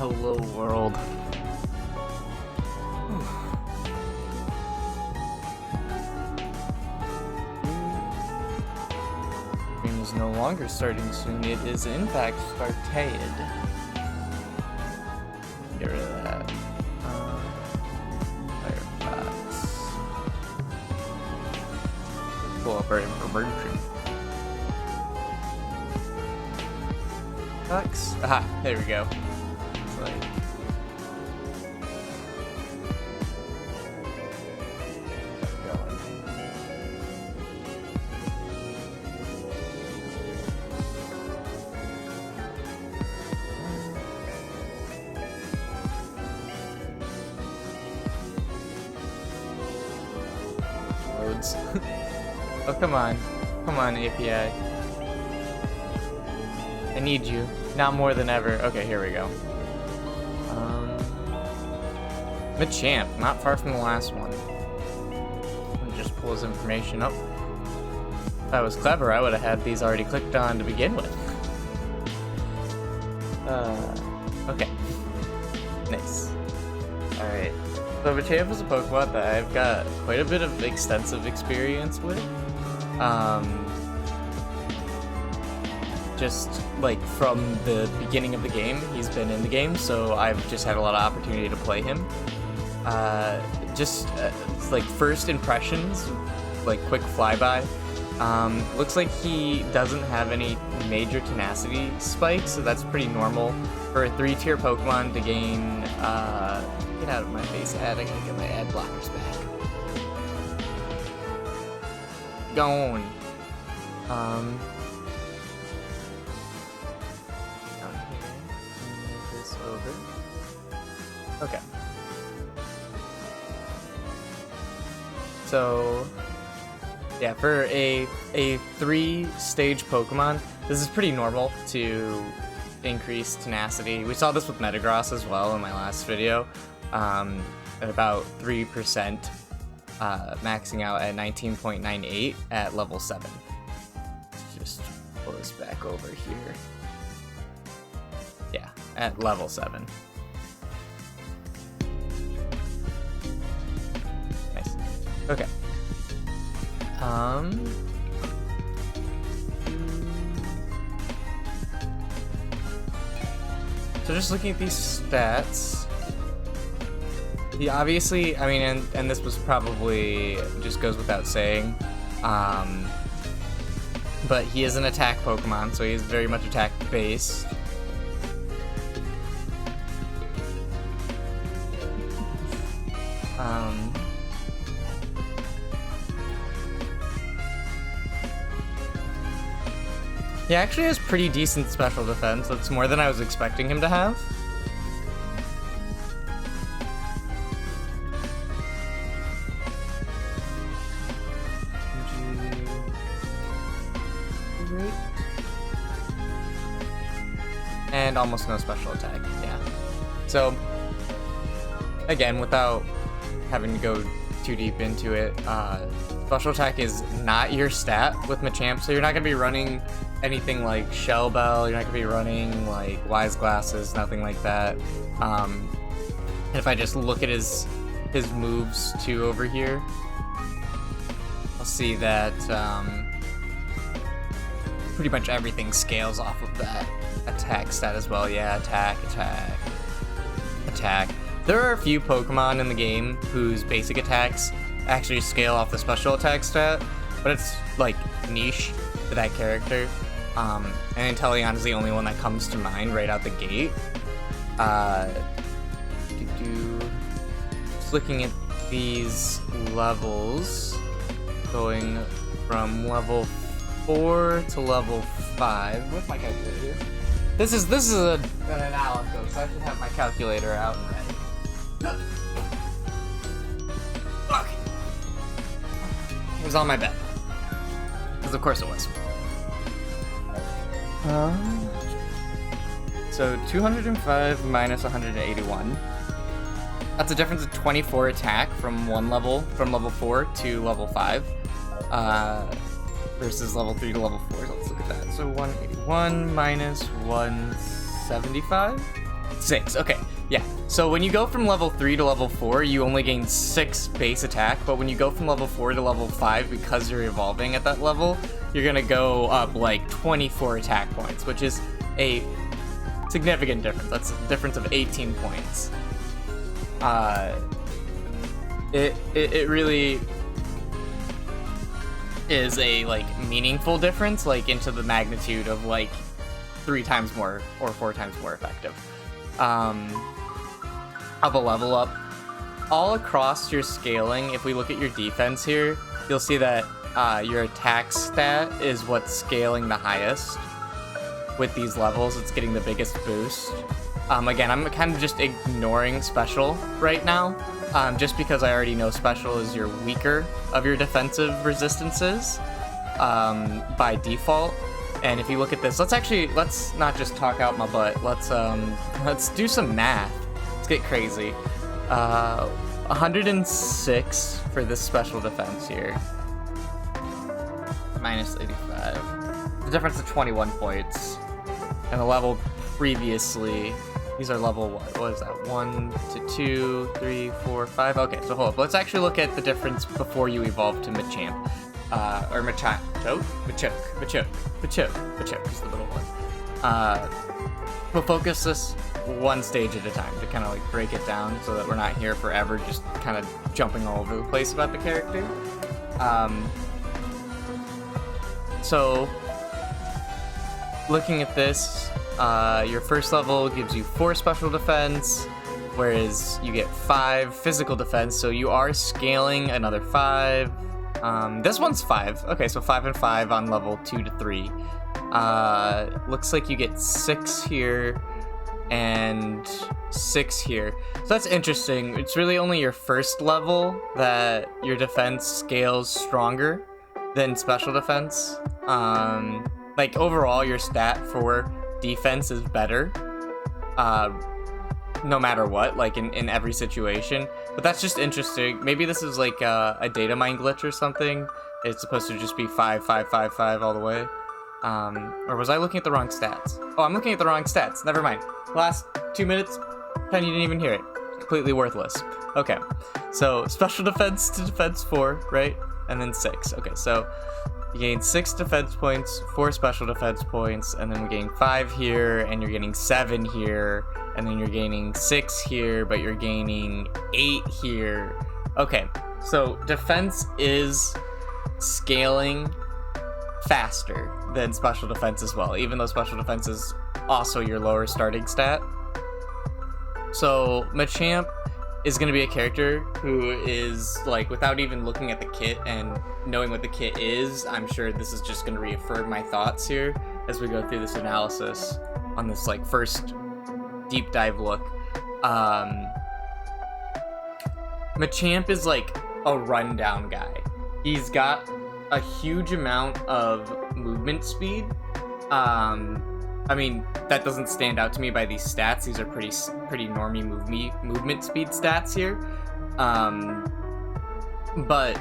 Hello world. Game is no longer starting soon, it is in fact started. Get rid of that. Firefox. Pull up our information. Fox? Aha, there we go. It's like... Loads. Oh, come on. Come on, API. I need you. Not more than ever. Okay, here we go. Machamp, not far from the last one. Let me just pull his information up. If I was clever, I would have had these already clicked on to begin with. Okay. Nice. Alright. So Machamp is a Pokemon that I've got quite a bit of extensive experience with. Just like from the beginning of the game, he's been in the game, so I've just had a lot of opportunity to play him. Like first impressions, like quick flyby. Looks like he doesn't have any major tenacity spikes, so that's pretty normal for a 3-tier Pokemon to gain. Get out of my face, ad! I gotta get my ad blockers back. Gone. Okay. So, yeah, for a 3-stage Pokemon, this is pretty normal to increase tenacity. We saw this with Metagross as well in my last video, at about 3%, maxing out at 19.98 at level 7. Let's just pull this back over here. Yeah, at level 7. Okay. So just looking at these stats, he obviously, I mean, and this was probably, just goes without saying, but he is an attack Pokemon, so he is very much attack based. He actually has pretty decent special defense. That's more than I was expecting him to have. And almost no special attack, yeah. So, again, without having to go too deep into it, special attack is not your stat with Machamp, so you're not going to be running anything like Shell Bell, you're not going to be running like Wise Glasses, nothing like that. And if I just look at his moves too over here, I'll see that pretty much everything scales off of that attack stat as well. Yeah, attack, attack, attack. There are a few Pokemon in the game whose basic attacks actually scale off the special attack stat, but it's like niche for that character. And Inteleon is the only one that comes to mind right out the gate. Just looking at these levels, going from level 4 to level 5. What's my calculator? This is an analysis, so I should have my calculator out and ready. Fuck! It was on my bed. Because of course it was. So 205 minus 181. That's a difference of 24 attack from level 4 to level 5. Versus level 3 to level 4. So let's look at that. So 181 minus 175. 6. Okay, yeah. So when you go from level 3 to level 4, you only gain 6 base attack, but when you go from level 4 to level 5, because you're evolving at that level, you're gonna go up like 24 attack points, which is a significant difference. That's a difference of 18 points. It really is a like meaningful difference, like into the magnitude of like 3 times more or 4 times more effective of a level up. All across your scaling, if we look at your defense here, you'll see that your attack stat is what's scaling the highest. With these levels, it's getting the biggest boost. Again, I'm kind of just ignoring special right now, just because I already know special is your weaker of your defensive resistances by default. And if you look at this, let's not just talk out my butt. Let's do some math. Let's get crazy. 106 for this special defense here. Minus 85. The difference of 21 points. And the level previously, these are level what is that? 1 to 2, 3, 4, 5. Okay, so hold up. Let's actually look at the difference before you evolve to Machamp. Or Machamp. Machoke is the middle one. We'll focus this one stage at a time to kind of like break it down so that we're not here forever just kind of jumping all over the place about the character. So looking at this, your first level gives you 4 special defense, whereas you get 5 physical defense, so you are scaling another 5. This one's 5. Okay, so 5 and 5 on level 2 to 3. Looks like you get 6 here and 6 here. So that's interesting. It's really only your first level that your defense scales stronger than special defense. Like overall, your stat for defense is better. No matter what, like in every situation. But that's just interesting. Maybe this is like a data mine glitch or something. It's supposed to just be 5, 5, 5, 5 all the way. Or was I looking at the wrong stats? Oh, I'm looking at the wrong stats. Never mind. Last 2 minutes, Penny didn't even hear it. Completely worthless. Okay, so special defense to defense 4, right? And then 6. Okay, so you gain 6 defense points, 4 special defense points, and then we gain 5 here, and you're getting 7 here, and then you're gaining 6 here, but you're gaining 8 here. Okay, so defense is scaling faster than special defense as well, even though special defense is also your lower starting stat. So Machamp is going to be a character who is, like, without even looking at the kit and knowing what the kit is, I'm sure this is just going to reaffirm my thoughts here as we go through this analysis on this, like, first deep dive look. Machamp is, like, a rundown guy. He's got a huge amount of movement speed. I mean, that doesn't stand out to me by these stats. These are pretty normie movement speed stats here. But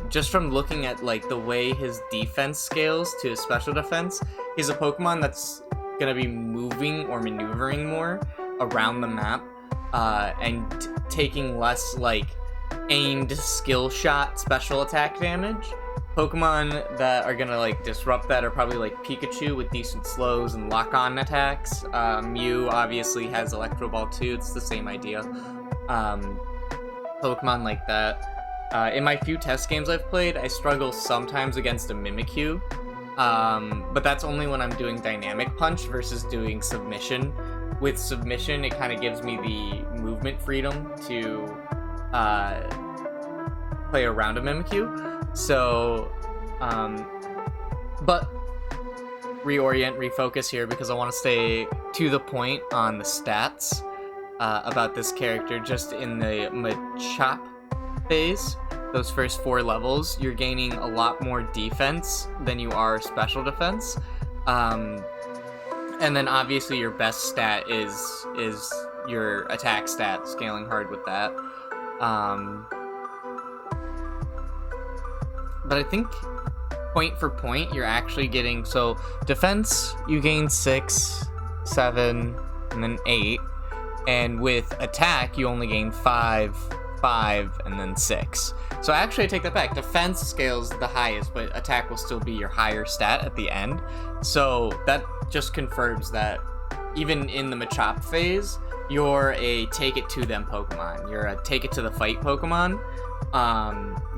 just from looking at like the way his defense scales to his special defense, he's a Pokemon that's gonna be moving or maneuvering more around the map, and taking less like aimed skill shot special attack damage. Pokemon that are gonna like disrupt that are probably like Pikachu with decent slows and lock-on attacks. Mew obviously has Electro Ball too, it's the same idea. Pokemon like that. In my few test games I've played, I struggle sometimes against a Mimikyu, but that's only when I'm doing Dynamic Punch versus doing Submission. With Submission, it kind of gives me the movement freedom to play around a Mimikyu. So, but reorient, refocus here because I want to stay to the point on the stats about this character. Just in the Machamp phase, those first 4 levels, you're gaining a lot more defense than you are special defense. And then obviously your best stat is your attack stat, scaling hard with that. But I think point for point, you're actually getting, so defense, you gain 6, 7, and then 8. And with attack, you only gain 5, 5, and then 6. So actually, I take that back. Defense scales the highest, but attack will still be your higher stat at the end. So that just confirms that even in the Machamp phase, you're a take it to them Pokemon. You're a take it to the fight Pokemon.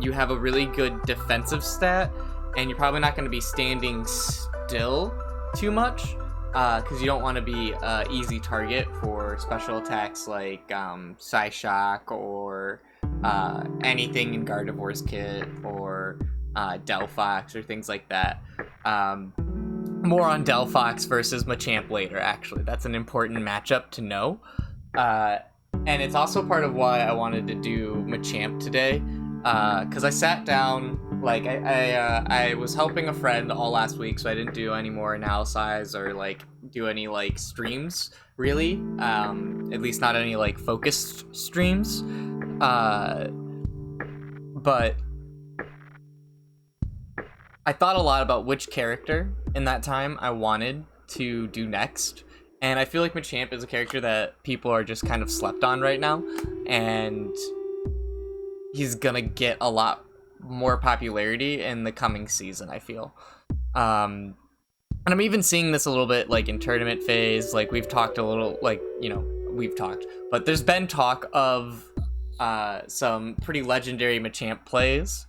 You have a really good defensive stat, and you're probably not going to be standing still too much, because you don't want to be an easy target for special attacks like Psyshock or anything in Gardevoir's kit or Delphox or things like that. More on Delphox versus Machamp later, actually. That's an important matchup to know. And it's also part of why I wanted to do Machamp today, because I sat down, like, I was helping a friend all last week, so I didn't do any more analysis or, like, do any, like, streams, really. At least not any, like, focused streams. But I thought a lot about which character in that time I wanted to do next. And I feel like Machamp is a character that people are just kind of slept on right now. And he's gonna get a lot more popularity in the coming season, I feel. And I'm even seeing this a little bit, like, in tournament phase. Like, we've talked a little, like, you know, but there's been talk of some pretty legendary Machamp plays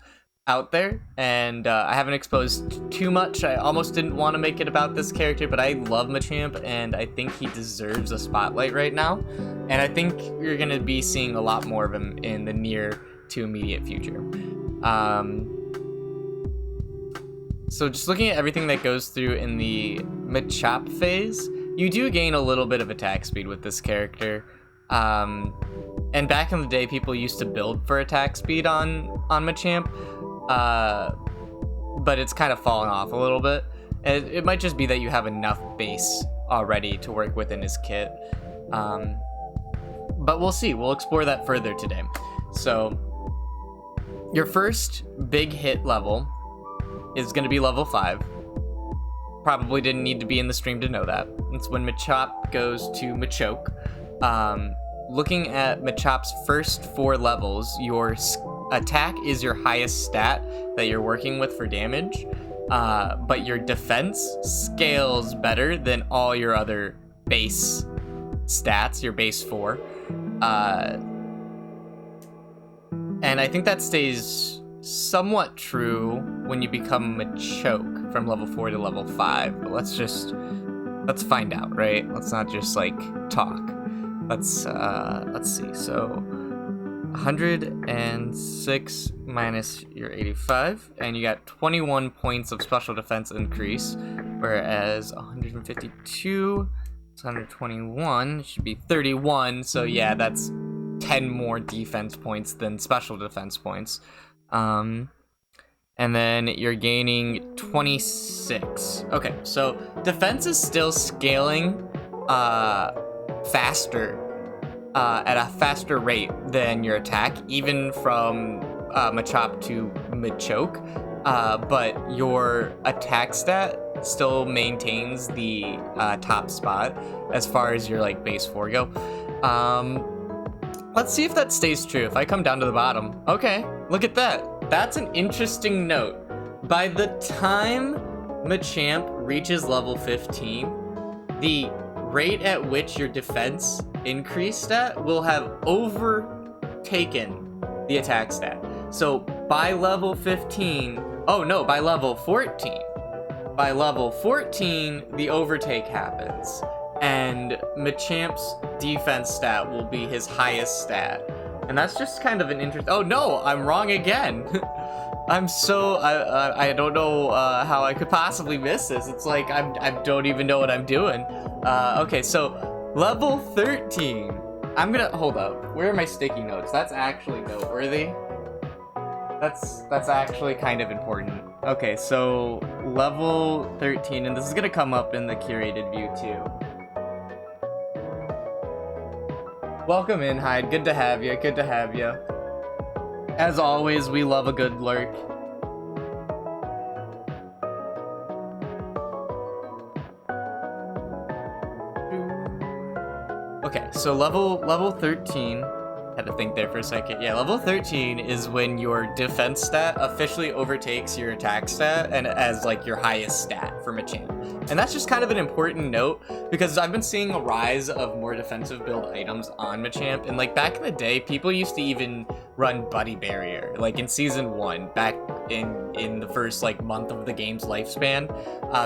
out there, and I haven't exposed too much. I almost didn't want to make it about this character, but I love Machamp, and I think he deserves a spotlight right now, and I think you're going to be seeing a lot more of him in the near to immediate future. So just looking at everything that goes through in the Machamp phase, you do gain a little bit of attack speed with this character. And back in the day, people used to build for attack speed on Machamp, but it's kind of fallen off a little bit. It might just be that you have enough base already to work with in his kit. But we'll see. We'll explore that further today. So your first big hit level is going to be level 5. Probably didn't need to be in the stream to know that. It's when Machamp goes to Machoke. Looking at Machamp's first 4 levels, your attack is your highest stat that you're working with for damage, but your defense scales better than all your other base stats, your base 4. And I think that stays somewhat true when you become Machoke from level 4 to level 5, but let's find out, right? Let's not just, like, talk. Let's see. So 106 minus your 85, and you got 21 points of special defense increase, whereas 152, 121 should be 31. So yeah, that's 10 more defense points than special defense points. And then you're gaining 26. Okay, so defense is still scaling faster, at a faster rate than your attack, even from Machamp to Machoke, but your attack stat still maintains the top spot as far as your, like, base 4 go. Let's see if that stays true. If I come down to the bottom, okay, look at that. That's an interesting note. By the time Machamp reaches level 15, the rate at which your defense increase stat will have overtaken the attack stat. So by level 15, by level 14. By level 14, the overtake happens, and Machamp's defense stat will be his highest stat. And that's just kind of an interesting... Oh no, I'm wrong again. I don't know how I could possibly miss this. It's like I don't even know what I'm doing. Okay, so level 13. I'm gonna hold up. Where are my sticky notes? That's actually noteworthy. That's actually kind of important. Okay, so level 13, and this is gonna come up in the curated view too. Welcome in, Hyde. Good to have you. Good to have you. As always, we love a good lurk. Okay, so level 13. Had to think there for a second. Yeah, level 13 is when your defense stat officially overtakes your attack stat and as like your highest stat for Machamp. And that's just kind of an important note because I've been seeing a rise of more defensive build items on Machamp, and like back in the day, people used to even run Buddy Barrier. Like in season 1, back in the first like month of the game's lifespan,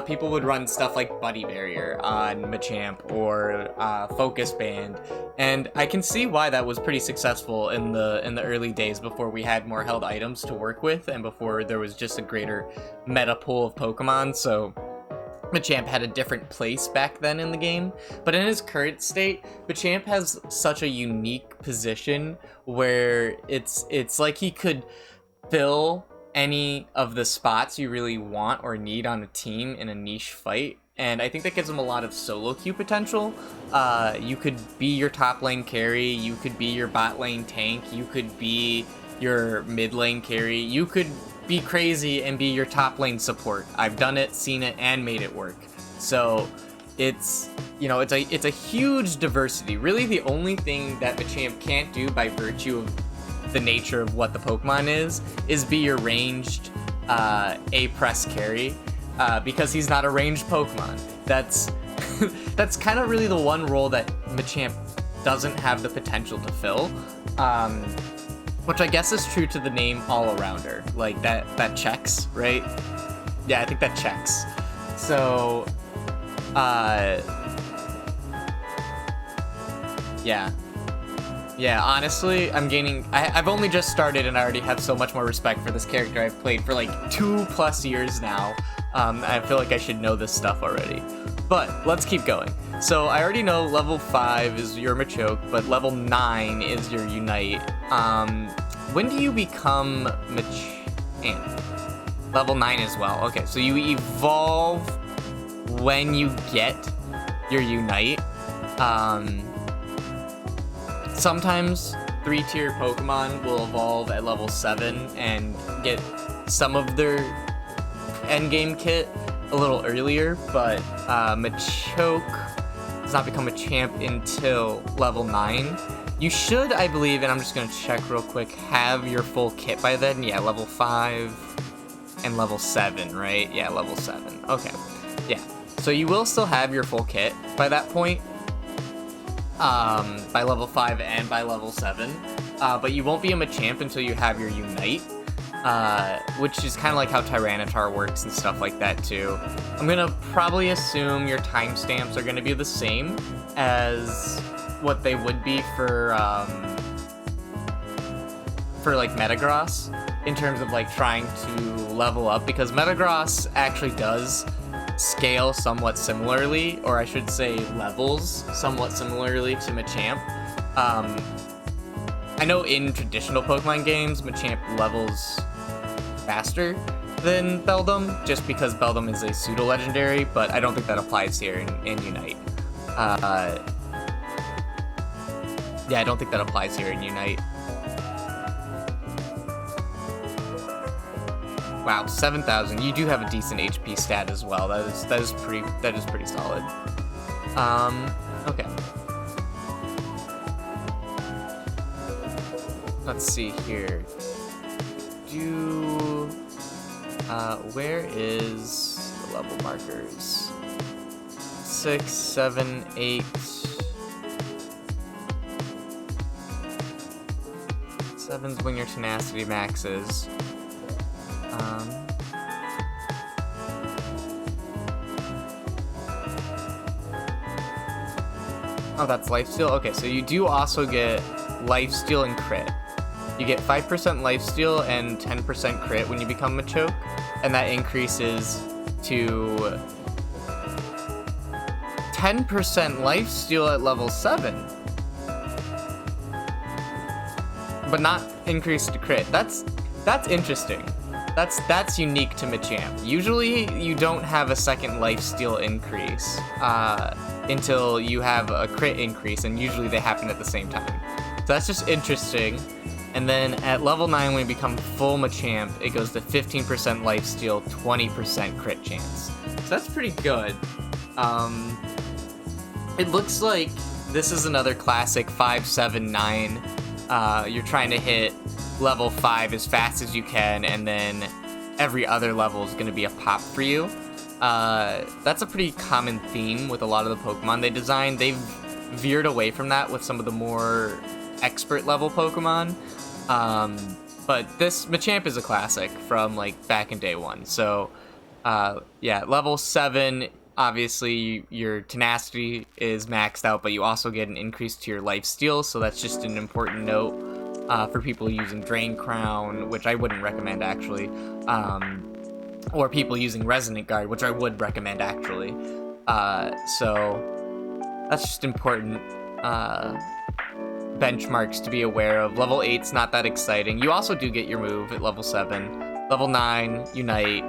people would run stuff like Buddy Barrier on Machamp or Focus Band, and I can see why that was pretty successful in the early days before we had more held items to work with and before there was just a greater meta pool of Pokemon. So Machamp had a different place back then in the game, but in his current state, Machamp has such a unique position where it's like he could fill any of the spots you really want or need on a team in a niche fight, and I think that gives him a lot of solo queue potential. You could be your top lane carry, you could be your bot lane tank, you could be your mid lane carry, you could be crazy and be your top lane support. I've done it, seen it, and made it work. So it's, you know, it's a huge diversity. Really, the only thing that Machamp can't do by virtue of the nature of what the Pokemon is be your ranged A press carry, because he's not a ranged Pokemon. That's that's kind of really the one role that Machamp doesn't have the potential to fill. Which I guess is true to the name all-arounder. Like, that checks, right? Yeah, I think that checks. So, yeah. Yeah, honestly, I've only just started and I already have so much more respect for this character. I've played for like 2+ years now. I feel like I should know this stuff already. But, let's keep going. So, I already know level 5 is your Machoke, but level 9 is your Unite. When do you become Machamp? Level 9 as well. Okay, so you evolve when you get your Unite. Sometimes 3-tier Pokemon will evolve at level 7 and get some of their endgame kit a little earlier, but Machoke does not become a champ until level 9. You should, I believe, and I'm just going to check real quick, have your full kit by then. Yeah, level 5 and level 7, right? Yeah, level 7. Okay. Yeah. So you will still have your full kit by that point, by level 5 and by level 7, but you won't be a Machamp until you have your Unite, which is kind of like how Tyranitar works and stuff like that too. I'm going to probably assume your timestamps are going to be the same as what they would be for like Metagross in terms of like trying to level up, because Metagross actually does scale somewhat similarly, or I should say levels somewhat similarly to Machamp. I know in traditional Pokemon games, Machamp levels faster than Beldum, just because Beldum is a pseudo-legendary, but I don't think that applies here in Unite. Yeah, I don't think that applies here in Unite. Wow, 7,000. You do have a decent HP stat as well. That is pretty solid. Okay. Let's see here. Where is the level markers? 6, 7, 8. 7's when your tenacity maxes. Oh, that's lifesteal? Okay, so you do also get lifesteal and crit. You get 5% lifesteal and 10% crit when you become Machoke, and that increases to 10% lifesteal at level 7. But not increased to crit. That's interesting. That's unique to Machamp. Usually you don't have a second lifesteal increase until you have a crit increase, and usually they happen at the same time. So that's just interesting. And then at level 9, when you become full Machamp, it goes to 15% lifesteal, 20% crit chance. So that's pretty good. It looks like this is another classic 5, 7, 9. You're trying to hit level 5 as fast as you can, and then every other level is going to be a pop for you. That's a pretty common theme with a lot of the Pokemon they designed. They've veered away from that with some of the more expert level Pokemon. But this Machamp is a classic from like back in day one. So yeah, level 7, obviously your tenacity is maxed out, but you also get an increase to your life steal. So that's just an important note for people using Drain Crown, which I wouldn't recommend actually. Or people using Resonant Guard, which I would recommend actually. So that's just important benchmarks to be aware of. Level 8's not that exciting. You also do get your move at level 7. Level 9, Unite.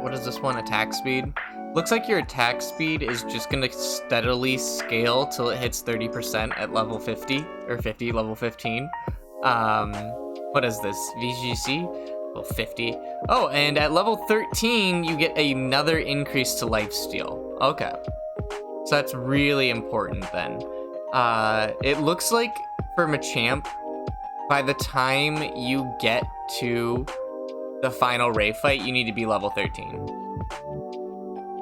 What is this one? Attack speed. Looks like your attack speed is just gonna steadily scale till it hits 30% at level 50, or level 15. What is this? VGC? Level 50. Oh, and at level 13, you get another increase to lifesteal. Okay. So that's really important then. It looks like for Machamp, by the time you get to the final Ray fight, you need to be level 13.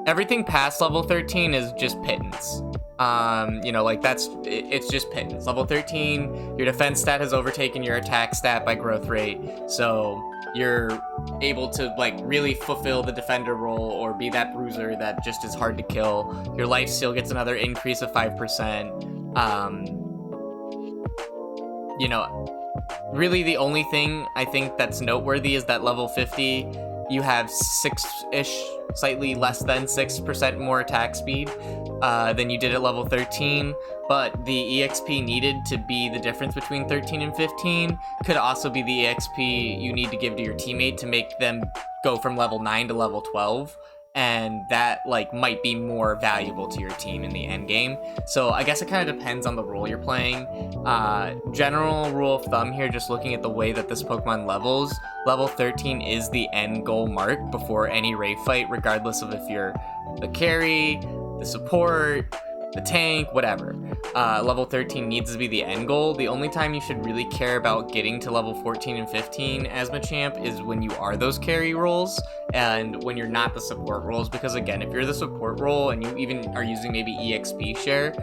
Everything past level 13 is just pittance. You know, like it's just pittance. Level 13, your defense stat has overtaken your attack stat by growth rate, so you're able to like really fulfill the defender role or be that bruiser that just is hard to kill. Your life steal gets another increase of 5%. You know, really the only thing I think that's noteworthy is that level 50, you have 6-ish, slightly less than 6% more attack speed than you did at level 13, but the EXP needed to be the difference between 13 and 15 could also be the EXP you need to give to your teammate to make them go from level 9 to level 12, and that like might be more valuable to your team in the end game. So I guess it kind of depends on the role you're playing. General rule of thumb here, just looking at the way that this Pokemon levels, level 13 is the end goal mark before any Ray fight, regardless of if you're the carry, the support, the tank, whatever. Level 13 needs to be the end goal. The only time you should really care about getting to level 14 and 15 as Machamp is when you are those carry roles and when you're not the support roles, because again, if you're the support role and you even are using maybe EXP share,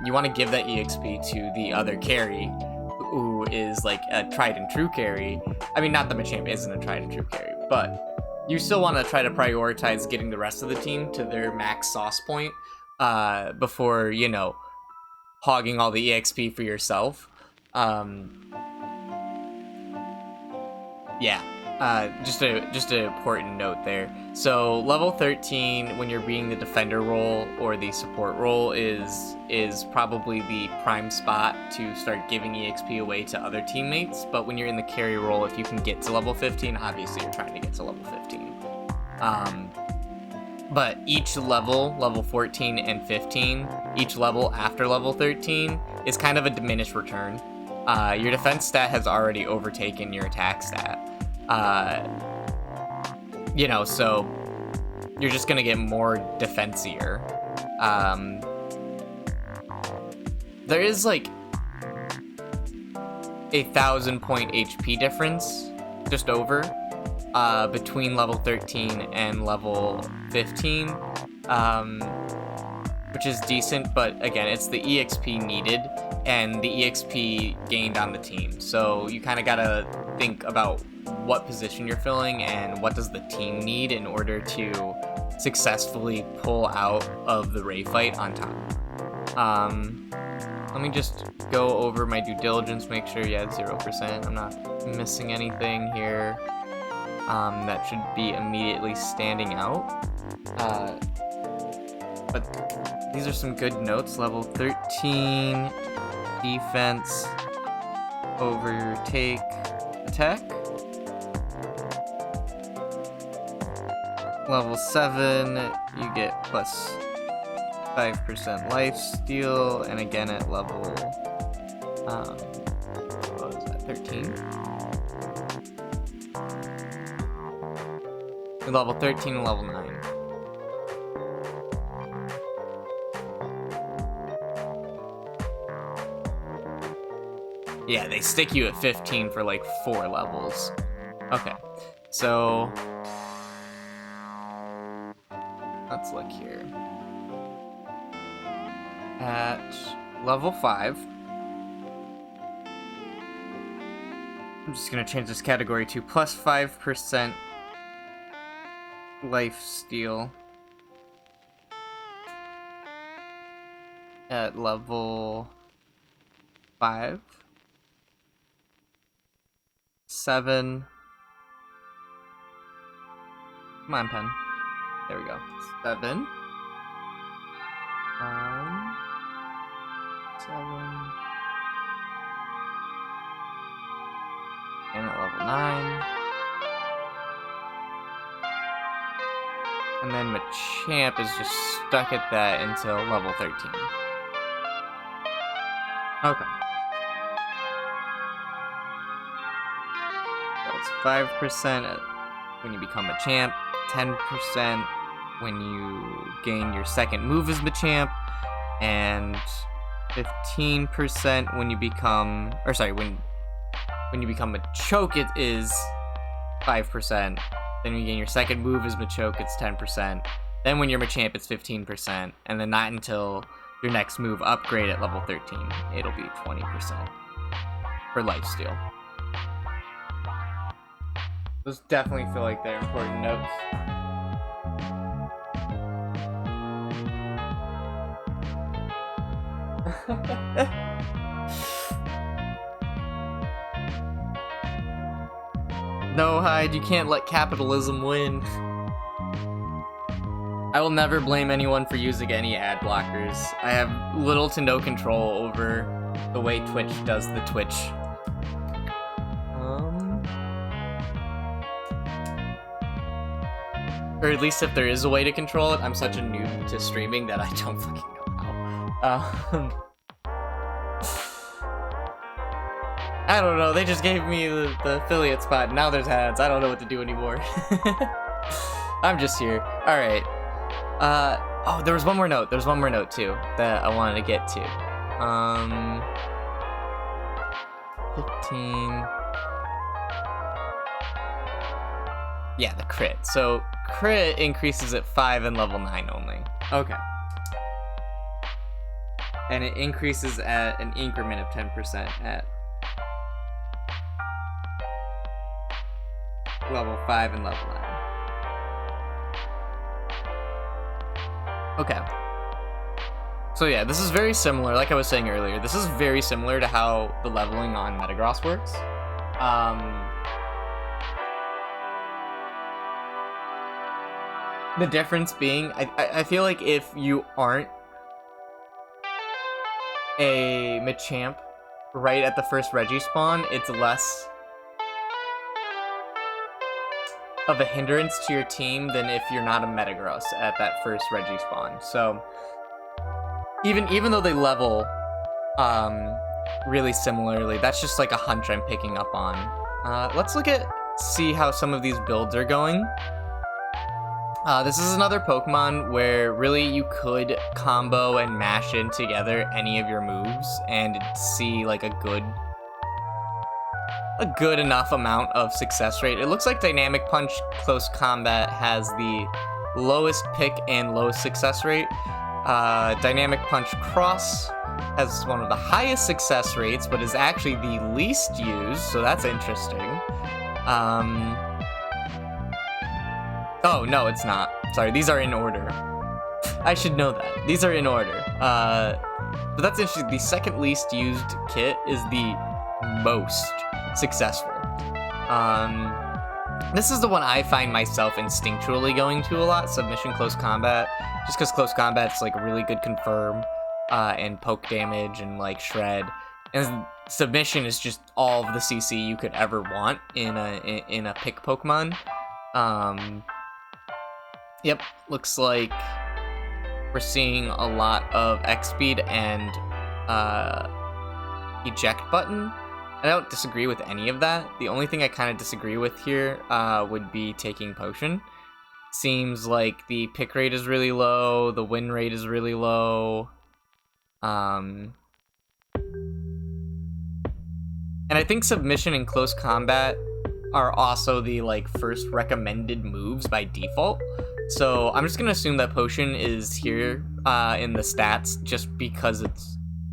you want to give that EXP to the other carry who is like a tried and true carry. I mean, not that Machamp isn't a tried and true carry, but you still want to try to prioritize getting the rest of the team to their max sauce point before, you know, hogging all the EXP for yourself. Yeah, just an important note there. So level 13, when you're being the defender role or the support role, is probably the prime spot to start giving EXP away to other teammates. But when you're in the carry role, if you can get to level 15, obviously you're trying to get to level 15. But each level, level 14 and 15, each level after level 13 is kind of a diminished return. Your defense stat has already overtaken your attack stat. You know, so you're just gonna get more defensier. There is like 1,000 point HP difference, just over, between level 13 and level 15, which is decent, but again, it's the EXP needed and the EXP gained on the team. So you kind of gotta think about what position you're filling and what does the team need in order to successfully pull out of the Ray fight on top. Let me just go over my due diligence, make sure, yeah, 0%. I'm not missing anything here that should be immediately standing out. But these are some good notes. Level 13, defense, overtake, attack. Level 7, you get plus 5% life steal, and again at level, what was that, 13? Level 13 and level 9. Yeah, they stick you at 15 for like 4 levels. Okay, so let's look here. At level 5, I'm just gonna change this category to plus 5% life steal. At level 5, 7. Come on, pen. There we go. 7. 7. And at level 9. And then Machamp is just stuck at that until level 13. Okay. So it's 5% when you become Machamp, 10% when you gain your second move as Machamp, and 15% when you become, or sorry, when you become Machoke, it is 5%. Then when you gain your second move as Machoke, it's 10%. Then when you're Machamp, it's 15%. And then not until your next move upgrade at level 13, it'll be 20% for lifesteal. Those definitely feel like they're important notes. No, Hyde, you can't let capitalism win. I will never blame anyone for using any ad blockers. I have little to no control over the way Twitch does the Twitch. Or at least if there is a way to control it, I'm such a noob to streaming that I don't fucking know how. I don't know, they just gave me the affiliate spot, and now there's ads. I don't know what to do anymore. I'm just here. Alright. Oh, there was one more note. There's one more note, too, that I wanted to get to. 15... Yeah, the crit. So, crit increases at 5 and level 9 only. Okay. And it increases at an increment of 10% at level 5 and level 9. Okay. So yeah, this is very similar, like I was saying earlier, this is very similar to how the leveling on Metagross works. The difference being, I feel like if you aren't a Machamp right at the first Reggie spawn, it's less of a hindrance to your team than if you're not a Metagross at that first Reggie spawn. So even though they level really similarly, that's just like a hunch I'm picking up on. Let's see how some of these builds are going. This is another Pokemon where really you could combo and mash in together any of your moves and see like a good enough amount of success rate. It looks like Dynamic Punch Close Combat has the lowest pick and lowest success rate. Dynamic Punch Cross has one of the highest success rates, but is actually the least used, so that's interesting. Oh, no, it's not. Sorry, these are in order. I should know that. These are in order. But that's interesting. The second least used kit is the most successful. This is the one I find myself instinctually going to a lot, Submission Close Combat, just because Close Combat's like a really good confirm, and poke damage and like shred, and Submission is just all of the CC you could ever want in a pick Pokemon. Yep, looks like we're seeing a lot of X speed and eject button. I don't disagree with any of that. The only thing I kind of disagree with here would be taking potion. Seems like the pick rate is really low, the win rate is really low. And I think submission and close combat are also the like first recommended moves by default. So I'm just gonna assume that potion is here in the stats just because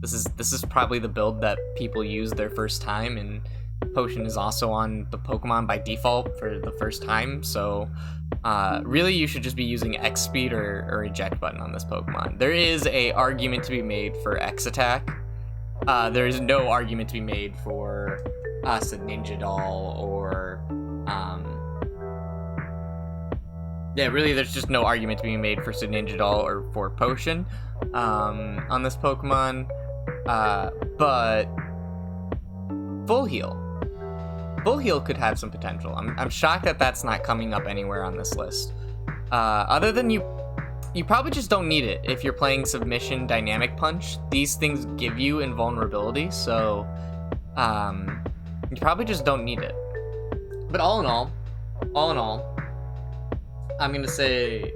this is probably the build that people use their first time, and potion is also on the Pokemon by default for the first time. So really you should just be using X speed or eject button on this Pokemon. There is a argument to be made for X attack. There is no argument to be made for a Ninja Doll or yeah, really there's just no argument to be made for Ninja Doll or for potion on this Pokemon. But full heal could have some potential. I'm shocked that that's not coming up anywhere on this list. Other than you probably just don't need it if you're playing submission dynamic punch. These things give you invulnerability, so you probably just don't need it. But all in all, I'm gonna say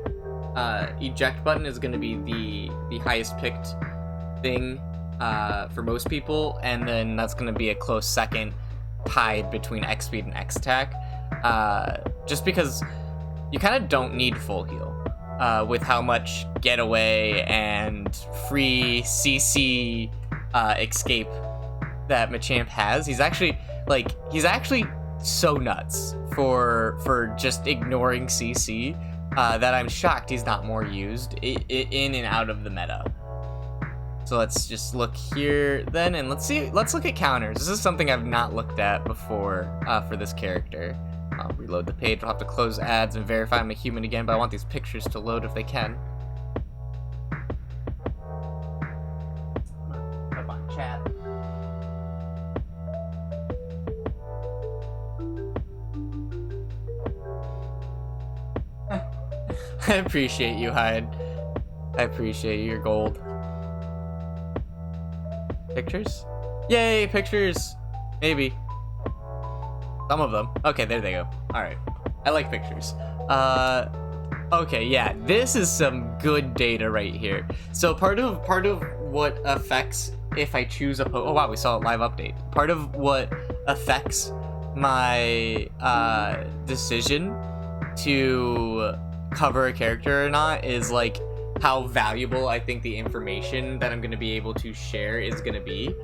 eject button is gonna be the highest picked thing for most people, and then that's gonna be a close second, tied between X speed and X attack. Just because you kind of don't need full heal with how much getaway and free CC escape that Machamp has. He's actually so nuts for just ignoring CC that I'm shocked he's not more used in and out of the meta. So let's just look here then, and let's look at counters. This is something I've not looked at before for this character. I'll reload the page. I'll have to close ads and verify I'm a human again, but I want these pictures to load if they can. Come on, chat. I appreciate you, Hyde. I appreciate your gold. Pictures? Yay, pictures! Maybe. Some of them. Okay, there they go. Alright. I like pictures. Okay, yeah, this is some good data right here. So part of what affects if I choose a oh wow, we saw a live update. Part of what affects my decision to cover a character or not is like how valuable I think the information that I'm going to be able to share is going to be.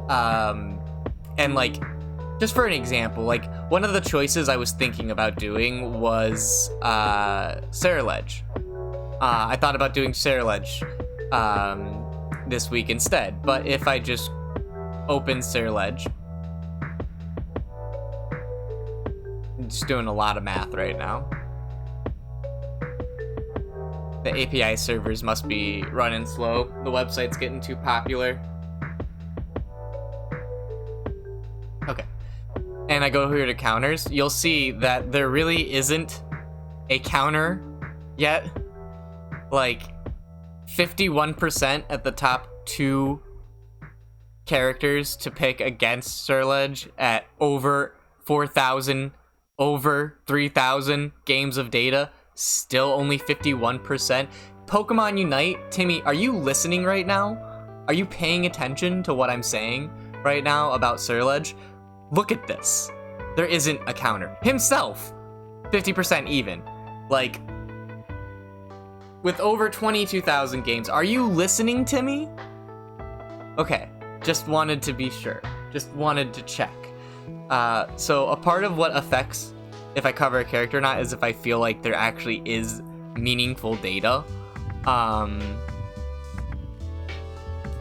And like, just for an example, like one of the choices I was thinking about doing was Ceruledge. I thought about doing Ceruledge this week instead, but if I just open Ceruledge, I'm just doing a lot of math right now. The API servers must be running slow. The website's getting too popular. Okay. And I go here to counters. You'll see that there really isn't a counter yet. Like 51% at the top 2 characters to pick against Ceruledge at over 4,000, over 3,000 games of data. Still only 51%. Pokemon Unite, Timmy, are you listening right now? Are you paying attention to what I'm saying right now about Ceruledge? Look at this. There isn't a counter. Himself, 50% even. Like, with over 22,000 games. Are you listening to me? Okay, just wanted to be sure. Just wanted to check. So a part of what affects if I cover a character or not is if I feel like there actually is meaningful data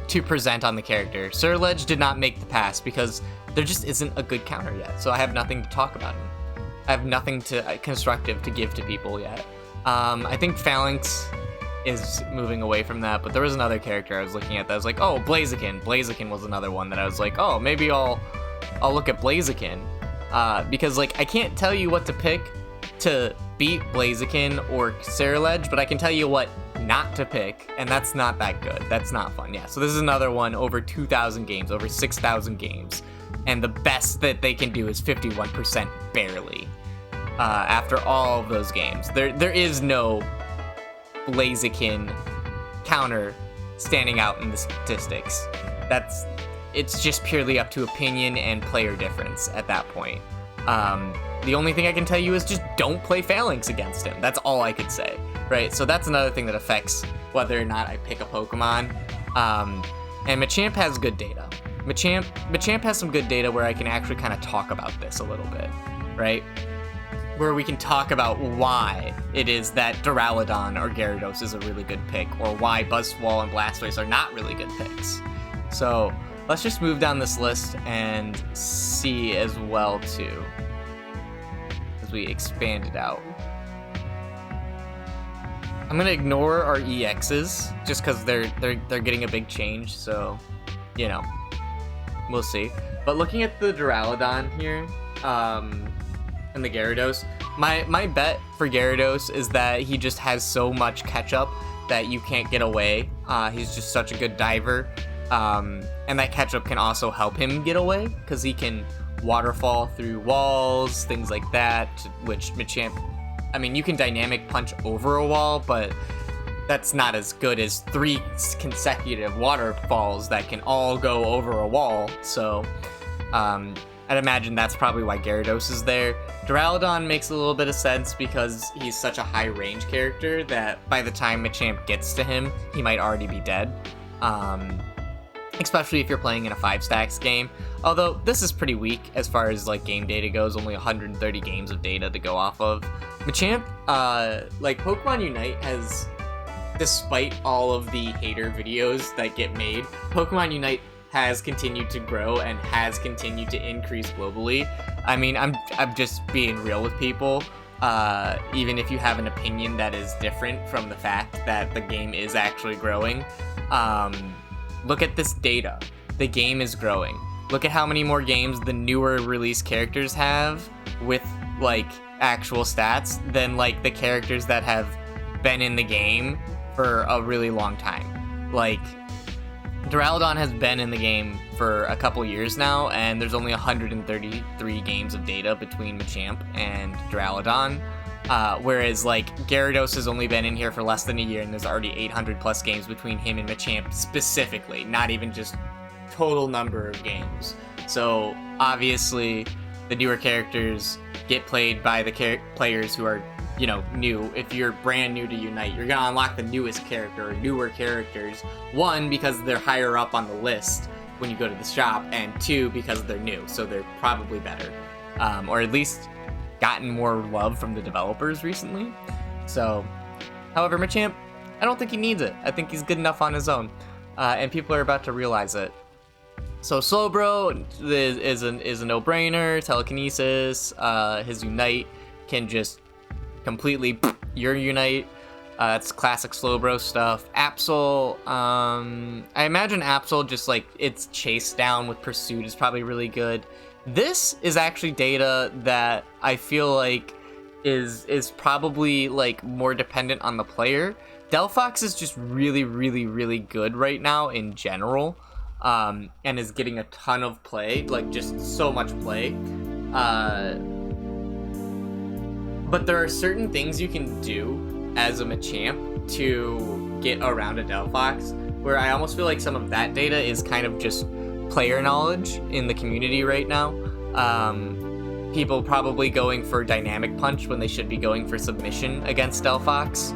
to present on the character. Ceruledge did not make the pass because there just isn't a good counter yet, so I have nothing to talk about him. I have nothing constructive to give to people yet. I think Phalanx is moving away from that, but there was another character I was looking at that I was like, oh, Blaziken. Blaziken was another one that I was like, oh, maybe I'll look at Blaziken. Because like I can't tell you what to pick to beat Blaziken or Ceruledge, but I can tell you what not to pick, and that's not that good. That's not fun. Yeah, so this is another one over 2,000 games, over 6,000 games, and the best that they can do is 51% barely. After all of those games, there is no Blaziken counter standing out in the statistics. it's just purely up to opinion and player difference at that point. The only thing I can tell you is just don't play Phalanx against him. That's all I could say, right? So that's another thing that affects whether or not I pick a Pokemon. And Machamp has good data. Machamp has some good data where I can actually kind of talk about this a little bit, right? Where we can talk about why it is that Duraludon or Gyarados is a really good pick, or why Buzzwole and Blastoise are not really good picks. So let's just move down this list and see as well too, as we expand it out. I'm gonna ignore our EXs just because they're getting a big change, so you know, we'll see. But looking at the Duraludon here, and the Gyarados, my bet for Gyarados is that he just has so much catch-up that you can't get away. He's just such a good diver, and that catch-up can also help him get away because he can waterfall through walls, things like that, which Machamp, I mean, you can dynamic punch over a wall, but that's not as good as 3 consecutive waterfalls that can all go over a wall. So I'd imagine that's probably why Gyarados is there. Duraludon makes a little bit of sense because he's such a high range character that by the time Machamp gets to him, he might already be dead. Especially if you're playing in a 5-stacks game. Although this is pretty weak as far as like game data goes, only 130 games of data to go off of. Machamp, like Pokemon Unite has, despite all of the hater videos that get made, Pokemon Unite has continued to grow and has continued to increase globally. I mean, I'm just being real with people. Even if you have an opinion that is different from the fact that the game is actually growing, look at this data. The game is growing. Look at how many more games the newer release characters have with like actual stats than like the characters that have been in the game for a really long time. Like, Duraludon has been in the game for a couple years now, and there's only 133 games of data between Machamp and Duraludon, whereas like Gyarados has only been in here for less than a year, and there's already 800 plus games between him and Machamp specifically, not even just total number of games. So obviously the newer characters get played by the players who are, you know, new. If you're brand new to Unite, you're gonna unlock the newest character or newer characters. 1, because they're higher up on the list when you go to the shop, and 2, because they're new, so they're probably better, or at least gotten more love from the developers recently. So, however, Machamp, I don't think he needs it. I think he's good enough on his own, and people are about to realize it. So Slowbro is a no-brainer. Telekinesis, his Unite can just completely your Unite. It's classic Slowbro stuff. Absol, I imagine Absol just like its chase down with Pursuit is probably really good. This is actually data that I feel like is probably like more dependent on the player. Delphox is just really, really, really good right now in general, and is getting a ton of play, like just so much play. But there are certain things you can do as a Machamp to get around a Delphox, where I almost feel like some of that data is kind of just player knowledge in the community right now. People probably going for Dynamic Punch when they should be going for Submission against Delphox.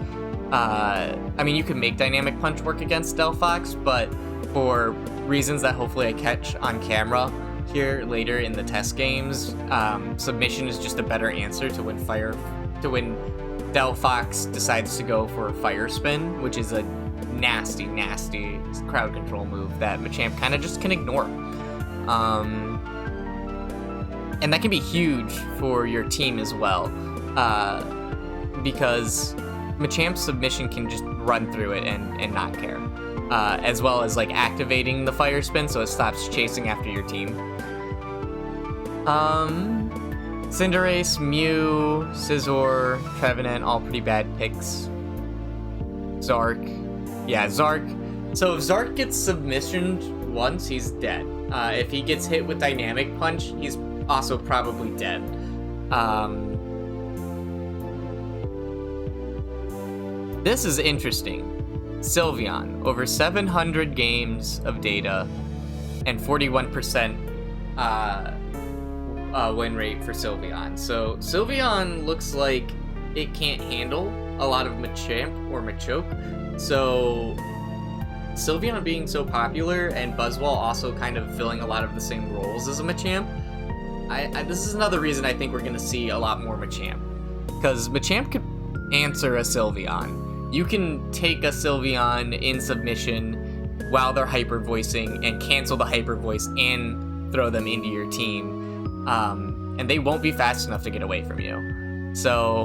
I mean, you can make Dynamic Punch work against Delphox, but for reasons that hopefully I catch on camera here later in the test games, Submission is just a better answer to when Delphox decides to go for Fire Spin, which is a nasty, nasty crowd control move that Machamp kind of just can ignore. And that can be huge for your team as well, because Machamp's Submission can just run through it and not care, as well as like activating the Fire Spin so it stops chasing after your team. Cinderace, Mew, Scizor, Trevenant, all pretty bad picks. Zark. Yeah, Zark. So if Zark gets submissioned once, he's dead. If he gets hit with Dynamic Punch, he's also probably dead. This is interesting. Sylveon, over 700 games of data. and 41% win rate for Sylveon. So Sylveon looks like it can't handle a lot of Machamp or Machoke. So Sylveon being so popular and Buzzwole also kind of filling a lot of the same roles as a Machamp, this is another reason I think we're going to see a lot more Machamp. Because Machamp could answer a Sylveon. You can take a Sylveon in submission while they're hyper voicing and cancel the hyper voice and throw them into your team. And they won't be fast enough to get away from you. So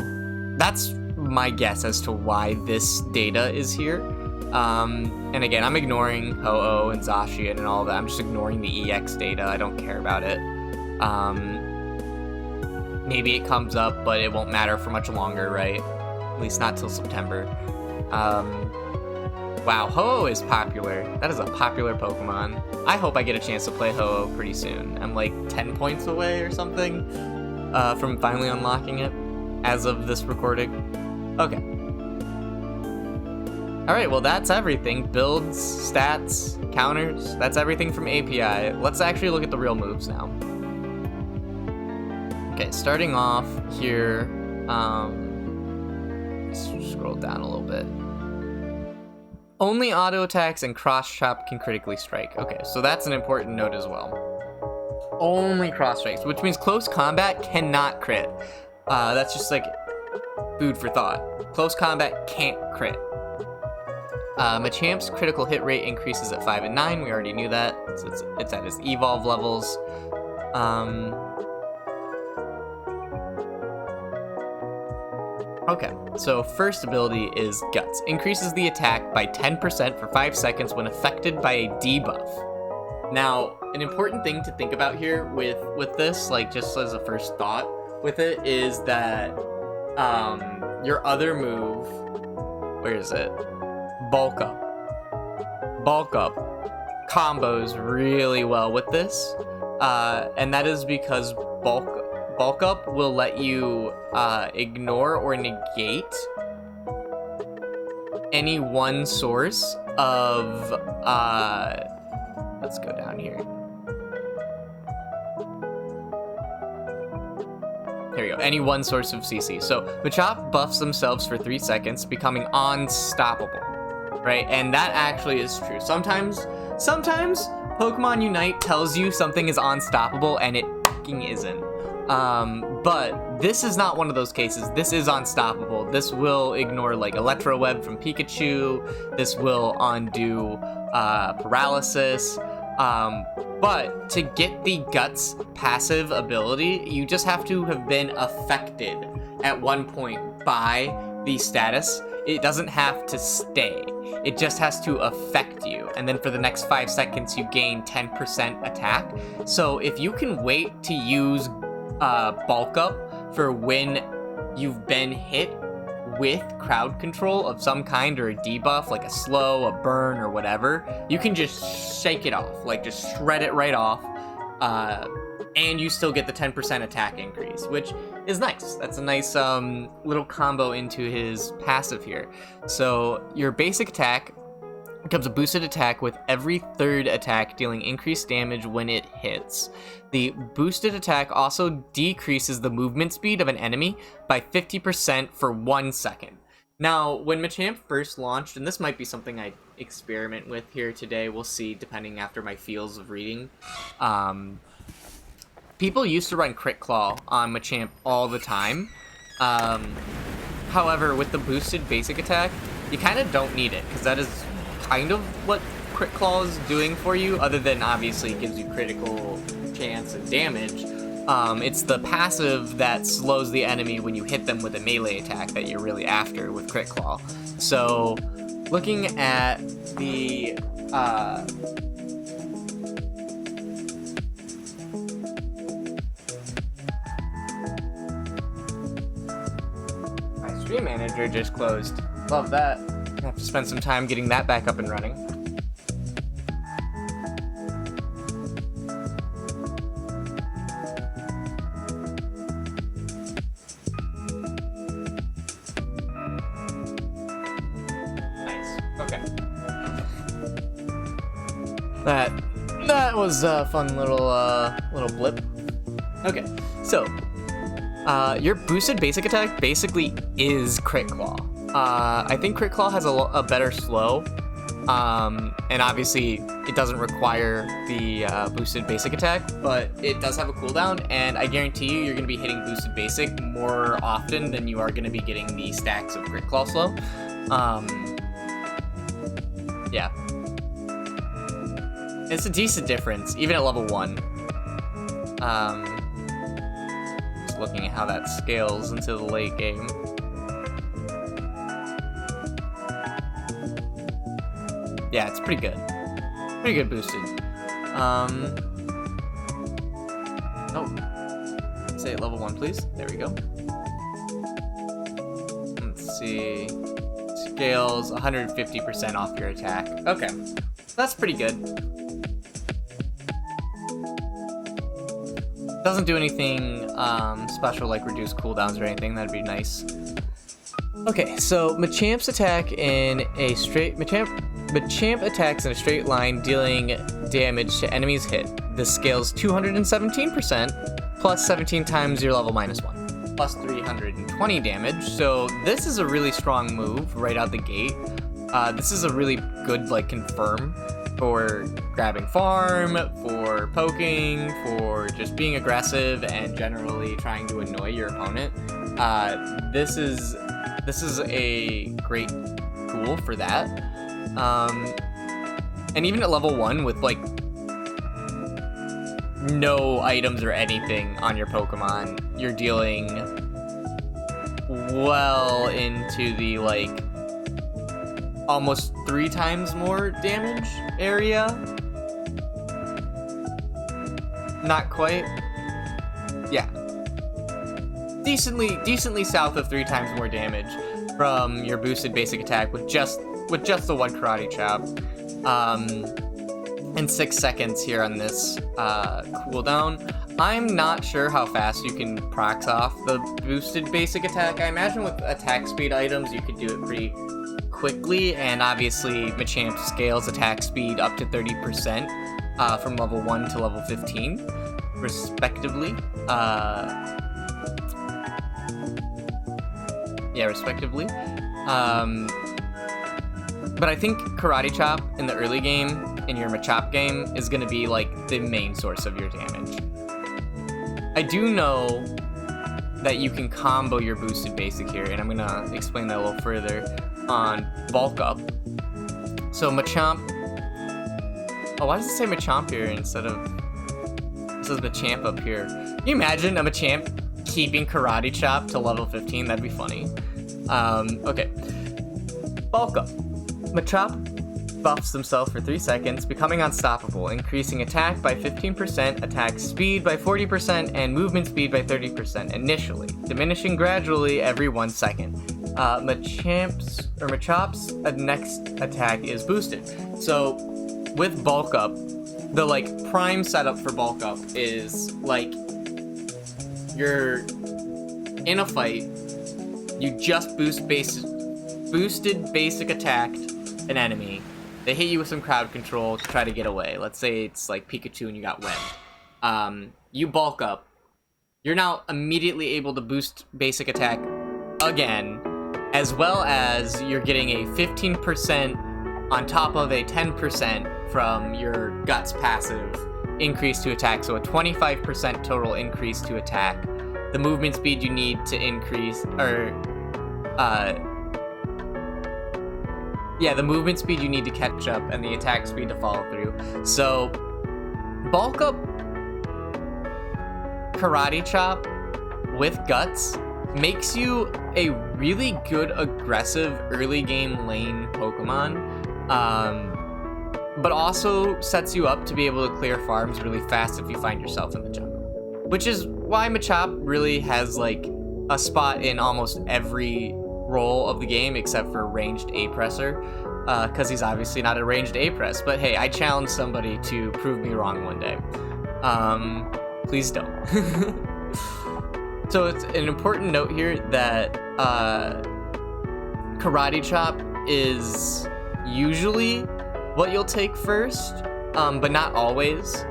that's my guess as to why this data is here. And again, I'm ignoring Ho-Oh and Zacian and all that. I'm just ignoring the EX data. I don't care about it. Maybe it comes up, but it won't matter for much longer, right? At least not till September. Wow, Ho-Oh is popular. That is a popular Pokemon. I hope I get a chance to play Ho-Oh pretty soon. I'm like 10 points away or something from finally unlocking it as of this recording. Okay. Alright, well that's everything. Builds, stats, counters, that's everything from API. Let's actually look at the real moves now. Okay, starting off here, scroll down a little bit. Only auto attacks and cross chop can critically strike. Okay, so that's an important note as well. Only cross strikes, which means close combat cannot crit. That's just like food for thought. Close combat can't crit. Machamp's critical hit rate increases at 5 and 9. We already knew that. It's at his evolve levels. Okay, so first ability is Guts. Increases the attack by 10% for 5 seconds when affected by a debuff. Now, an important thing to think about here with this, like just as a first thought with it, is that your other move, where is it? Bulk Up. Bulk Up combos really well with this, and that is because Bulk Up will let you ignore or negate any one source of, let's go down here. There we go, any one source of CC. So Machamp buffs themselves for 3 seconds, becoming unstoppable, right? And that actually is true. Sometimes Pokemon Unite tells you something is unstoppable and it fucking isn't. But this is not one of those cases. This is unstoppable. This will ignore like Electro Web from Pikachu. This will undo paralysis. But to get the Guts passive ability, you just have to have been affected at one point by the status. It doesn't have to stay. It just has to affect you. And then for the next 5 seconds, you gain 10% attack. So if you can wait to use Bulk Up for when you've been hit with crowd control of some kind or a debuff, like a slow, a burn, or whatever, you can just shake it off, like just shred it right off, and you still get the 10% attack increase, which is nice. That's a nice little combo into his passive here. So your basic attack becomes a boosted attack with every third attack dealing increased damage when it hits. The boosted attack also decreases the movement speed of an enemy by 50% for 1 second. Now, when Machamp first launched, and this might be something I experiment with here today, we'll see depending after my feels of reading, people used to run Crit Claw on Machamp all the time. However, with the boosted basic attack, you kind of don't need it, because that is kind of what Crit Claw is doing for you, other than obviously it gives you critical chance and damage. It's the passive that slows the enemy when you hit them with a melee attack that you're really after with Crit Claw. So, looking at the my stream manager just closed. Love that. I have to spend some time getting that back up and running. Nice. Okay. That That was a fun little blip. Okay, so your boosted basic attack basically is Crit Claw. I think Crit Claw has a better slow, and obviously it doesn't require the boosted basic attack, but it does have a cooldown, and I guarantee you're going to be hitting boosted basic more often than you are going to be getting the stacks of Crit Claw slow. Yeah. It's a decent difference, even at level 1. Just looking at how that scales into the late game. Yeah, it's pretty good. Pretty good boosted. Oh. Say level 1, please. There we go. Let's see. Scales 150% off your attack. Okay. That's pretty good. Doesn't do anything special like reduce cooldowns or anything. That'd be nice. Okay, so Machamp's attack in a straight Machamp attacks in a straight line, dealing damage to enemies hit. This scales 217% plus 17 times your level -1 plus 320 damage. So this is a really strong move right out the gate. This is a really good like confirm for grabbing farm, for poking, for just being aggressive and generally trying to annoy your opponent. This is a great tool for that. And even at level 1 with like no items or anything on your Pokemon, you're dealing well into the like almost 3 times more damage area. Not quite. Yeah. Decently south of 3 times more damage from your boosted basic attack with just the one Karate Chop. And 6 seconds here on this cooldown. I'm not sure how fast you can procs off the boosted basic attack. I imagine with attack speed items you could do it pretty quickly, and obviously Machamp scales attack speed up to 30% from level 1 to level 15, respectively. Yeah, respectively. But I think Karate Chop in the early game, in your Machamp game, is going to be like the main source of your damage. I do know that you can combo your boosted basic here, and I'm going to explain that a little further on Bulk Up. So Machamp... Oh, why does it say Machamp here instead of... It says Machamp up here. Can you imagine a Machamp keeping Karate Chop to level 15? That'd be funny. Okay. Bulk Up. Machamp buffs himself for 3 seconds, becoming unstoppable, increasing attack by 15%, attack speed by 40%, and movement speed by 30% initially, diminishing gradually every 1 second. Machamp's next attack is boosted. So with Bulk Up, the like prime setup for Bulk Up is like you're in a fight, you just boosted basic attacked an enemy. They hit you with some crowd control to try to get away. Let's say it's like Pikachu and you got webbed. You bulk up. You're now immediately able to boost basic attack again, as well as you're getting a 15% on top of a 10% from your Guts passive increase to attack, so a 25% total increase to attack. The movement speed you need to increase, the movement speed you need to catch up, and the attack speed to follow through. So, Bulk Up Karate Chop with Guts makes you a really good aggressive early game lane Pokemon, but also sets you up to be able to clear farms really fast if you find yourself in the jungle. Which is why Machamp really has like a spot in almost every role of the game except for ranged A-presser, because he's obviously not a ranged A-press. But hey, I challenge somebody to prove me wrong one day. Please don't. So it's an important note here that Karate Chop is usually what you'll take first but not always.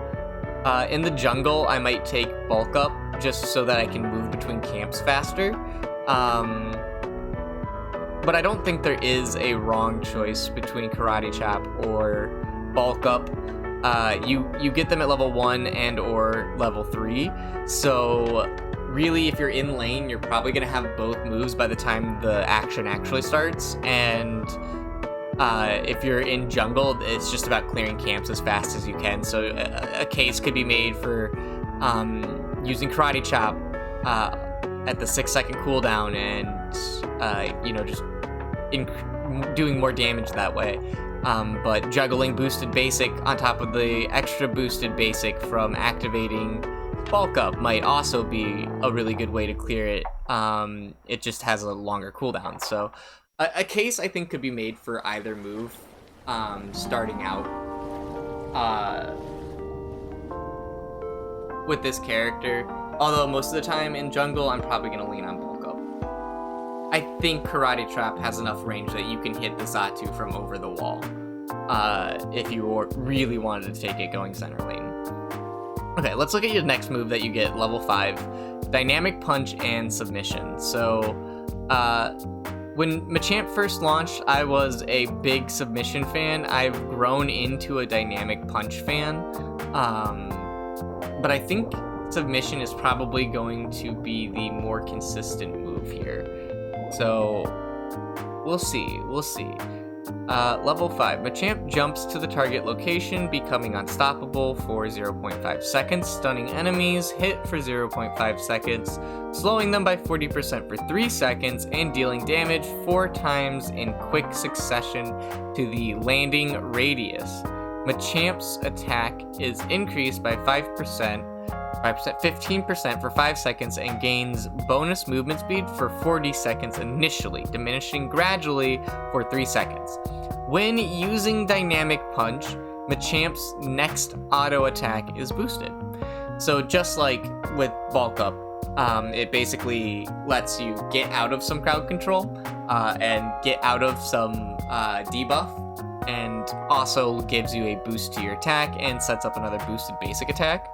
In the jungle, I might take bulk up just so that I can move between camps faster. But I don't think there is a wrong choice between Karate Chop or bulk up. You get them at level 1 and or level 3. So really, if you're in lane, you're probably going to have both moves by the time the action actually starts. And if you're in jungle, it's just about clearing camps as fast as you can. So a case could be made for using Karate Chop at the 6-second cooldown and just doing more damage that way. But juggling boosted basic on top of the extra boosted basic from activating bulk up might also be a really good way to clear it. It just has a longer cooldown. So a case I think could be made for either move starting out with this character. Although most of the time in jungle, I'm probably going to lean on bulk up. I think Karate Chop has enough range that you can hit the Xatu from over the wall if you really wanted to take it going center lane. Okay, let's look at your next move that you get, level 5, Dynamic Punch and Submission. So when Machamp first launched, I was a big Submission fan. I've grown into a Dynamic Punch fan, but I think Submission is probably going to be the more consistent move here. So we'll see. Level 5, Machamp jumps to the target location, becoming unstoppable for 0.5 seconds, stunning enemies, hit for 0.5 seconds, slowing them by 40% for 3 seconds, and dealing damage 4 times in quick succession to the landing radius. Machamp's attack is increased by 15% for 5 seconds, and gains bonus movement speed for 40 seconds initially, diminishing gradually for 3 seconds. When using Dynamic Punch, Machamp's next auto attack is boosted. So just like with bulk up, it basically lets you get out of some crowd control and get out of some debuff, and also gives you a boost to your attack and sets up another boosted basic attack.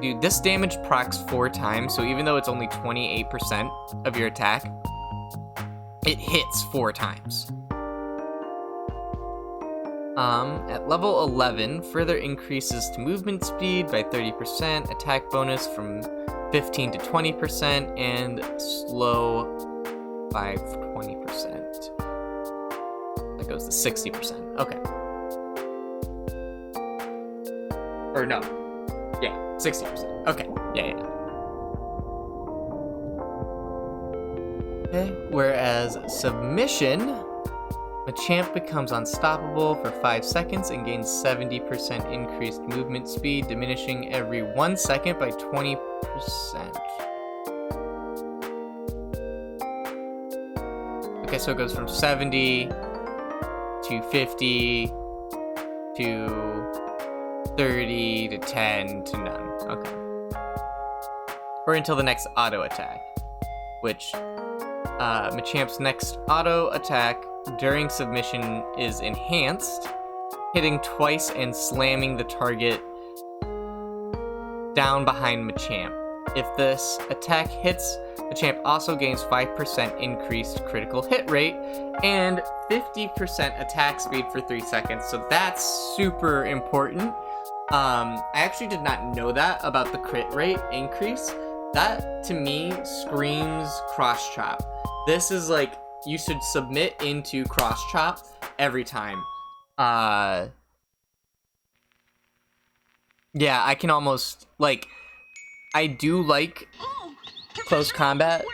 Dude, this damage procs 4 times, so even though it's only 28% of your attack, it hits 4 times. At level 11, further increases to movement speed by 30%, attack bonus from 15 to 20%, and slow by 20%. That goes to 60%. Okay. Or no. Yeah, 60%. Okay. Yeah. Okay, whereas Submission, Machamp becomes unstoppable for 5 seconds and gains 70% increased movement speed, diminishing every 1 second by 20%. Okay, so it goes from 70 to 50 to 30 to 10 to none. Okay. Or until the next auto attack, which Machamp's next auto attack during submission is enhanced, hitting twice and slamming the target down behind Machamp. If this attack hits, Machamp also gains 5% increased critical hit rate and 50% attack speed for 3 seconds, so that's super important. I actually did not know that about the crit rate increase. That, to me, screams cross chop. This is like, you should submit into cross chop every time. Yeah, I can almost, like, I do like close combat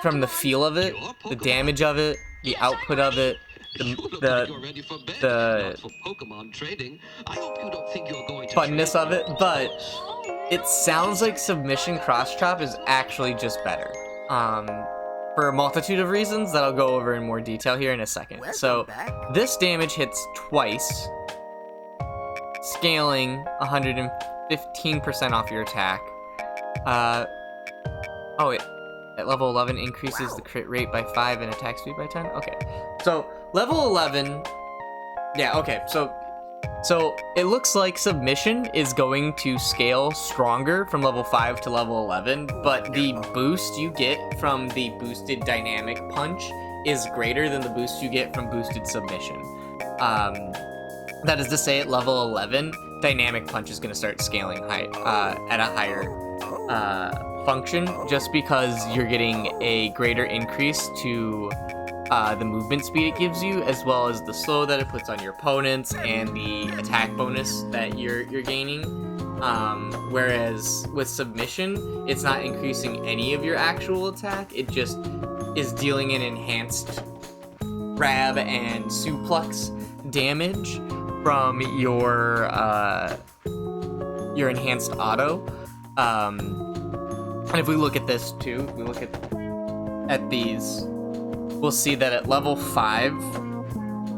from the feel of it, the damage of it, the output of it, the funness of it, but it sounds like submission cross chop is actually just better. For a multitude of reasons that I'll go over in more detail here in a second. So this damage hits twice, scaling 115% off your attack. Oh, wait. At level 11 increases the crit rate by 5 and attack speed by 10? Okay. So, level 11... Yeah, okay. So, So it looks like submission is going to scale stronger from level 5 to level 11, but the boost you get from the boosted dynamic punch is greater than the boost you get from boosted submission. That is to say, at level 11, dynamic punch is going to start scaling at a higher function, just because you're getting a greater increase to the movement speed it gives you, as well as the slow that it puts on your opponents and the attack bonus that you're gaining. Whereas with submission, it's not increasing any of your actual attack. It just is dealing an enhanced grab and suplex damage from your enhanced auto. And if we look at this too, if we look at these, we'll see that at level 5,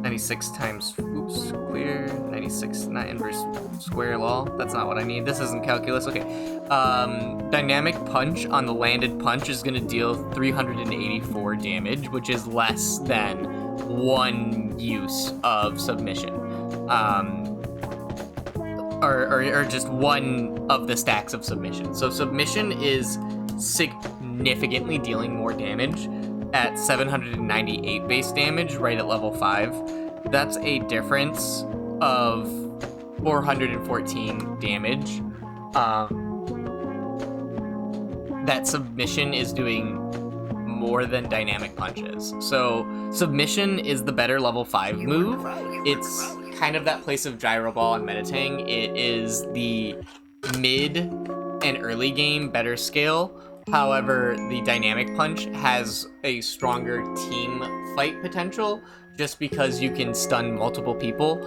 96 times, oops, clear, 96, not inverse square law, that's not what I need, this isn't calculus, okay. Dynamic punch on the landed punch is going to deal 384 damage, which is less than one use of submission. Or just one of the stacks of submission. So submission is significantly dealing more damage at 798 base damage right at level 5. That's a difference of 414 damage. That submission is doing more than dynamic punches. So submission is the better level 5 move. It's kind of that place of gyro ball and meditating. It is the mid and early game better scale. However, the dynamic punch has a stronger team fight potential, just because you can stun multiple people.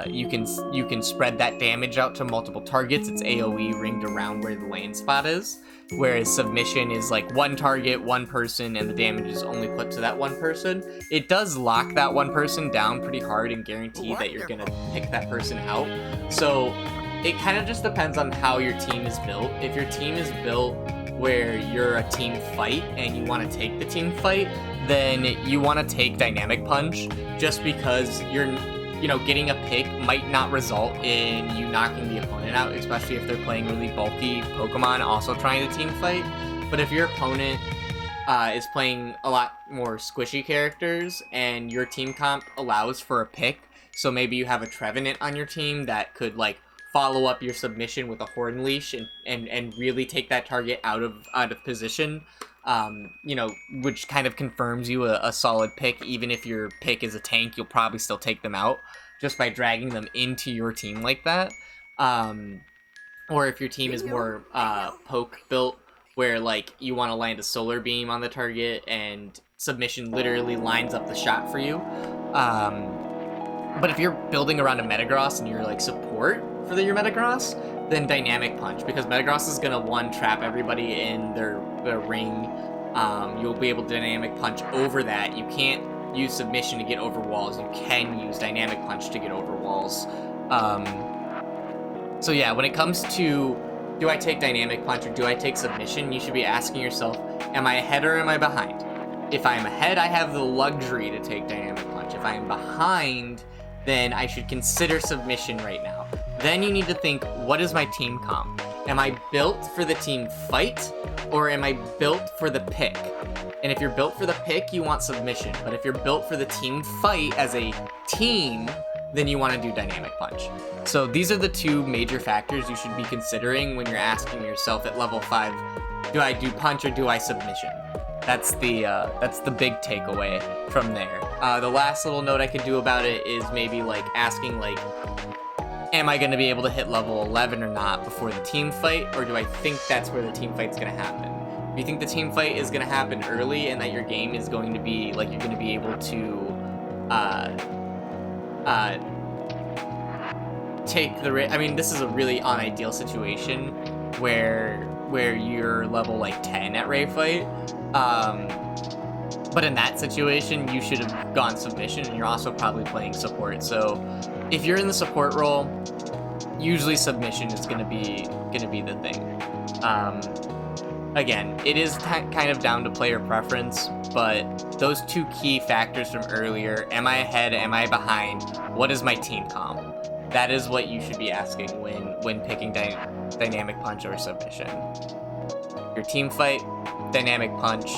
You can spread that damage out to multiple targets. It's AoE ringed around where the land spot is. Whereas submission is like one target, one person, and the damage is only put to that one person. It does lock that one person down pretty hard and guarantee that you're gonna pick that person out. So it kind of just depends on how your team is built. If your team is built where you're a team fight and you want to take the team fight, then you want to take dynamic punch, just because getting a pick might not result in you knocking the opponent out, especially if they're playing really bulky Pokemon also trying to team fight. But if your opponent is playing a lot more squishy characters and your team comp allows for a pick, so maybe you have a Trevenant on your team that could like follow up your submission with a Horn Leash and really take that target out of position, which kind of confirms you a solid pick. Even if your pick is a tank, you'll probably still take them out just by dragging them into your team like that. Or if your team is more poke built, where like you want to land a solar beam on the target and submission literally lines up the shot for you. But if you're building around a Metagross and you're like support for your Metagross, then dynamic punch, because Metagross is gonna trap everybody in their ring. You'll be able to dynamic punch over that. You can't use submission to get over walls. You can use dynamic punch to get over walls. So yeah, when it comes to do I take dynamic punch or do I take submission, you should be asking yourself, am I ahead or am I behind? If I'm ahead, I have the luxury to take dynamic punch. If I'm behind, then I should consider submission right now. Then you need to think, what is my team comp? Am I built for the team fight, or am I built for the pick? And if you're built for the pick, you want submission. But if you're built for the team fight as a team, then you want to do dynamic punch. So these are the two major factors you should be considering when you're asking yourself at level 5, do I do punch or do I submission? That's the big takeaway from there. The last little note I could do about it is maybe like asking like, am I going to be able to hit level 11 or not before the team fight, or do I think that's where the team fight's going to happen? If you think the team fight is going to happen early and that your game is going to be like you're going to be able to take the risk. I mean, this is a really unideal situation where you're level like 10 at Ray Fight. But in that situation, you should have gone submission, and you're also probably playing support. So if you're in the support role, usually submission is gonna be the thing. Again, it is kind of down to player preference, but those two key factors from earlier, am I ahead, am I behind, what is my team comp? That is what you should be asking when picking dynamic punch or submission. Your team fight, dynamic punch.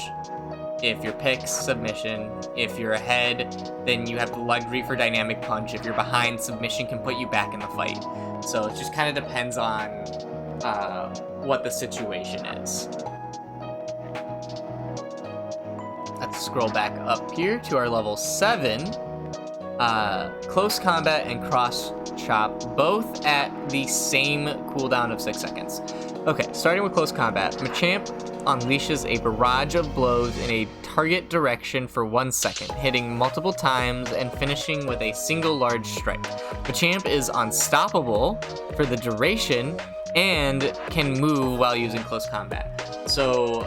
If your pick's submission. If you're ahead, then you have the luxury for dynamic punch. If you're behind, submission can put you back in the fight. So it just kind of depends on what the situation is. Let's scroll back up here to our level 7. Close combat and cross chop, both at the same cooldown of 6 seconds. Okay, starting with close combat, Machamp unleashes a barrage of blows in a target direction for 1 second, hitting multiple times and finishing with a single large strike. Machamp is unstoppable for the duration and can move while using close combat. So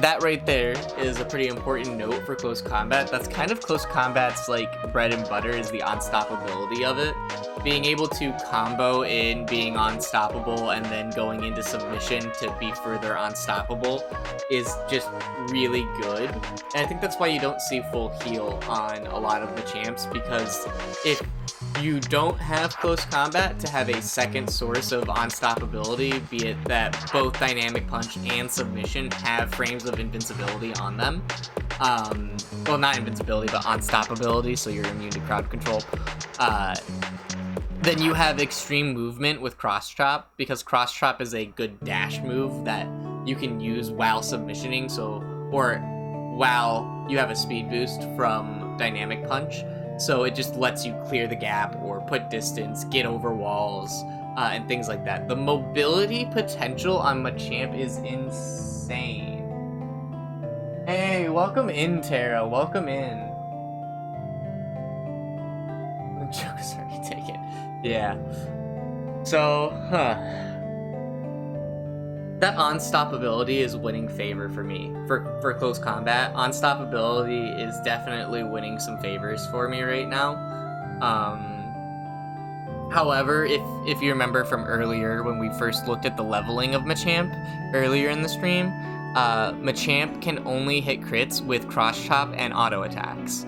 that right there is a pretty important note for close combat. That's kind of close combat's like bread and butter, is the unstoppability of it. Being able to combo in being unstoppable and then going into submission to be further unstoppable is just really good. And I think that's why you don't see full heal on a lot of the champs, because if you don't have close combat to have a second source of unstoppability, be it that both dynamic punch and submission have frames of invincibility on them. Well, not invincibility, but unstoppability, so you're immune to crowd control. Then you have extreme movement with cross chop, because cross chop is a good dash move that you can use while submissioning, or while you have a speed boost from dynamic punch. So it just lets you clear the gap or put distance, get over walls, and things like that. The mobility potential on Machamp is insane. Hey, welcome in, Tara. Welcome in. The joke's already taken. Yeah. So, that unstoppability is winning favor for me. For close combat, unstoppability is definitely winning some favors for me right now. However, if you remember from earlier when we first looked at the leveling of Machamp earlier in the stream, Machamp can only hit crits with cross chop and auto attacks.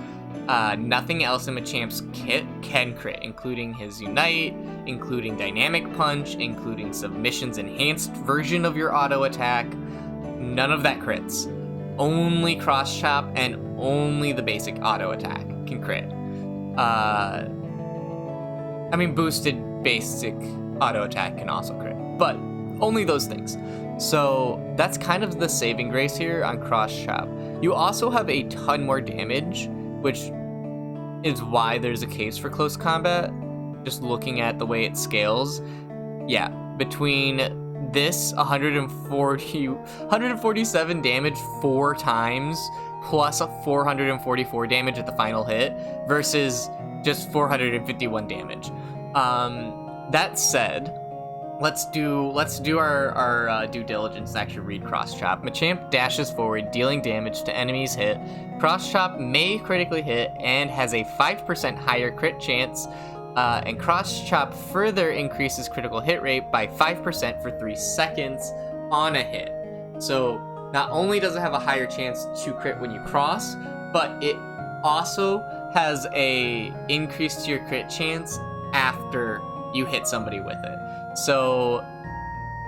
Nothing else in Machamp's kit can crit, including his Unite, including Dynamic Punch, including Submission's enhanced version of your auto attack. None of that crits. Only Cross Chop and only the basic auto attack can crit. I mean, boosted basic auto attack can also crit, but only those things. So that's kind of the saving grace here on Cross Chop. You also have a ton more damage, which is why there's a case for close combat. Just looking at the way it scales. Yeah, between this 147 damage 4 times, plus a 444 damage at the final hit, versus just 451 damage. That said, let's do our due diligence and actually read Cross Chop. Machamp dashes forward, dealing damage to enemies hit. Cross Chop may critically hit and has a 5% higher crit chance. And Cross Chop further increases critical hit rate by 5% for 3 seconds on a hit. So not only does it have a higher chance to crit when you cross, but it also has a increase to your crit chance after you hit somebody with it. So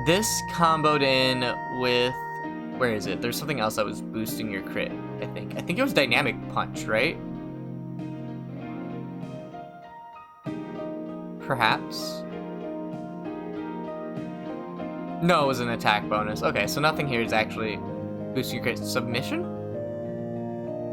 this comboed in with, where is it? There's something else that was boosting your crit, I think. I think it was Dynamic Punch, right? Perhaps? No, it was an attack bonus. Okay, so nothing here is actually boosting your crit. Submission?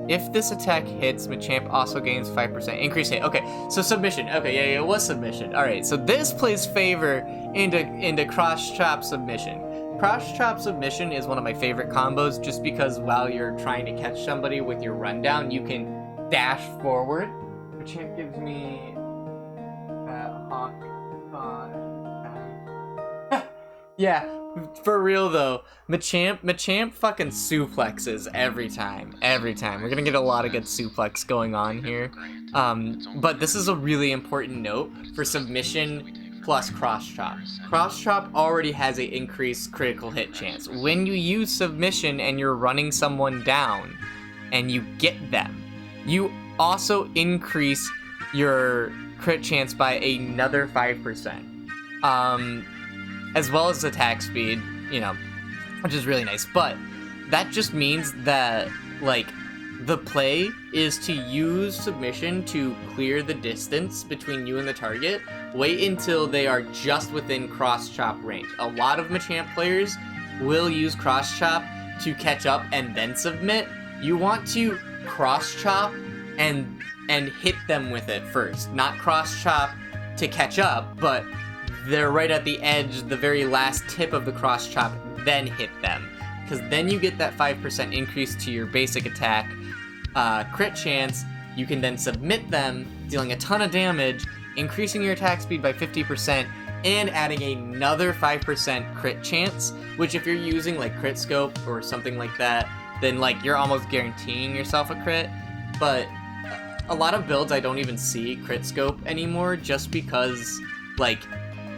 If this attack hits, Machamp also gains 5% increased hit. Okay, so submission. Okay, yeah, it was submission. Alright, so this plays favor into Cross Chop submission. Cross Chop submission is one of my favorite combos, just because while you're trying to catch somebody with your rundown, you can dash forward. Machamp gives me Hawk. Yeah, for real though, Machamp fucking suplexes every time. We're gonna get a lot of good suplex going on here. But this is a really important note for submission plus Cross Chop. Cross Chop already has an increased critical hit chance. When you use submission and you're running someone down and you get them, you also increase your crit chance by another 5%. As well as attack speed, you know, which is really nice. But that just means that, like, the play is to use submission to clear the distance between you and the target. Wait until they are just within cross chop range. A lot of Machamp players will use cross chop to catch up and then submit. You want to cross chop and hit them with it first, not cross chop to catch up, but they're right at the edge, the very last tip of the cross chop, then hit them, because then you get that 5% increase to your basic attack crit chance. You can then submit them, dealing a ton of damage, increasing your attack speed by 50%, and adding another 5% crit chance, which if you're using like crit scope or something like that, then like you're almost guaranteeing yourself a crit. But a lot of builds I don't even see crit scope anymore, just because like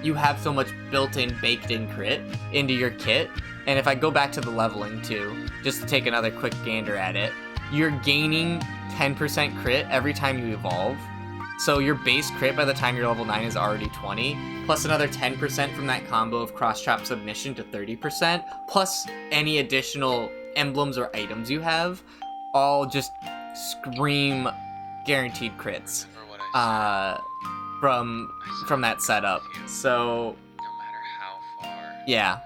you have so much built-in, baked-in crit into your kit. And if I go back to the leveling too, just to take another quick gander at it, you're gaining 10% crit every time you evolve. So your base crit by the time you're level 9 is already 20, plus another 10% from that combo of cross-chop submission to 30%, plus any additional emblems or items you have, all just scream guaranteed crits from that setup. So no matter how far yeah.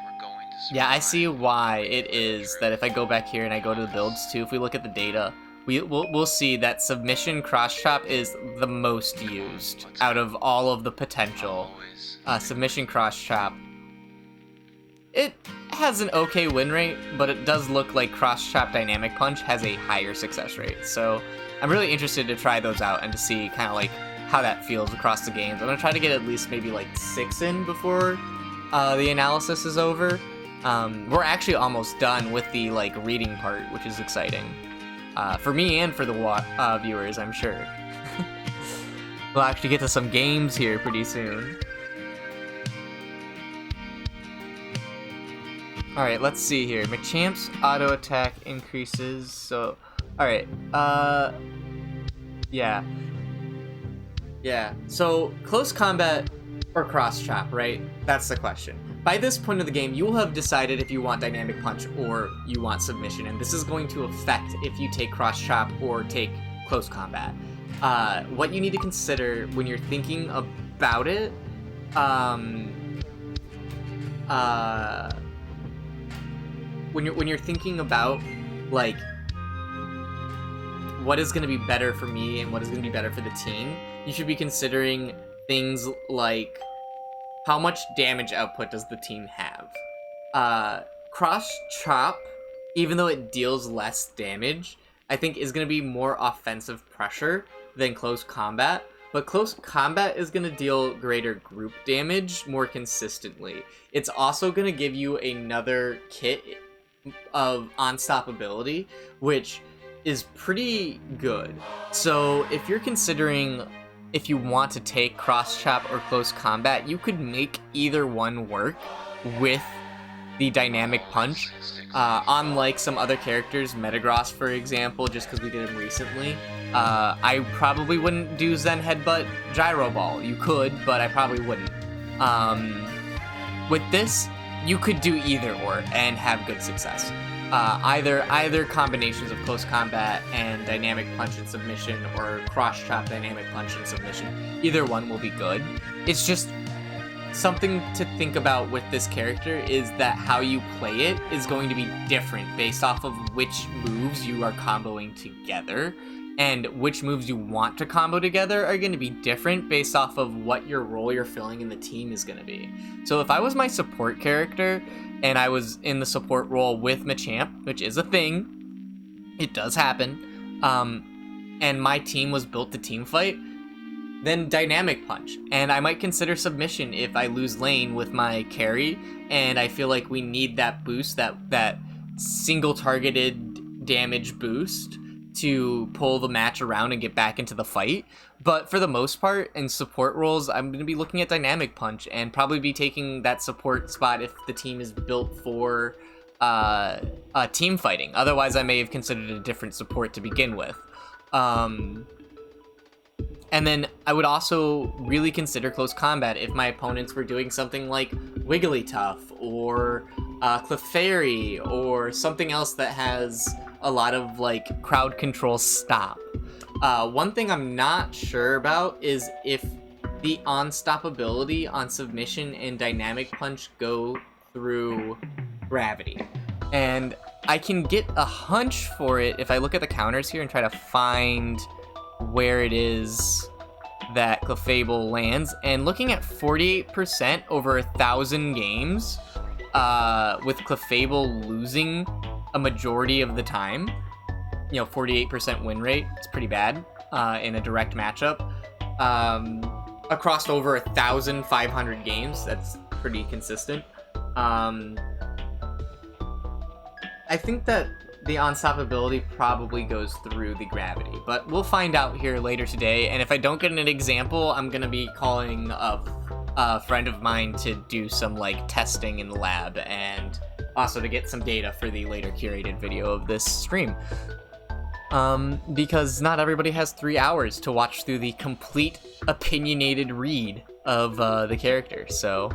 we're going to survive, Yeah, I see why it is that if I go back here and I go to the builds too, if we look at the data, we'll see that submission cross chop is the most used out of all of the potential. Submission cross chop, it has an okay win rate, but it does look like cross chop dynamic punch has a higher success rate. So I'm really interested to try those out and to see kind of like how that feels across the games. I'm gonna try to get at least maybe like 6 in before the analysis is over. We're actually almost done with the like reading part, which is exciting for me and for the viewers, I'm sure. We'll actually get to some games here pretty soon. Alright, let's see here. Machamp's auto attack increases, so... Alright, yeah. Yeah, so close combat or cross chop, right? That's the question. By this point of the game, you will have decided if you want dynamic punch or you want submission, and this is going to affect if you take cross chop or take close combat. What you need to consider when you're thinking about it, when you're thinking about like what is going to be better for me and what is going to be better for the team, you should be considering things like how much damage output does the team have. Cross chop, even though it deals less damage, I think is going to be more offensive pressure than close combat. But close combat is going to deal greater group damage more consistently. It's also going to give you another kit of unstoppability, which is pretty good. So if you're considering if you want to take cross chop or close combat, you could make either one work with the dynamic punch. Unlike some other characters, Metagross for example, just because we did him recently, I probably wouldn't do Zen Headbutt Gyro Ball. You could, but I probably wouldn't. With this, you could do either or and have good success. Either combinations of close combat and dynamic punch and submission, or cross chop dynamic punch and submission. Either one will be good. It's just something to think about with this character is that how you play it is going to be different based off of which moves you are comboing together, and which moves you want to combo together are going to be different based off of what your role you're filling in the team is going to be. So if I was my support character and I was in the support role with Machamp, which is a thing, it does happen, and my team was built to team fight, then dynamic punch. And I might consider submission if I lose lane with my carry, and I feel like we need that boost, that single targeted damage boost to pull the match around and get back into the fight. But for the most part, in support roles, I'm going to be looking at dynamic punch and probably be taking that support spot if the team is built for team fighting. Otherwise, I may have considered a different support to begin with. And then I would also really consider close combat if my opponents were doing something like Wigglytuff or Clefairy or something else that has a lot of like crowd control stop. One thing I'm not sure about is if the unstoppability on submission and dynamic punch go through gravity. And I can get a hunch for it if I look at the counters here and try to find where it is that Clefable lands. And looking at 48% over 1,000 games, with Clefable losing a majority of the time, 48% win rate, it's pretty bad in a direct matchup. Across over 1,500 games, that's pretty consistent. I think that the unstoppability probably goes through the gravity, but we'll find out here later today. And if I don't get an example, I'm gonna be calling a friend of mine to do some like testing in the lab and also to get some data for the later curated video of this stream. Because not everybody has 3 hours to watch through the complete opinionated read of the character. So,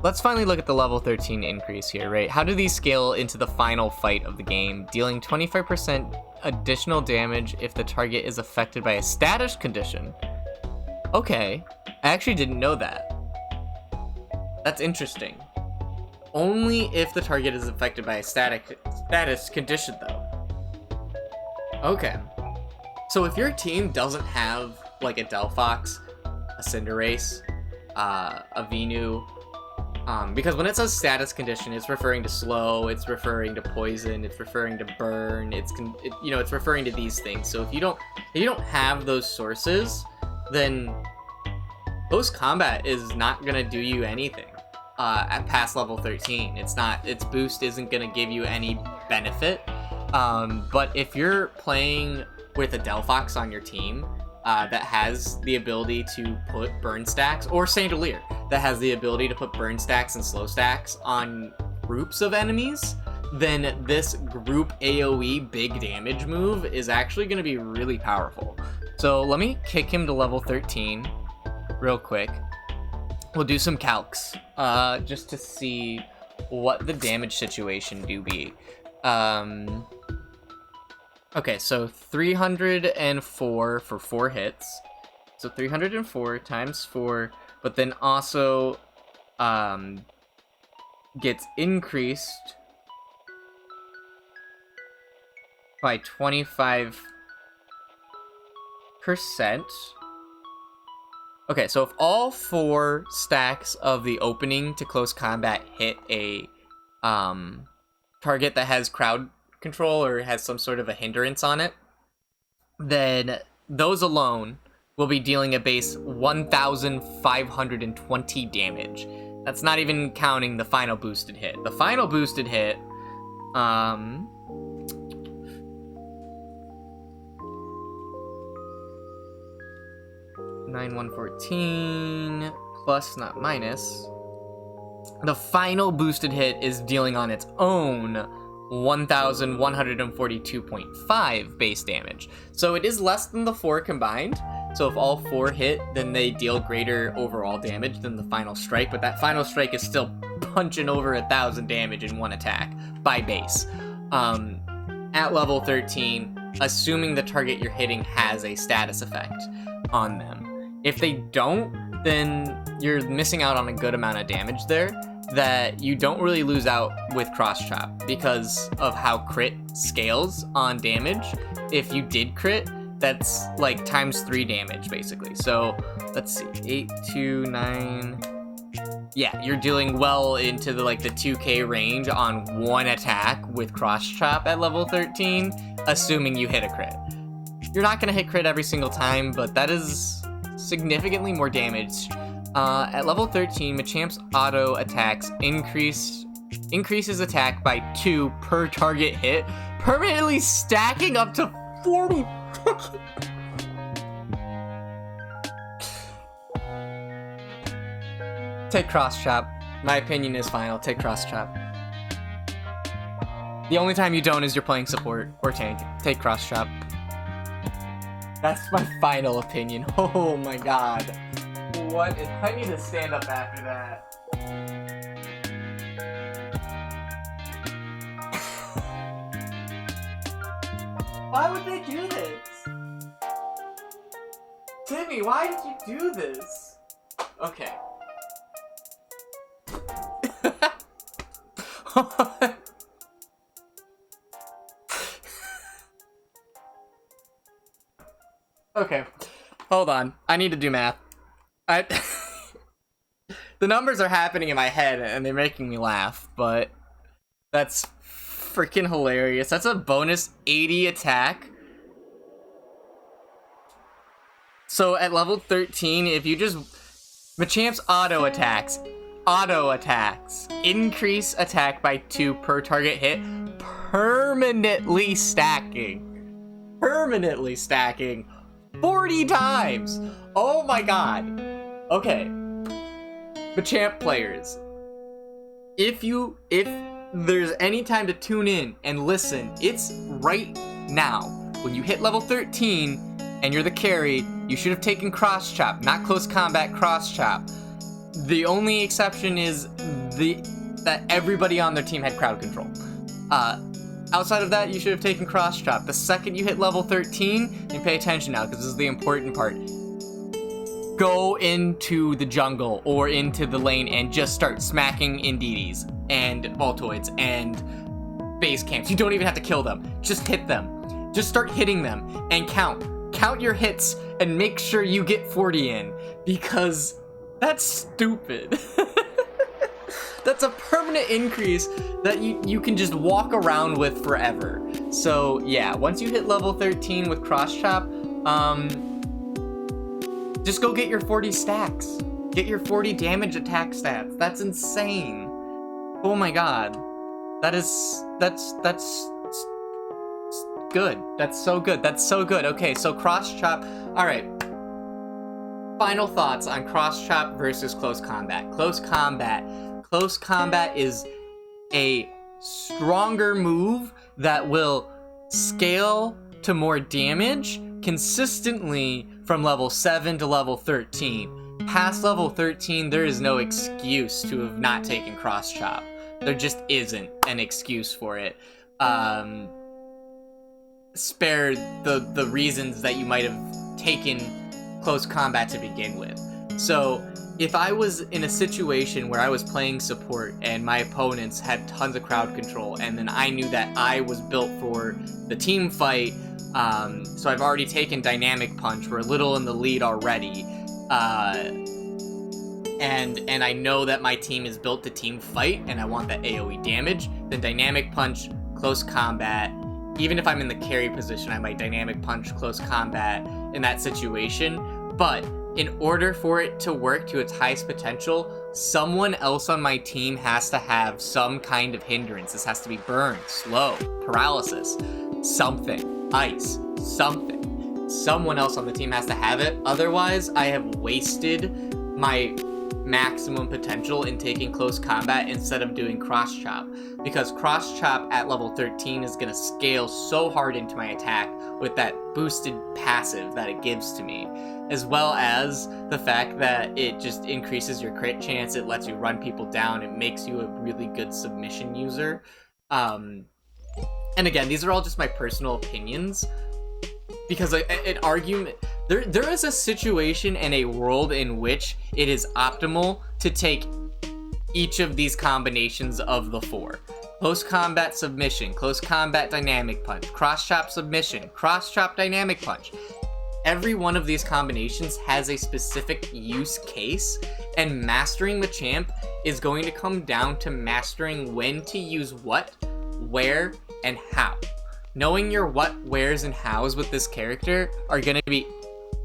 let's finally look at the level 13 increase here, right? How do these scale into the final fight of the game? Dealing 25% additional damage if the target is affected by a status condition. Okay, I actually didn't know that. That's interesting. Only if the target is affected by a status condition, though. Okay. So if your team doesn't have, like, a Delphox, a Cinderace, a Venu, because when it says status condition, it's referring to slow, it's referring to poison, it's referring to burn, it's referring to these things. So if you don't have those sources, then close combat is not gonna do you anything at past level 13. Its boost isn't gonna give you any benefit. But if you're playing with a Delphox on your team that has the ability to put burn stacks, or Sandalier that has the ability to put burn stacks and slow stacks on groups of enemies, then this group AoE big damage move is actually going to be really powerful. So let me kick him to level 13 real quick. We'll do some calcs just to see what the damage situation do be. Okay, so 304 for 4 hits. So 304 times 4, but then also gets increased by 25%. Okay, so if all 4 stacks of the opening to close combat hit a target that has crowd control or has some sort of a hindrance on it, then those alone will be dealing a base 1,520 damage. That's not even counting the final boosted hit. The final boosted hit, 9114 plus, not minus. The final boosted hit is dealing on its own 1,142.5 base damage. So it is less than the 4 combined. So if all 4 hit, then they deal greater overall damage than the final strike, but that final strike is still punching over 1,000 damage in one attack by base. At level 13, assuming the target you're hitting has a status effect on them. If they don't, then you're missing out on a good amount of damage there that you don't really lose out with cross chop because of how crit scales on damage. If you did crit, that's like times 3 damage basically. So let's see, 8, 2, 9. Yeah, you're dealing well into the 2k range on one attack with cross chop at level 13, assuming you hit a crit. You're not gonna hit crit every single time, but that is significantly more damage. At level 13, Machamp's auto attacks increases attack by 2 per target hit, permanently stacking up to 40. Take cross chop. My opinion is final. Take cross chop. The only time you don't is you're playing support or tank. Take cross chop. That's my final opinion. Oh my god. What? I need to stand up after that. Why would they do this? Timmy, why did you do this? Okay. Okay, hold on. I need to do math. The numbers are happening in my head and they're making me laugh, but that's freaking hilarious. That's a bonus 80 attack. So at level 13, if you just... Machamp's auto attacks, increase attack by 2 per target hit, permanently stacking 40 times. Oh my god. Okay, Machamp players, if there's any time to tune in and listen, it's right now. When you hit level 13 and you're the carry, you should have taken cross chop, not close combat cross chop. The only exception is that everybody on their team had crowd control. Outside of that, you should have taken cross chop. The second you hit level 13, and pay attention now, because this is the important part. Go into the jungle or into the lane and just start smacking Indeedis and Voltoids and base camps. You don't even have to kill them. Just hit them. Just start hitting them and count. Count your hits and make sure you get 40 in, because that's stupid. That's a permanent increase that you can just walk around with forever. So yeah, once you hit level 13 with cross chop, just go get your 40 stacks. Get your 40 damage attack stats. That's insane. Oh my god. That's good. That's so good. That's so good. Okay, so cross chop. All right. Final thoughts on cross chop versus close combat. Close combat is a stronger move that will scale to more damage consistently from level 7 to level 13. Past level 13, there is no excuse to have not taken cross chop. There just isn't an excuse for it. Spare the reasons that you might have taken close combat to begin with. So if I was in a situation where I was playing support and my opponents had tons of crowd control, and then I knew that I was built for the team fight, so I've already taken Dynamic Punch, we're a little in the lead already, and I know that my team is built to team fight and I want that AoE damage, then Dynamic Punch, close combat. Even if I'm in the carry position, I might Dynamic Punch, close combat in that situation. But in order for it to work to its highest potential, someone else on my team has to have some kind of hindrance. This has to be burn, slow, paralysis, something, ice, something. Someone else on the team has to have it. Otherwise, I have wasted my maximum potential in taking close combat instead of doing cross chop, because cross chop at level 13 is going to scale so hard into my attack with that boosted passive that it gives to me, as well as the fact that it just increases your crit chance, it lets you run people down, it makes you a really good submission user. And again, these are all just my personal opinions, because an argument, there is a situation and a world in which it is optimal to take each of these combinations of the 4. Close combat submission, close combat dynamic punch, cross chop submission, cross chop dynamic punch. Every one of these combinations has a specific use case, and mastering Machamp is going to come down to mastering when to use what, where, and how. Knowing your what, wheres, and hows with this character are going to be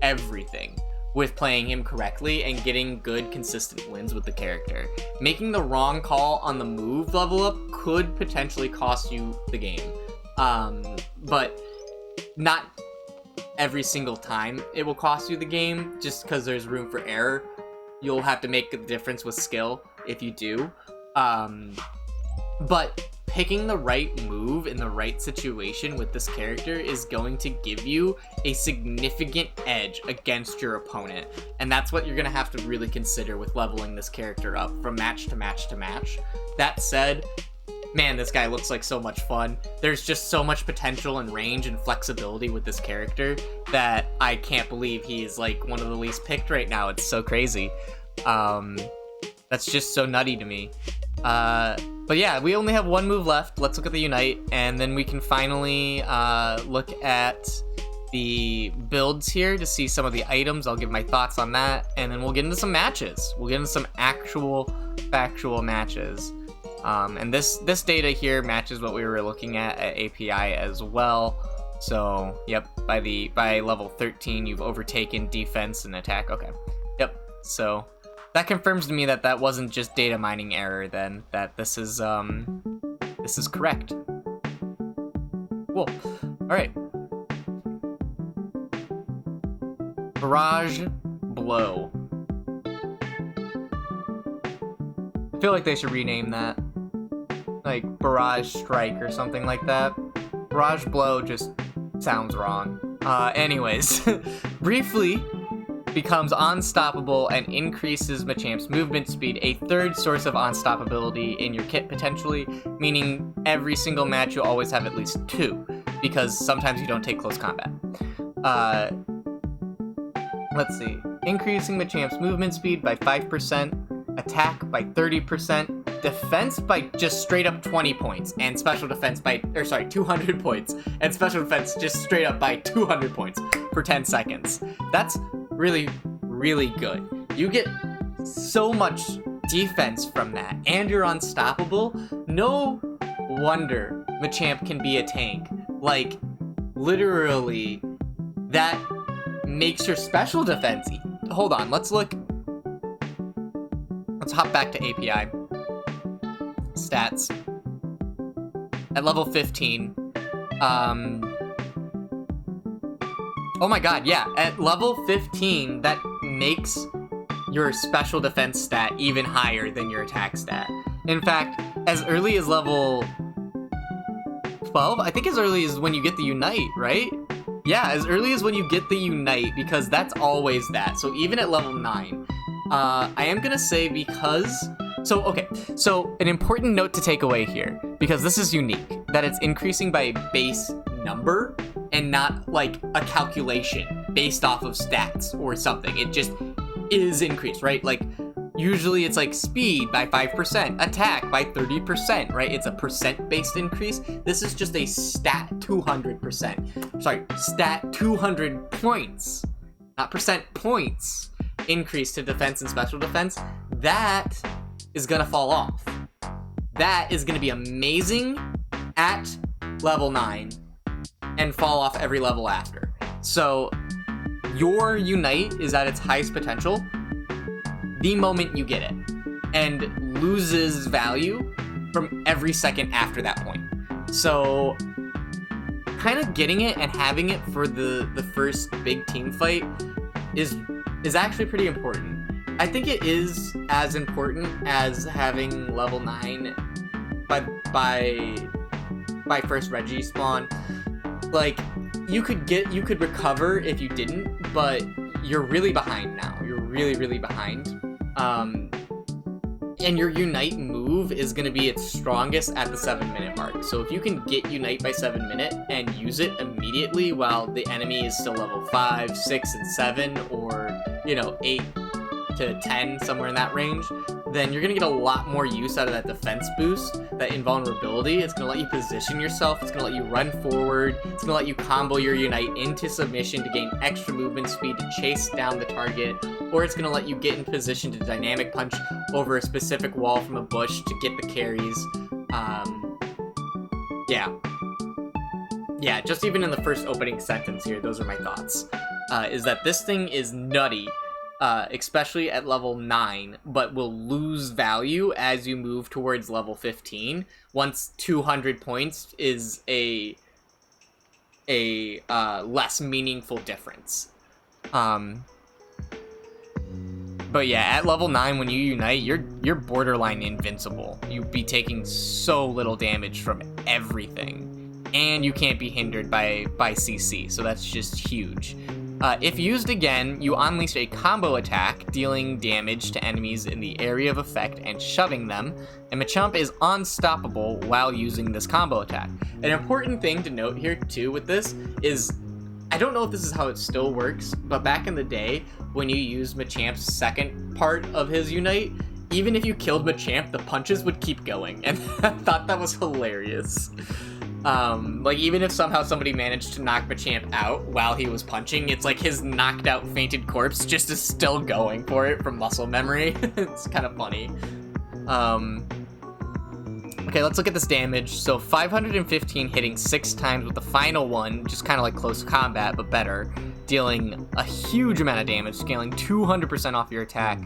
everything with playing him correctly and getting good, consistent wins with the character. Making the wrong call on the move level up could potentially cost you the game. But not every single time it will cost you the game, just because there's room for error. You'll have to make the difference with skill if you do. But picking the right move in the right situation with this character is going to give you a significant edge against your opponent. And that's what you're going to have to really consider with leveling this character up from match to match to match. That said, man, this guy looks like so much fun. There's just so much potential and range and flexibility with this character that I can't believe he's like one of the least picked right now. It's so crazy. That's just so nutty to me. But yeah, we only have one move left. Let's look at the Unite, and then we can finally look at the builds here to see some of the items. I'll give my thoughts on that, and then we'll get into some matches. We'll get into some actual factual matches. And this data here matches what we were looking at API as well. So, yep, by level 13, you've overtaken defense and attack. Okay, yep. So that confirms to me that that wasn't just data mining error. Then that this is correct. Cool. All right. Barrage Blow. I feel like they should rename that. Like Barrage Strike or something like that. Barrage Blow just sounds wrong. Anyways, briefly becomes unstoppable and increases Machamp's movement speed, a third source of unstoppability in your kit potentially, meaning every single match you'll always have at least 2, because sometimes you don't take close combat. Let's see. Increasing Machamp's movement speed by 5%, attack by 30%, defense by just straight up 20 points, and special defense by, 200 points, and special defense just straight up by 200 points for 10 seconds. That's really, really good. You get so much defense from that, and you're unstoppable. No wonder Machamp can be a tank. Like, literally, that makes your special defense. Hold on, let's look. Let's hop back to API. Stats. At level 15, oh my god, yeah, at level 15, that makes your special defense stat even higher than your attack stat. In fact, as early as level 12, I think as early as when you get the Unite, right? Yeah, as early as when you get the Unite, because that's always that. So even at level 9, I am gonna say because... So an important note to take away here, because this is unique, that it's increasing by a base number and not like a calculation based off of stats or something. It just is increased, right? Like usually it's like speed by 5%, attack by 30%, right? It's a percent-based increase. This is just a stat 200%. Sorry, stat 200 points, not percent points increase to defense and special defense. That is gonna fall off. That is gonna be amazing at level 9 and fall off every level after. So your Unite is at its highest potential the moment you get it, and loses value from every second after that point. So kind of getting it and having it for the first big team fight is actually pretty important. I think it is as important as having level 9 by first Reggie spawn. Like, you could recover if you didn't, but you're really behind now. You're really, really behind. And your Unite move is going to be its strongest at the 7-minute mark. So if you can get Unite by 7 minute and use it immediately while the enemy is still level 5, 6, and 7, or, 8 to 10, somewhere in that range, then you're going to get a lot more use out of that defense boost, that invulnerability. It's going to let you position yourself, it's going to let you run forward, it's going to let you combo your Unite into submission to gain extra movement speed to chase down the target, or it's going to let you get in position to dynamic punch over a specific wall from a bush to get the carries. Yeah, just even in the first opening sentence here, those are my thoughts. Is that this thing is nutty, especially at level 9, but will lose value as you move towards level 15, once 200 points is a less meaningful difference. But yeah, at level 9, when you unite, you're borderline invincible. You'd be taking so little damage from everything, and you can't be hindered by CC, so that's just huge. If used again, you unleash a combo attack, dealing damage to enemies in the area of effect and shoving them, and Machamp is unstoppable while using this combo attack. An important thing to note here, too, with this is, I don't know if this is how it still works, but back in the day, when you used Machamp's second part of his Unite, even if you killed Machamp, the punches would keep going, and I thought that was hilarious. Like, even if somehow somebody managed to knock Machamp out while he was punching, it's like his knocked out, fainted corpse just is still going for it from muscle memory. It's kind of funny. Okay, let's look at this damage. So 515 hitting 6 times with the final one, just kind of like close combat, but better, dealing a huge amount of damage, scaling 200% off your attack,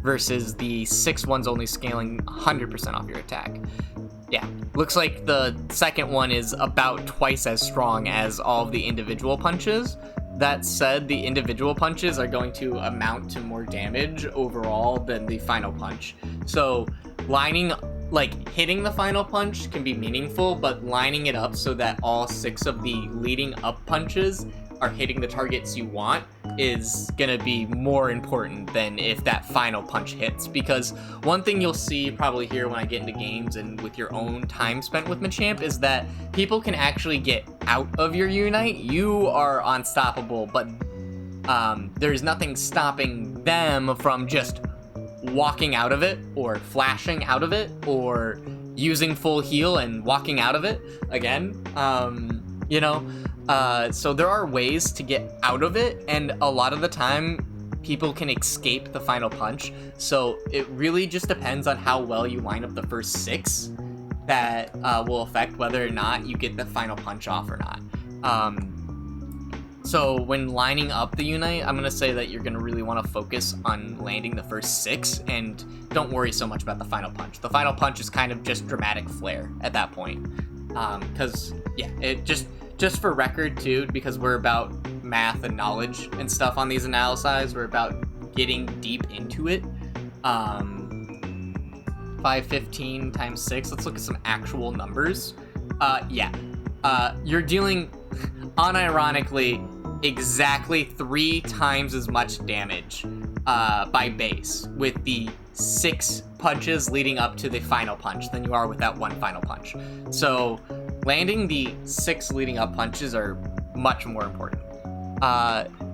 versus the 6 ones only scaling 100% off your attack. Yeah, looks like the second one is about twice as strong as all of the individual punches. That said, the individual punches are going to amount to more damage overall than the final punch. So hitting the final punch can be meaningful, but lining it up so that all 6 of the leading up punches are hitting the targets you want is gonna be more important than if that final punch hits. Because one thing you'll see probably here when I get into games and with your own time spent with Machamp is that people can actually get out of your Unite. You are unstoppable, but there's nothing stopping them from just walking out of it, or flashing out of it, or using full heal and walking out of it again. So there are ways to get out of it, and a lot of the time people can escape the final punch. So it really just depends on how well you line up the first 6 that will affect whether or not you get the final punch off or not. So when lining up the Unite, I'm going to say that you're going to really want to focus on landing the first 6 and don't worry so much about the final punch. The final punch is kind of just dramatic flair at that point. Because, yeah, it just for record, too, because we're about math and knowledge and stuff on these analyses, we're about getting deep into it. 515 times 6, let's look at some actual numbers. You're dealing, unironically, exactly 3 times as much damage by base with the 6 punches leading up to the final punch than you are with that one final punch. So landing the 6 leading up punches are much more important.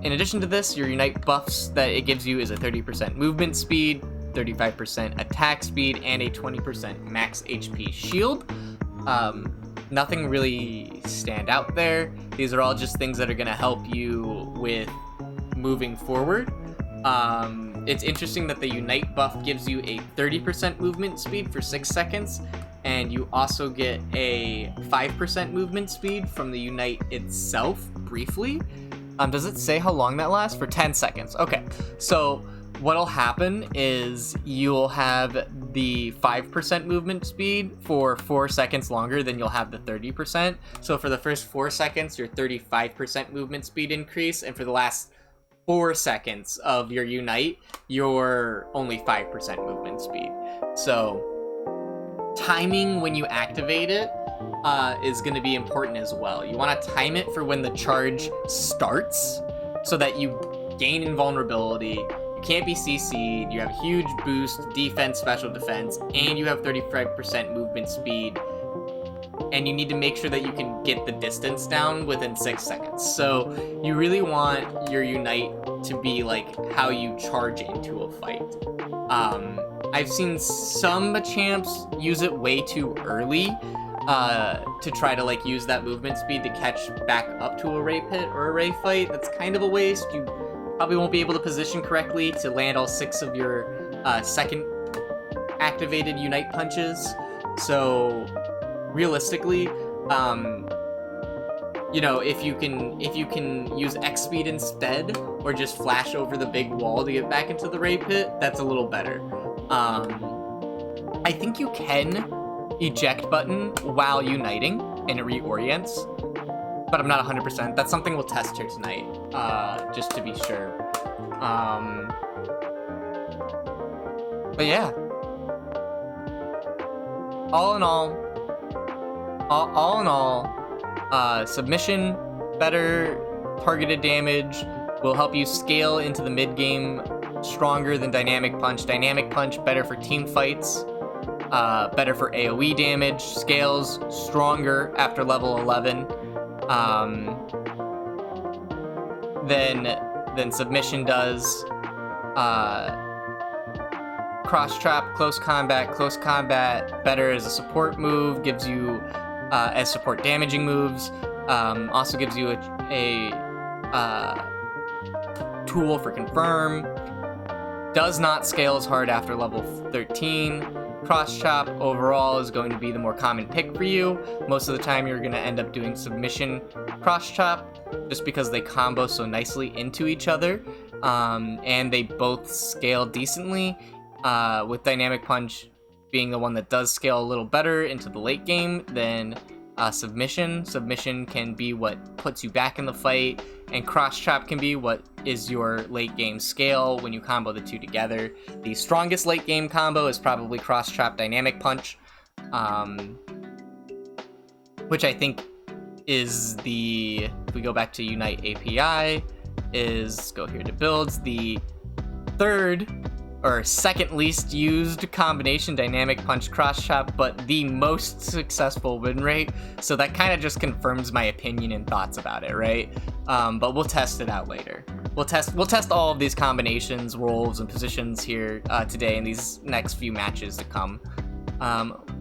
In addition to this, your Unite buffs that it gives you is a 30% movement speed, 35% attack speed, and a 20% max HP shield. Nothing really stand out there. These are all just things that are going to help you with moving forward. It's interesting that the Unite buff gives you a 30% movement speed for 6 seconds, and you also get a 5% movement speed from the Unite itself, briefly. Does it say how long that lasts? For 10 seconds. Okay, so what'll happen is you'll have the 5% movement speed for 4 seconds longer than you'll have the 30%. So for the first 4 seconds, your 35% movement speed increase, and for the last 4 seconds of your Unite, you're only 5% movement speed. So timing when you activate it is going to be important as well. You want to time it for when the charge starts so that you gain invulnerability. Can't be CC'd, you have a huge boost, defense, special defense, and you have 35% movement speed, and you need to make sure that you can get the distance down within 6 seconds. So you really want your Unite to be like how you charge into a fight. I've seen some Machamps use it way too early to try to like use that movement speed to catch back up to a Ray Pit or a Ray Fight. That's kind of a waste. You probably won't be able to position correctly to land all 6 of your second activated Unite punches. So realistically, if you can use X speed instead, or just flash over the big wall to get back into the Ray Pit, that's a little better. I think you can eject button while uniting and it reorients, but I'm not 100%. That's something we'll test here tonight, just to be sure. But yeah, all in all, submission, better targeted damage, will help you scale into the mid game stronger than Dynamic Punch. Dynamic Punch, better for team fights, better for AoE damage, scales stronger after level 11 than Submission does. Cross Trap, close combat, better as a support move, gives you as support damaging moves. Also gives you a tool for confirm. Does not scale as hard after level 13. Cross Chop overall is going to be the more common pick for you. Most of the time you're going to end up doing Submission Cross Chop just because they combo so nicely into each other, and they both scale decently, with Dynamic Punch being the one that does scale a little better into the late game than Submission. Submission can be what puts you back in the fight, and Cross Chop can be what is your late game scale when you combo the two together. The strongest late game combo is probably Cross Chop Dynamic Punch, which I think is the, if we go back to Unite API, is, go here to builds, the third or second least used combination, Dynamic Punch Cross Chop, but the most successful win rate. So that kind of just confirms my opinion and thoughts about it, right? But we'll test it out later. We'll test all of these combinations, roles, and positions here today in these next few matches to come.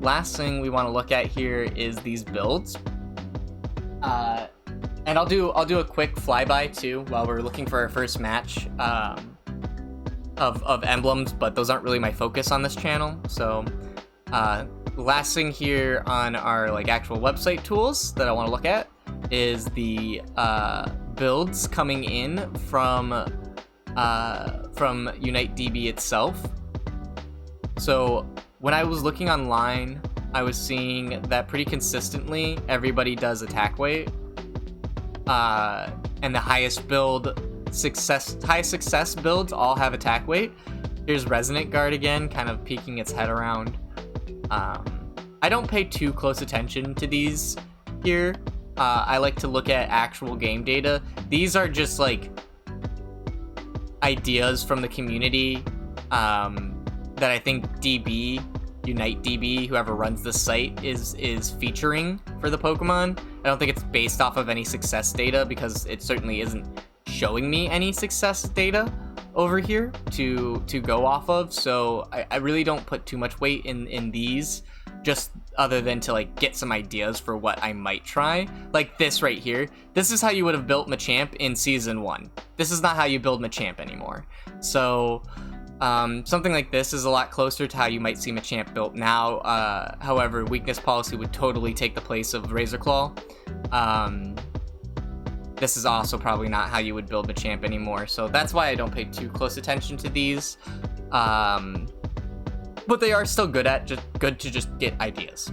Last thing we want to look at here is these builds. And I'll do a quick flyby too while we're looking for our first match. Of emblems, but those aren't really my focus on this channel. So last thing here on our actual website tools that I want to look at is the builds coming in from UniteDB itself. So when I was looking online, I was seeing that pretty consistently everybody does attack weight, and the highest success builds all have attack weight. Here's Resonant Guard again, kind of peeking its head around. I don't pay too close attention to these here. I like to look at actual game data. These are just ideas from the community that I think UniteDB, whoever runs the site, is featuring for the Pokemon. I don't think it's based off of any success data, because it certainly isn't showing me any success data over here to go off of. So I really don't put too much weight in these, just other than to get some ideas for what I might try. Like this right here. This is how you would have built Machamp in Season 1. This is not how you build Machamp anymore. So something like this is a lot closer to how you might see Machamp built now. However, Weakness Policy would totally take the place of Razor Claw. This is also probably not how you would build Machamp anymore, so that's why I don't pay too close attention to these. But they are still good to just get ideas.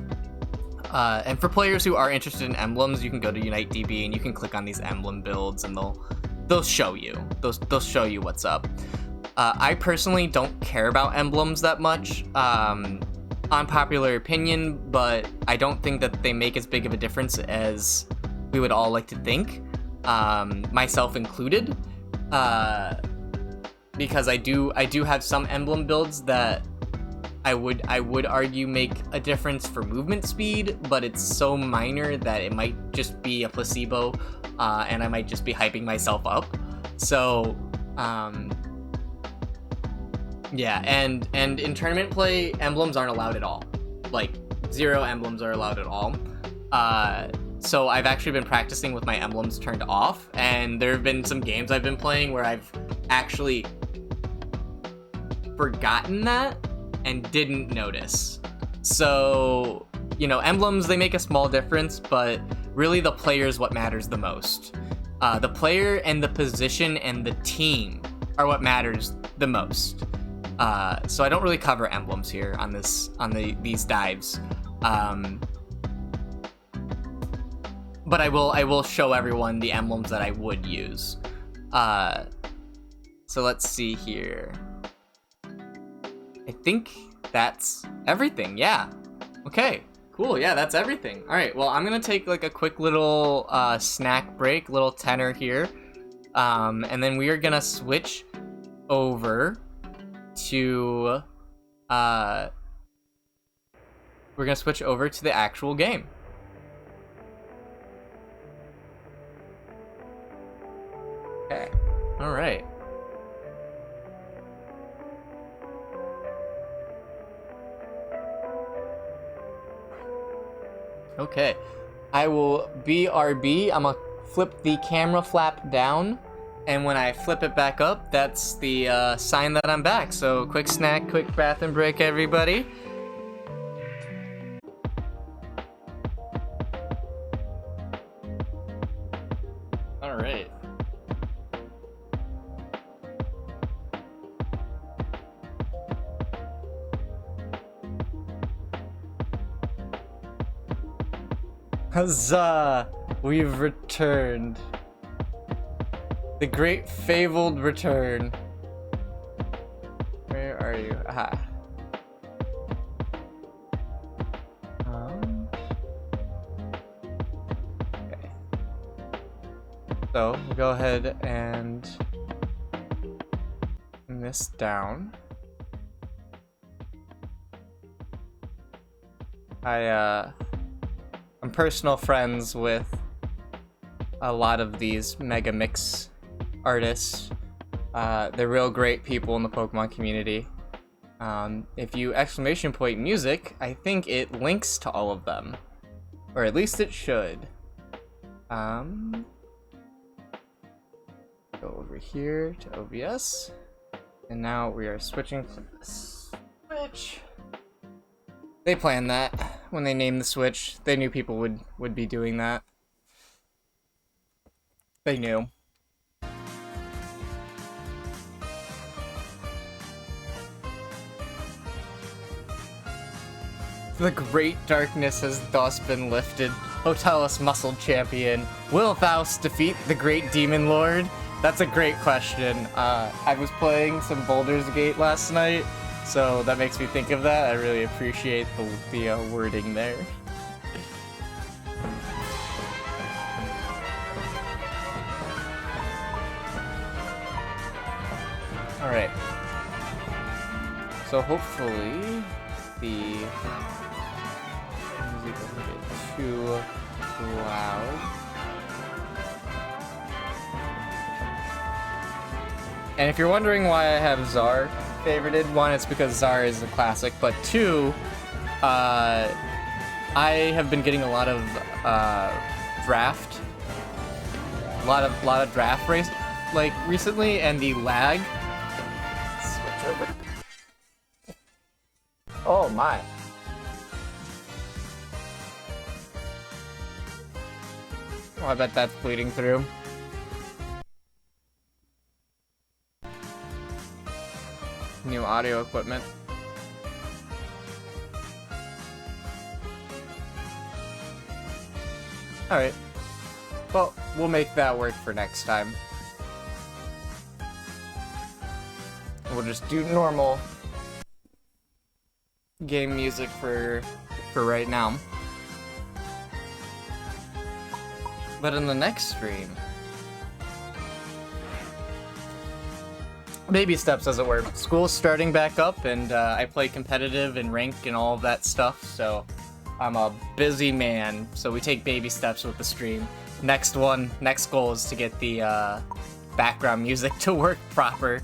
And for players who are interested in emblems, you can go to UniteDB and you can click on these emblem builds, and they'll show you. They'll show you what's up. I personally don't care about emblems that much. Unpopular opinion, but I don't think that they make as big of a difference as we would all like to think. Myself included, because I do have some emblem builds that I would argue make a difference for movement speed, but it's so minor that it might just be a placebo, and I might just be hyping myself up. So yeah, and in tournament play, emblems aren't allowed at all. 0 emblems are allowed at all. So I've actually been practicing with my emblems turned off, and there have been some games I've been playing where I've actually forgotten that and didn't notice. So, emblems, they make a small difference, but really the player is what matters the most. The player and the position and the team are what matters the most. So I don't really cover emblems here on these dives. But I will show everyone the emblems that I would use. So let's see here. I think that's everything, yeah. Okay, cool, yeah, that's everything. Alright, well, I'm gonna take like a quick little snack break, little tenor here. And then we are gonna switch over to the actual game. Okay. All right. Okay. I will BRB. I'm gonna flip the camera flap down, and when I flip it back up, that's the sign that I'm back. So quick snack, quick bathroom break, everybody. All right. Huzzah! We've returned. The great fabled return. Where are you? Aha. Okay. So, we'll go ahead and bring this down. I'm personal friends with a lot of these Mega Mix artists. They're real great people in the Pokemon community. If you exclamation point music, I think it links to all of them. Or at least it should. Go over here to OBS. And now we are switching to the Switch. They planned that when they named the Switch. They knew people would be doing that. They knew. The great darkness has thus been lifted. O tell us, muscled champion, will thou defeat the great demon lord? That's a great question. I was playing some Baldur's Gate last night, so that makes me think of that. I really appreciate the wording there. Alright. So hopefully the music doesn't get too loud. And if you're wondering why I have Czar favorited, one, it's because Czar is a classic, but two, I have been getting a lot of draft, a lot of draft race like recently, and the lag. Switch over. Oh my. Oh, I bet that's bleeding through. New audio equipment. Alright. Well, we'll make that work for next time. We'll just do normal game music for right now. But in the next stream, baby steps, as it were. School's starting back up, and I play competitive and ranked and all of that stuff, so I'm a busy man. So we take baby steps with the stream. Next goal is to get the background music to work proper.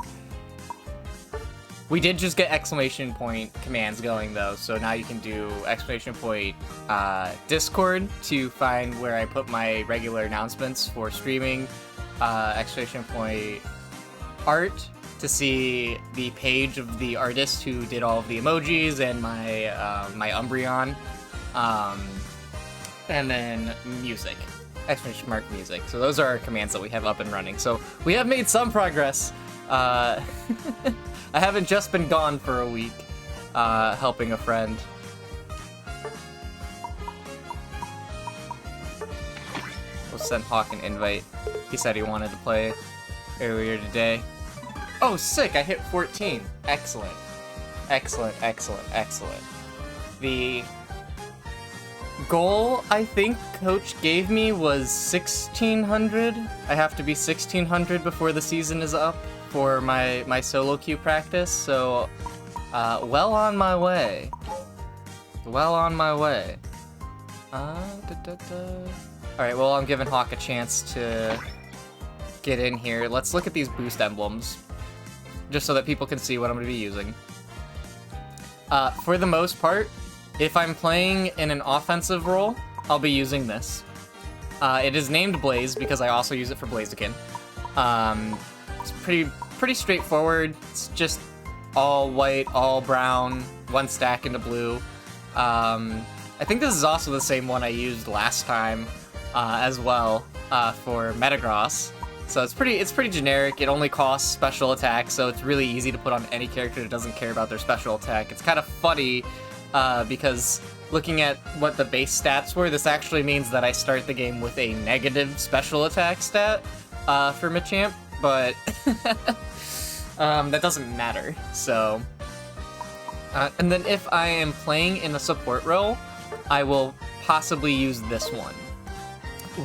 We did just get exclamation point commands going though, so now you can do exclamation point Discord to find where I put my regular announcements for streaming, exclamation point art to see the page of the artist who did all of the emojis and my my Umbreon, and then music, exclamation mark music. So those are our commands that we have up and running. So we have made some progress. I haven't just been gone for a week, helping a friend. We'll send Hawk an invite. He said he wanted to play earlier today. Oh, sick! I hit 14. Excellent. Excellent, excellent, excellent. The goal I think Coach gave me was 1600. I have to be 1600 before the season is up for my solo queue practice, so well on my way. Well on my way. Alright, well, I'm giving Hawk a chance to get in here. Let's look at these boost emblems, just so that people can see what I'm going to be using. For the most part, if I'm playing in an offensive role, I'll be using this. It is named Blaze because I also use it for Blaziken. It's pretty straightforward. It's just all white, all brown, one stack into blue. I think this is also the same one I used last time as well for Metagross. So it's pretty generic. It only costs special attack, so it's really easy to put on any character that doesn't care about their special attack. It's kind of funny because looking at what the base stats were, this actually means that I start the game with a negative special attack stat for Machamp, but that doesn't matter. So, and then if I am playing in a support role, I will possibly use this one,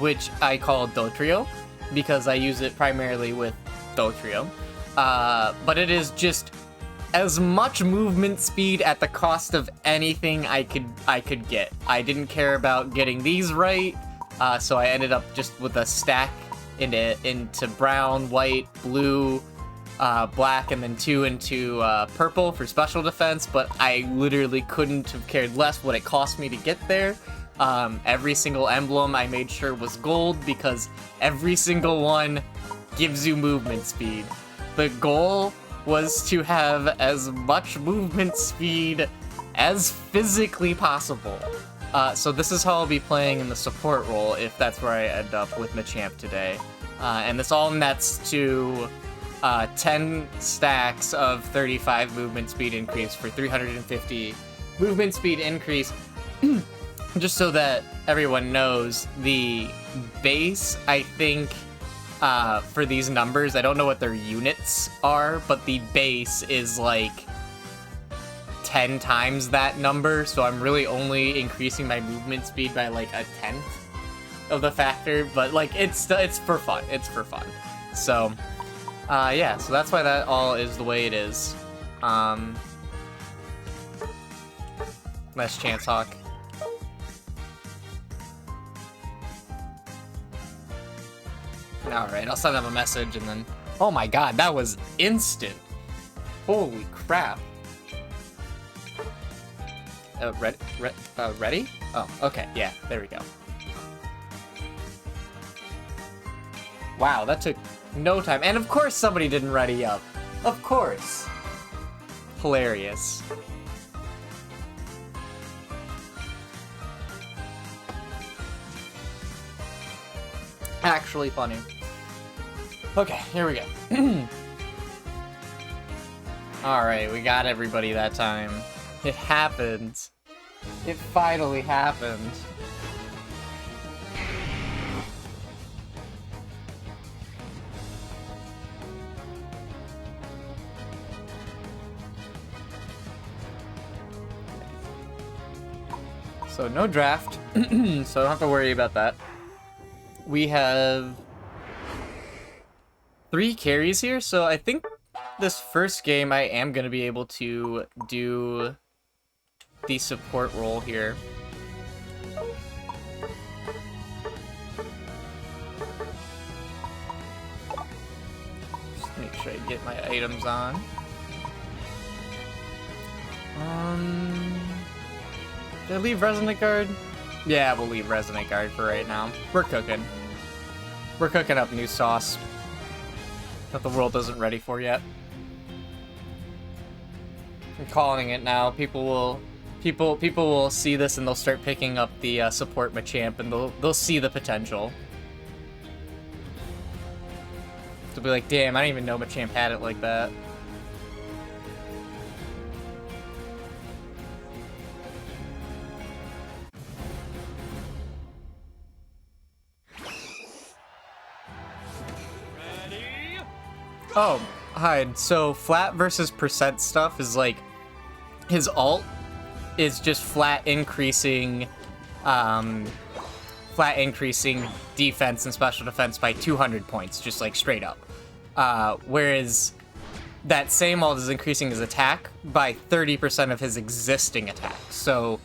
which I call Dotrio, because I use it primarily with Dotrio. But it is just as much movement speed at the cost of anything I could get. I didn't care about getting these right, so I ended up just with a stack into brown, white, blue, black, and then 2 into purple for special defense, but I literally couldn't have cared less what it cost me to get there. Every single emblem I made sure was gold because every single one gives you movement speed. The goal was to have as much movement speed as physically possible. So this is how I'll be playing in the support role if that's where I end up with Machamp today. And this all nets to 10 stacks of 35 movement speed increase for 350 movement speed increase. Just so that everyone knows, the base, I think, for these numbers, I don't know what their units are, but the base is like 10 times that number, so I'm really only increasing my movement speed by like a 10th of the factor, but like it's for fun. It's for fun. So, yeah, so that's why that all is the way it is. Last chance, Hawk. Alright, I'll send them a message and then... Oh my god, that was instant! Holy crap. Ready? Oh, okay, yeah, there we go. Wow, that took no time. And of course somebody didn't ready up. Of course. Hilarious. Actually funny. Okay, here we go. Alright, we got everybody that time. It happened. It finally happened. So no draft, so I don't have to worry about that. We have 3 carries here, so I think this first game I am going to be able to do the support role here. Just make sure I get my items on. Did I leave Resonant Guard? Yeah, we'll leave Resonant Guard for right now. We're cooking. We're cooking up new sauce that the world isn't ready for yet. I'm calling it now. People will see this and they'll start picking up the support Machamp and they'll see the potential. They'll be like, damn, I didn't even know Machamp had it like that. Oh, hi. So flat versus percent stuff is like his ult is just flat increasing defense and special defense by 200 points, just like straight up. Whereas that same ult is increasing his attack by 30% of his existing attack. So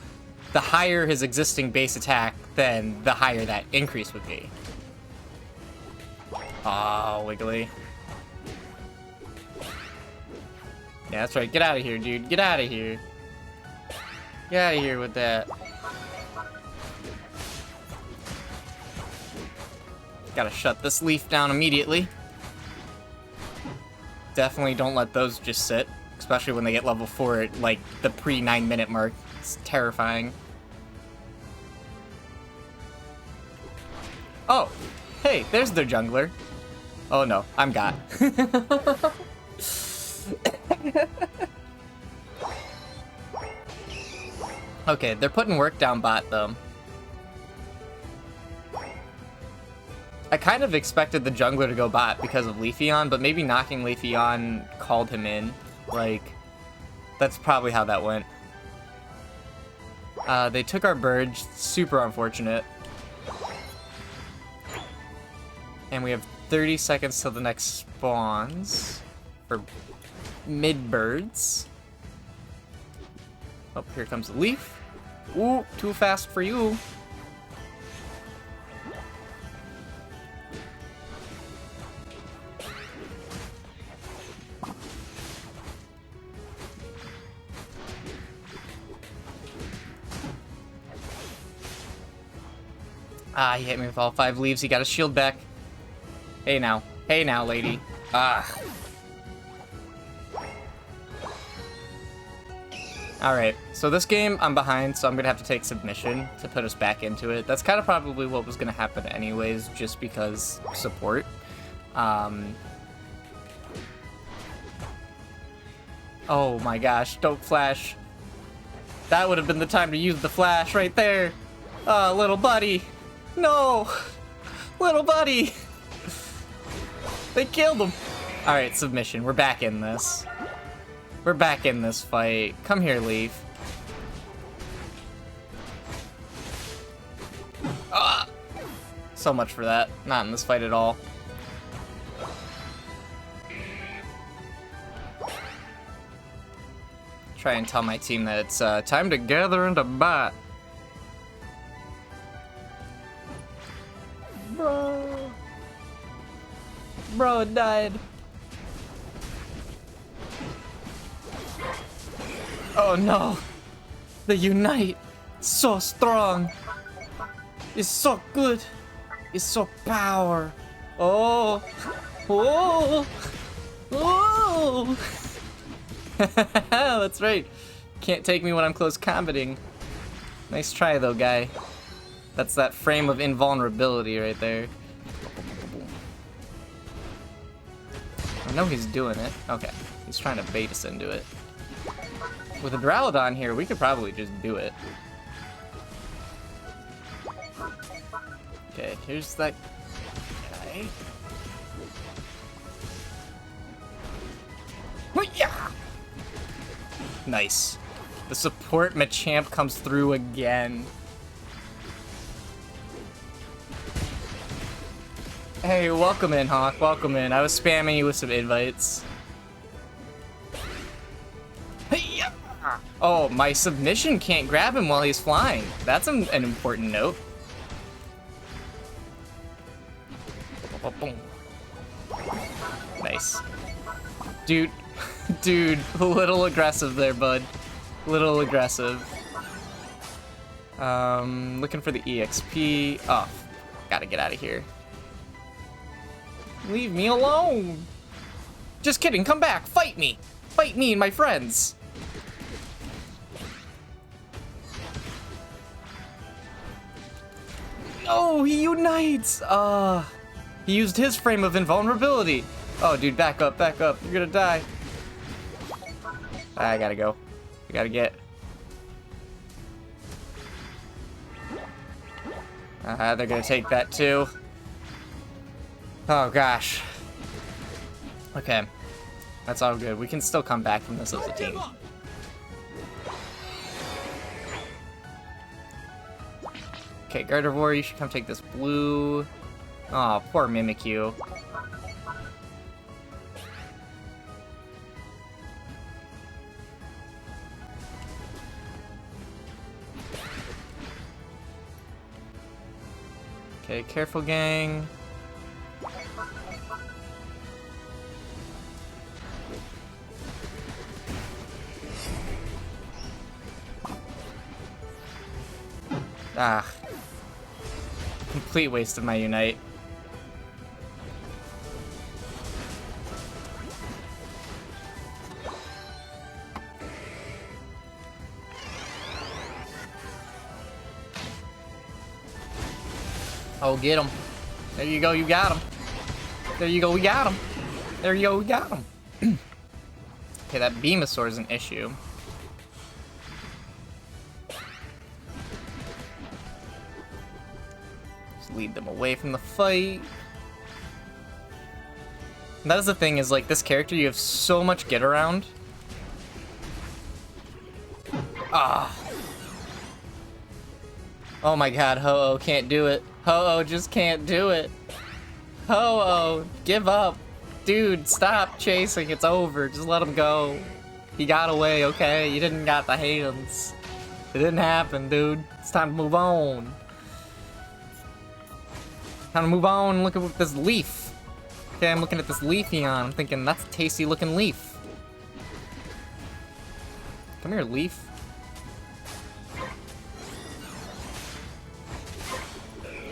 the higher his existing base attack, then the higher that increase would be. Oh, Wiggly. Yeah, that's right. Get out of here, dude. Get out of here. Get out of here with that. Gotta shut this leaf down immediately. Definitely don't let those just sit, especially when they get level 4 at, like, the pre-9 minute mark. It's terrifying. Oh, hey, there's their jungler. Oh no, I'm got. Okay, they're putting work down bot, though. I kind of expected the jungler to go bot because of Leafeon, but maybe knocking Leafeon called him in. Like, that's probably how that went. They took our bird, super unfortunate. And we have 30 seconds till the next spawns for mid-birds. Oh, here comes the leaf. Ooh, too fast for you. Ah, he hit me with all 5 leaves. He got his shield back. Hey now. Hey now, lady. Ah. Alright, so this game, I'm behind, so I'm gonna have to take submission to put us back into it. That's kind of probably what was gonna happen anyways, just because support. Oh my gosh, don't flash. That would have been the time to use the flash right there. Little buddy. No! Little buddy! They killed him! Alright, submission. We're back in this. We're back in this fight. Come here, Leaf. Ah! So much for that. Not in this fight at all. Try and tell my team that it's time to gather into bot. Bro, it died. Oh no. The Unite. So strong. It's so good. It's so power. Oh. Oh. Oh. That's right. Can't take me when I'm close combating. Nice try though, guy. That's that frame of invulnerability right there. I know he's doing it. Okay. He's trying to bait us into it. With a Duraludon here, we could probably just do it. Okay, here's that guy. Yeah. Nice. The support Machamp comes through again. Hey, welcome in, Hawk. Welcome in. I was spamming you with some invites. Oh, my submission can't grab him while he's flying. That's an important note. Nice. Dude, dude, a little aggressive there, bud. A little aggressive. Looking for the EXP. Oh, gotta get out of here. Leave me alone. Just kidding, come back, fight me. Fight me and my friends. No, he unites. He used his frame of invulnerability. Oh, dude, back up, back up. You're gonna die. I gotta go. I gotta get. They're gonna take that too. Oh gosh. Okay. That's all good. We can still come back from this as a team. Okay, Gardevoir, you should come take this blue. Oh, poor Mimikyu. Okay, careful, gang. Ah. Complete waste of my Unite. Oh, get him. There you go, you got him. There you go, we got him. There you go, we got him. Okay, that Venusaur is an issue. Just lead them away from the fight. And that is the thing, is like this character, you have so much get around. Ah. Oh my god, Ho-Oh can't do it. Ho-Oh just can't do it. Ho-Oh, give up. Dude, stop chasing, it's over. Just let him go. He got away, okay? You didn't got the hands. It didn't happen, dude. It's time to move on. Time to move on and look at this leaf. Okay, I'm looking at this Leafeon. I'm thinking, that's a tasty looking leaf. Come here, leaf.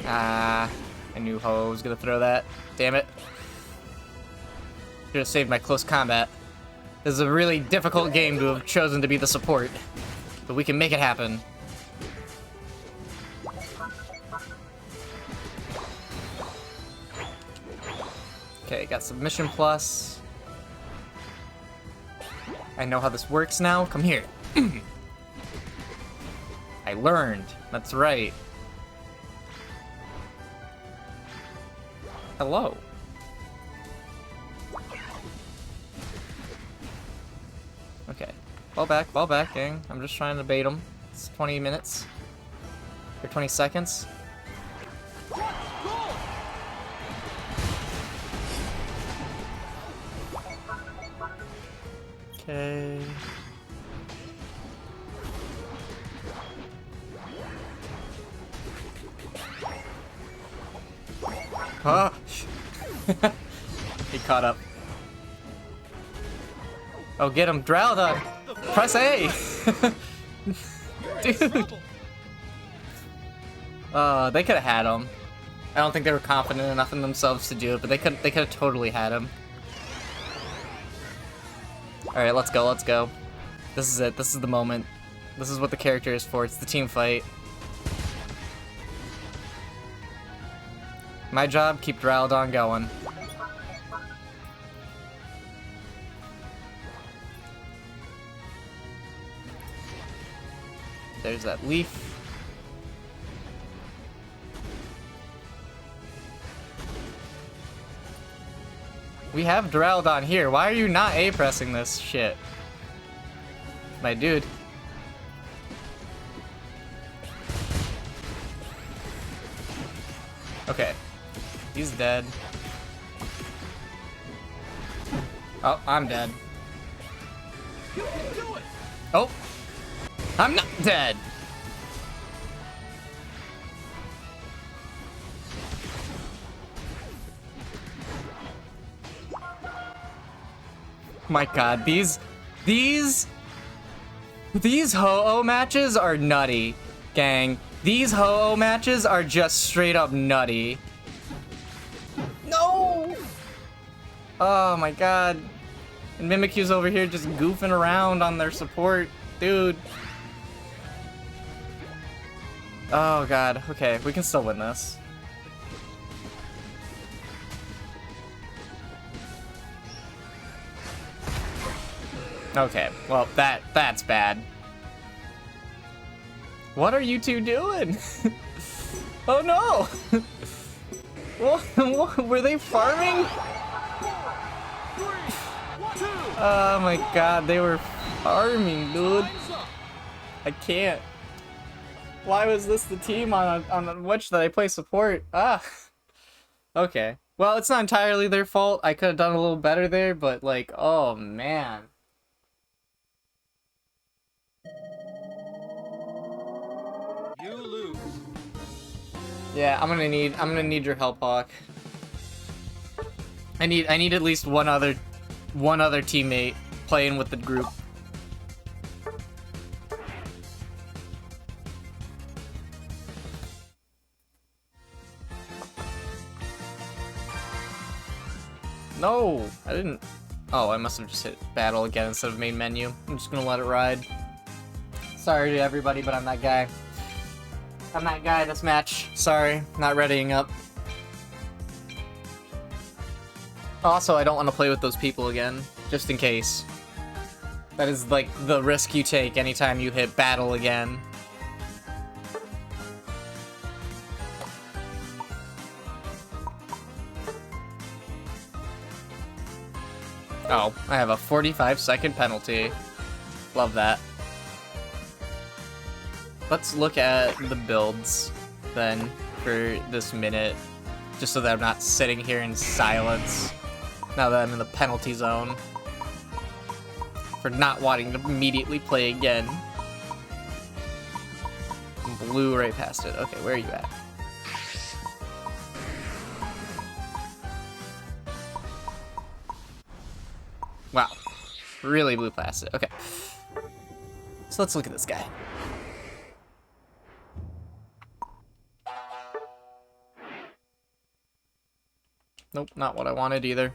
Ah, I knew Ho was gonna throw that. Damn it. Should have saved my close combat. This is a really difficult game to have chosen to be the support. But we can make it happen. Okay, got Submission Plus. I know how this works now. Come here. I learned. That's right. Hello. Okay. Fall back, gang. I'm just trying to bait him. It's 20 minutes. Or 20 seconds. Okay. Huh? He caught up. Oh, get him. Drowdon! Press A! Dude! They could have had him. I don't think they were confident enough in themselves to do it, but they could have totally had him. Alright, let's go, let's go. This is it. This is the moment. This is what the character is for. It's the team fight. My job, keep Drowdon going. There's that leaf. We have Drowdon here. Why are you not A-pressing this shit? My dude. Okay. He's dead. Oh, I'm dead. Oh! I'm not dead! My god, these Ho-Oh matches are nutty, gang. These Ho-Oh matches are just straight up nutty. No! Oh my god. And Mimikyu's over here just goofing around on their support. Dude. Oh god, okay, we can still win this. Okay, well, that's bad. What are you two doing? Oh no! What, were they farming? Oh my god, they were farming, dude. I can't. Why was this the team on which that I play support? Ah. Okay. Well, it's not entirely their fault. I could have done a little better there, but like, oh man. You lose. Yeah, I'm gonna need your help, Hawk. I need at least one other teammate playing with the group. No, I didn't. Oh, I must have just hit battle again instead of main menu. I'm just gonna let it ride. Sorry to everybody, but I'm that guy. I'm that guy this match. Sorry, not readying up. Also, I don't want to play with those people again, just in case. That is like the risk you take anytime you hit battle again. Oh, I have a 45-second penalty. Love that. Let's look at the builds, then, for this minute. Just so that I'm not sitting here in silence, now that I'm in the penalty zone. For not wanting to immediately play again. Blew right past it. Okay, where are you at? Wow. Really blew past it. Okay. So let's look at this guy. Nope, not what I wanted either.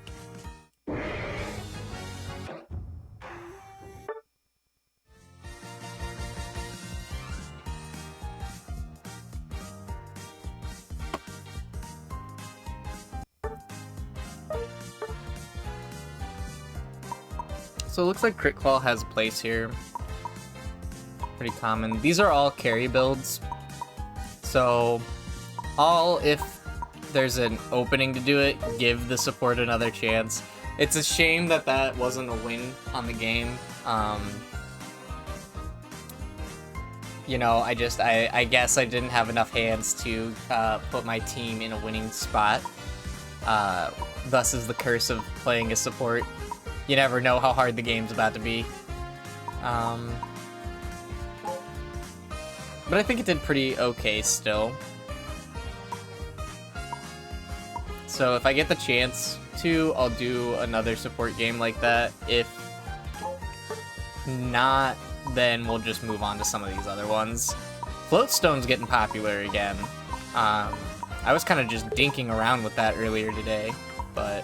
So it looks like Crit Claw has a place here. Pretty common. These are all carry builds. So, if there's an opening to do it, give the support another chance. It's a shame that that wasn't a win on the game. You know, I guess I didn't have enough hands to put my team in a winning spot. Thus is the curse of playing a support. You never know how hard the game's about to be. But I think it did pretty okay still. So if I get the chance to, I'll do another support game like that. If not, then we'll just move on to some of these other ones. Floatstone's getting popular again. I was kind of just dinking around with that earlier today, but...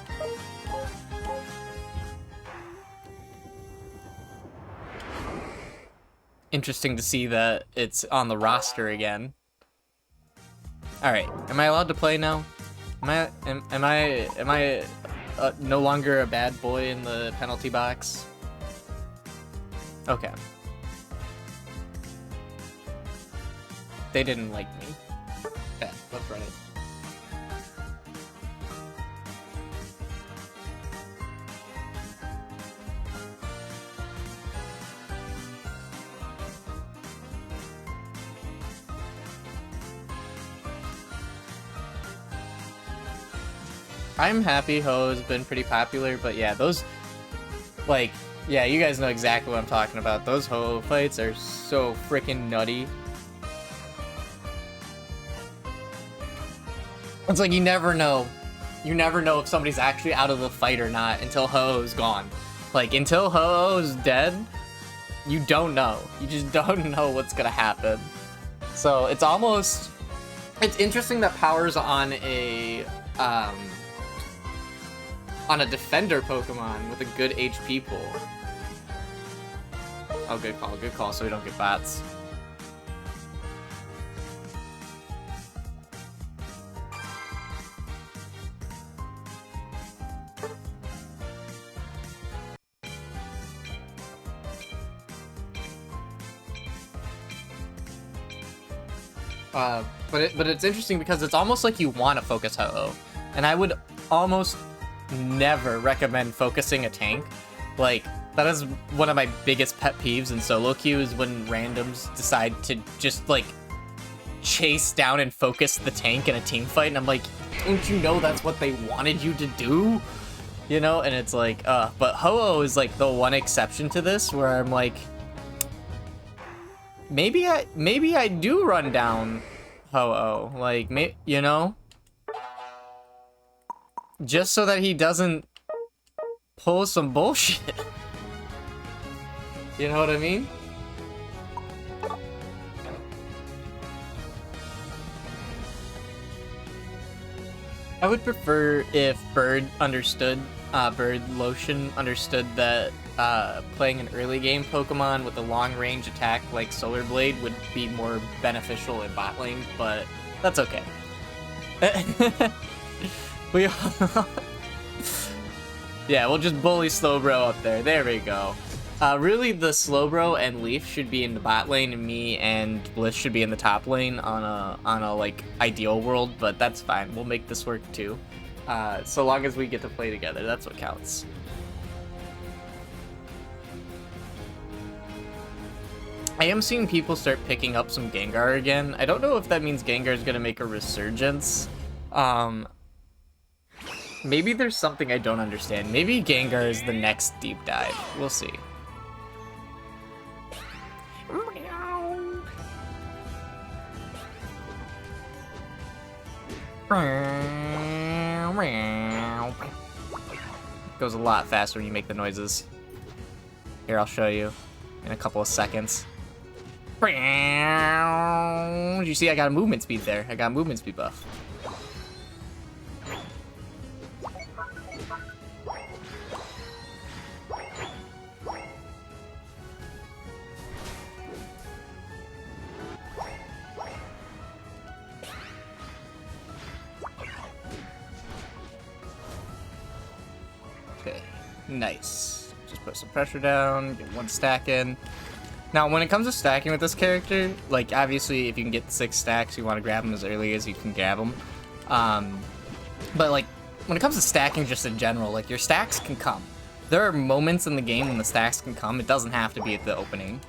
interesting to see that it's on the roster again. Alright, am I allowed to play now? Am I no longer a bad boy in the penalty box? Okay. They didn't like me. Okay, let's run it. I'm happy Ho has been pretty popular, but yeah, those, like, yeah, you guys know exactly what I'm talking about. Those Ho fights are so freaking nutty. It's like you never know. You never know if somebody's actually out of the fight or not until Ho-Oh's gone. Like, until Ho-Oh's dead, you don't know. You just don't know what's gonna happen. So, it's almost... it's interesting that Power's on a defender Pokemon with a good HP pool. Oh, good call, so we don't get bots. But it's interesting because it's almost like you want to focus Ho-Oh, and I would almost never recommend focusing a tank. Like, that is one of my biggest pet peeves in solo queue, is when randoms decide to just, like, chase down and focus the tank in a team fight, and I'm like, don't you know that's what they wanted you to do? You know, and it's like, but Ho-Oh is like the one exception to this where I'm like, maybe I do run down Ho-Oh, like, you know, just so that he doesn't pull some bullshit. You know what I mean? I would prefer if Bird Lotion understood that playing an early game Pokemon with a long range attack like Solar Blade would be more beneficial in bot lane, but that's okay. Yeah, we'll just bully Slowbro up there. There we go. Really, the Slowbro and Leaf should be in the bot lane, and me and Bliss should be in the top lane on a like ideal world. But that's fine. We'll make this work too. So long as we get to play together, that's what counts. I am seeing people start picking up some Gengar again. I don't know if that means Gengar is gonna make a resurgence. Maybe there's something I don't understand. Maybe Gengar is the next deep dive. We'll see. Goes a lot faster when you make the noises. Here, I'll show you in a couple of seconds. Did you see I got a movement speed there? I got a movement speed buff. Okay, nice. Just put some pressure down, get one stack in. Now, when it comes to stacking with this character, like, obviously, if you can get 6 stacks, you want to grab them as early as you can grab them. But, like, when it comes to stacking just in general, like, your stacks can come. There are moments in the game when the stacks can come. It doesn't have to be at the opening.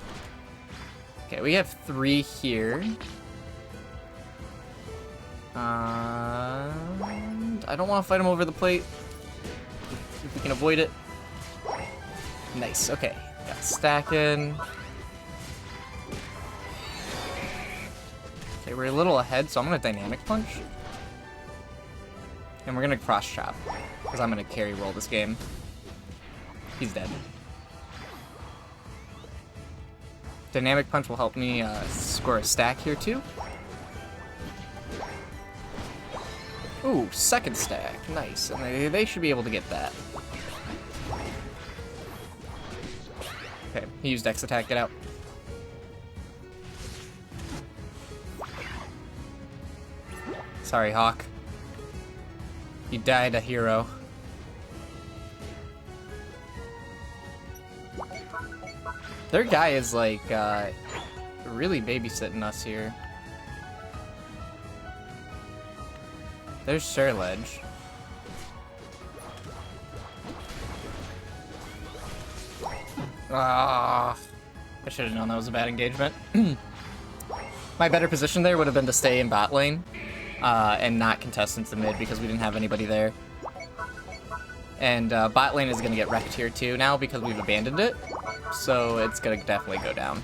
Okay, we have 3 here. I don't want to fight him over the plate. If we can avoid it. Nice, okay. Got stacking. Okay, we're a little ahead, so I'm gonna Dynamic Punch. And we're gonna Cross Chop, because I'm gonna carry roll this game. He's dead. Dynamic Punch will help me score a stack here too. Ooh, second stack. Nice. And they should be able to get that. Okay, he used X attack. Get out. Sorry, Hawk. You died a hero. Their guy is like really babysitting us here. There's Sherledge. Ah, I should have known that was a bad engagement. My better position there would have been to stay in bot lane and not contest into mid because we didn't have anybody there. And bot lane is going to get wrecked here too now because we've abandoned it. So it's going to definitely go down.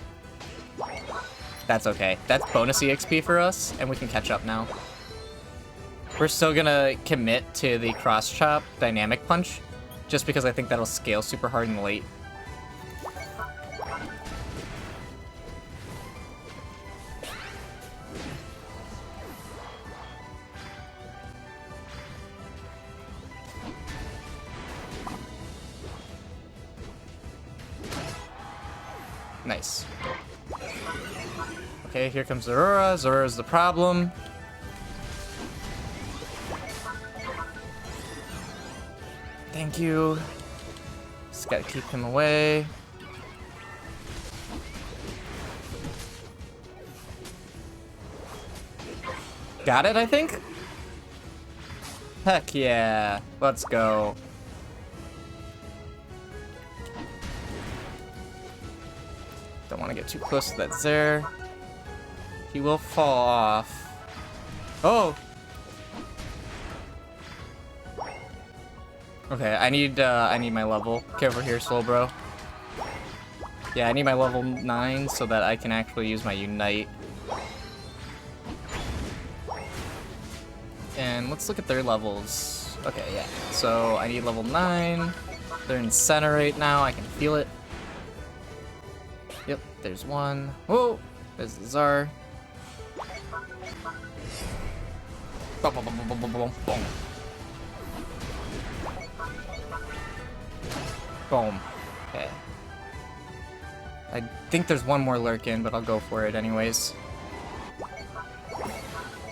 That's okay. That's bonus EXP for us, and we can catch up now. We're still going to commit to the Cross Chop Dynamic Punch, just because I think that'll scale super hard in the late. Nice. Okay, here comes Zorora. Zorora's the problem. Thank you. Just gotta keep him away. Got it, I think? Heck yeah. Let's go. Don't want to get too close to that Zare. He will fall off. Oh! Okay, I need my level. Careful here, Soul Bro. Yeah, I need my level 9 so that I can actually use my Unite. And let's look at their levels. Okay, yeah. So I need level 9. They're in center right now. I can feel it. Yep, there's one. Whoa! There's the Czar. Boom, boom, boom, boom, boom, boom, boom. Boom. Okay. I think there's one more lurkin, but I'll go for it anyways.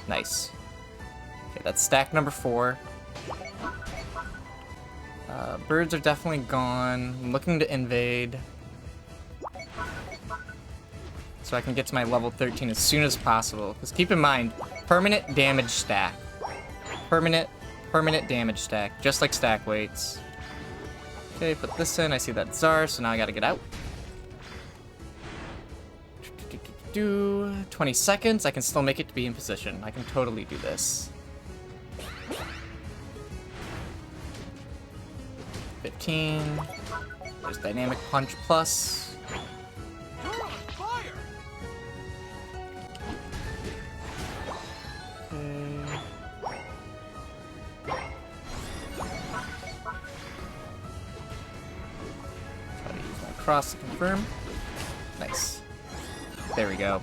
Nice. Okay, that's stack number 4. Birds are definitely gone. I'm looking to invade. So I can get to my level 13 as soon as possible. Because keep in mind, permanent damage stack. Permanent damage stack. Just like stack weights. Okay, put this in. I see that Czar, so now I gotta get out. 20 seconds. I can still make it to be in position. I can totally do this. 15. There's Dynamic Punch Plus. You're on fire! Try to use my cross to confirm. Nice. There we go.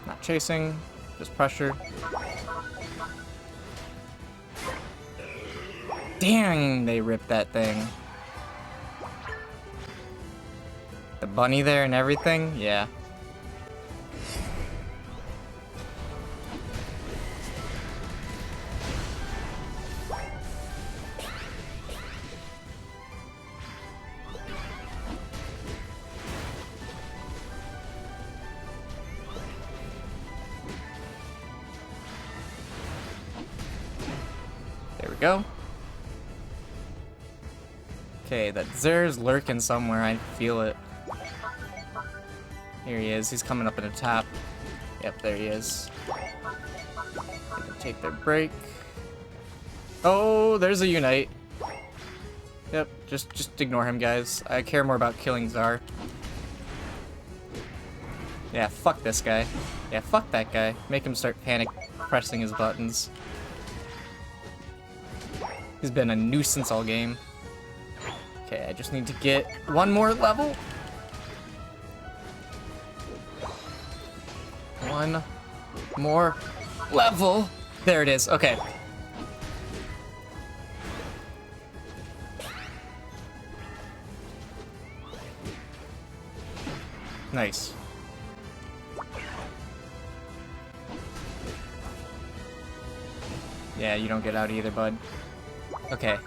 Not chasing, just pressure. Dang, they ripped that thing. The bunny there and everything, yeah. There we go. Okay, that Zer's lurking somewhere. I feel it. Here he is. He's coming up in the top. Yep, there he is. They can take their break. Oh, there's a Unite. Yep, just ignore him, guys. I care more about killing Czar. Yeah, fuck this guy. Yeah, fuck that guy. Make him start panic pressing his buttons. He's been a nuisance all game. Okay, I just need to get one more level. One more level. There it is. Okay. Nice. Yeah, you don't get out either, bud. Okay.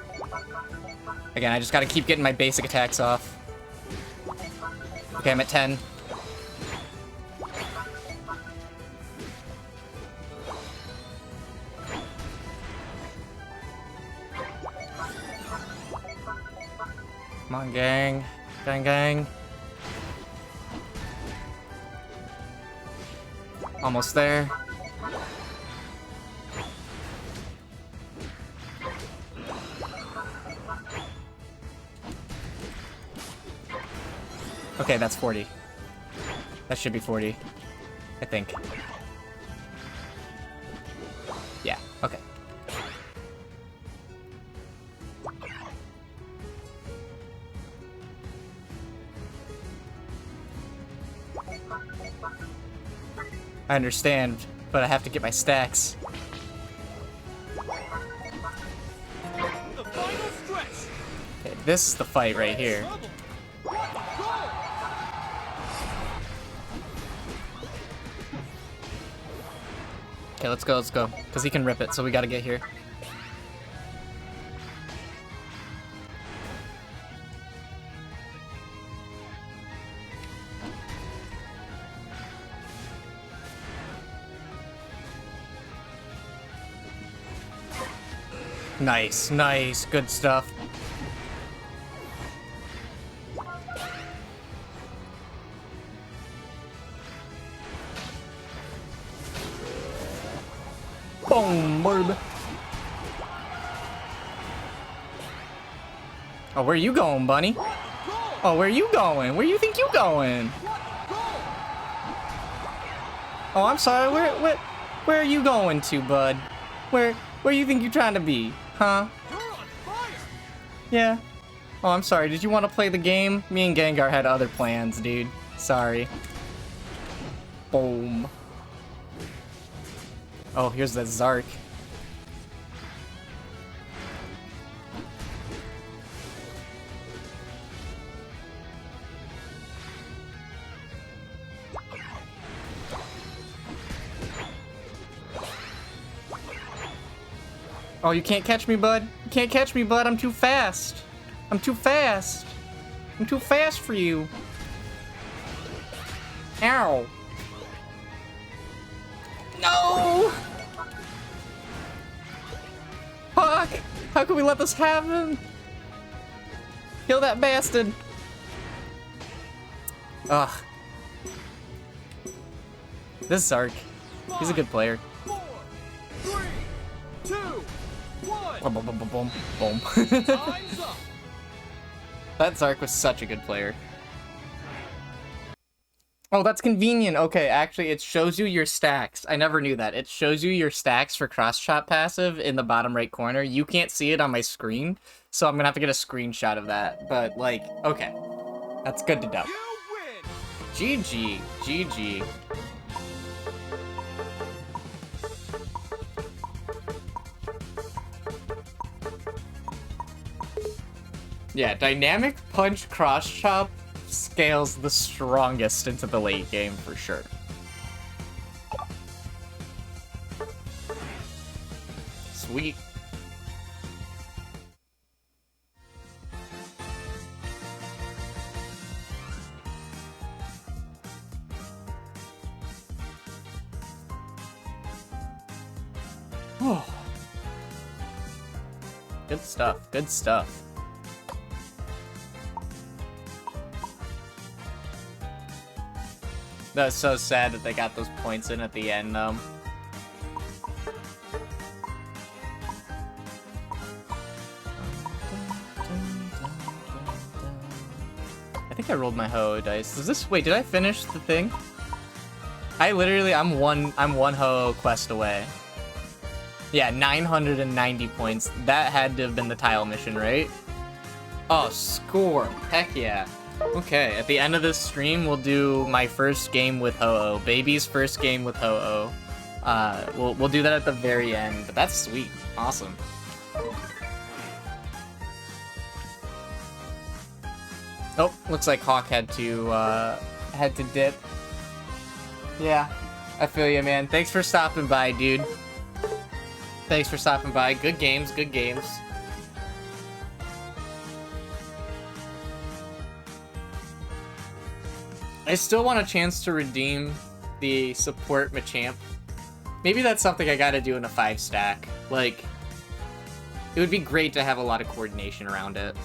Again, I just gotta keep getting my basic attacks off. Okay, I'm at 10. Come on, gang. Gang, gang. Almost there. Okay, that's 40. That should be 40. I think. Yeah, okay. I understand, but I have to get my stacks. The final stretch! Okay, this is the fight right here. Trouble. Okay, let's go, because he can rip it, so we gotta get here. Nice, nice, good stuff. Boom, baby. Oh, where you going, bunny? Oh, where you going? Where you think you going? Oh, I'm sorry. Where are you going to, bud? Where you think you're trying to be? Huh? Yeah. Oh, I'm sorry. Did you want to play the game? Me and Gengar had other plans, dude. Sorry. Boom. Oh, here's that Zark. Oh, you can't catch me, bud. You can't catch me, bud. I'm too fast. I'm too fast. I'm too fast for you. Ow. No! Fuck! How could we let this happen? Kill that bastard. Ugh. This Zark. He's a good player. 4, 3, 2, 1. Boom, boom, boom, boom, boom, boom. Time's up. That Zark was such a good player. Oh, that's convenient. Okay, actually, it shows you your stacks. I never knew that. It shows you your stacks for cross-chop passive in the bottom right corner. You can't see it on my screen, so I'm gonna have to get a screenshot of that. But, like, okay. That's good to know. You win. GG. GG. Yeah, Dynamic Punch Cross Chop scales the strongest into the late game for sure. Sweet. Oh. Good stuff, good stuff. That was so sad that they got those points in at the end, I think I rolled my Ho-Oh dice. Is this... Wait, did I finish the thing? I'm one Ho-Oh quest away. Yeah, 990 points. That had to have been the tile mission, right? Oh, score. Heck yeah. Okay, at the end of this stream, we'll do my first game with Ho-Oh. Baby's first game with Ho-Oh. We'll do that at the very end, but that's sweet. Awesome. Oh, looks like Hawk had to dip. Yeah, I feel you, man. Thanks for stopping by, dude. Thanks for stopping by. Good games, good games. I still want a chance to redeem the support Machamp. Maybe that's something I gotta do in a 5-stack. Like, it would be great to have a lot of coordination around it.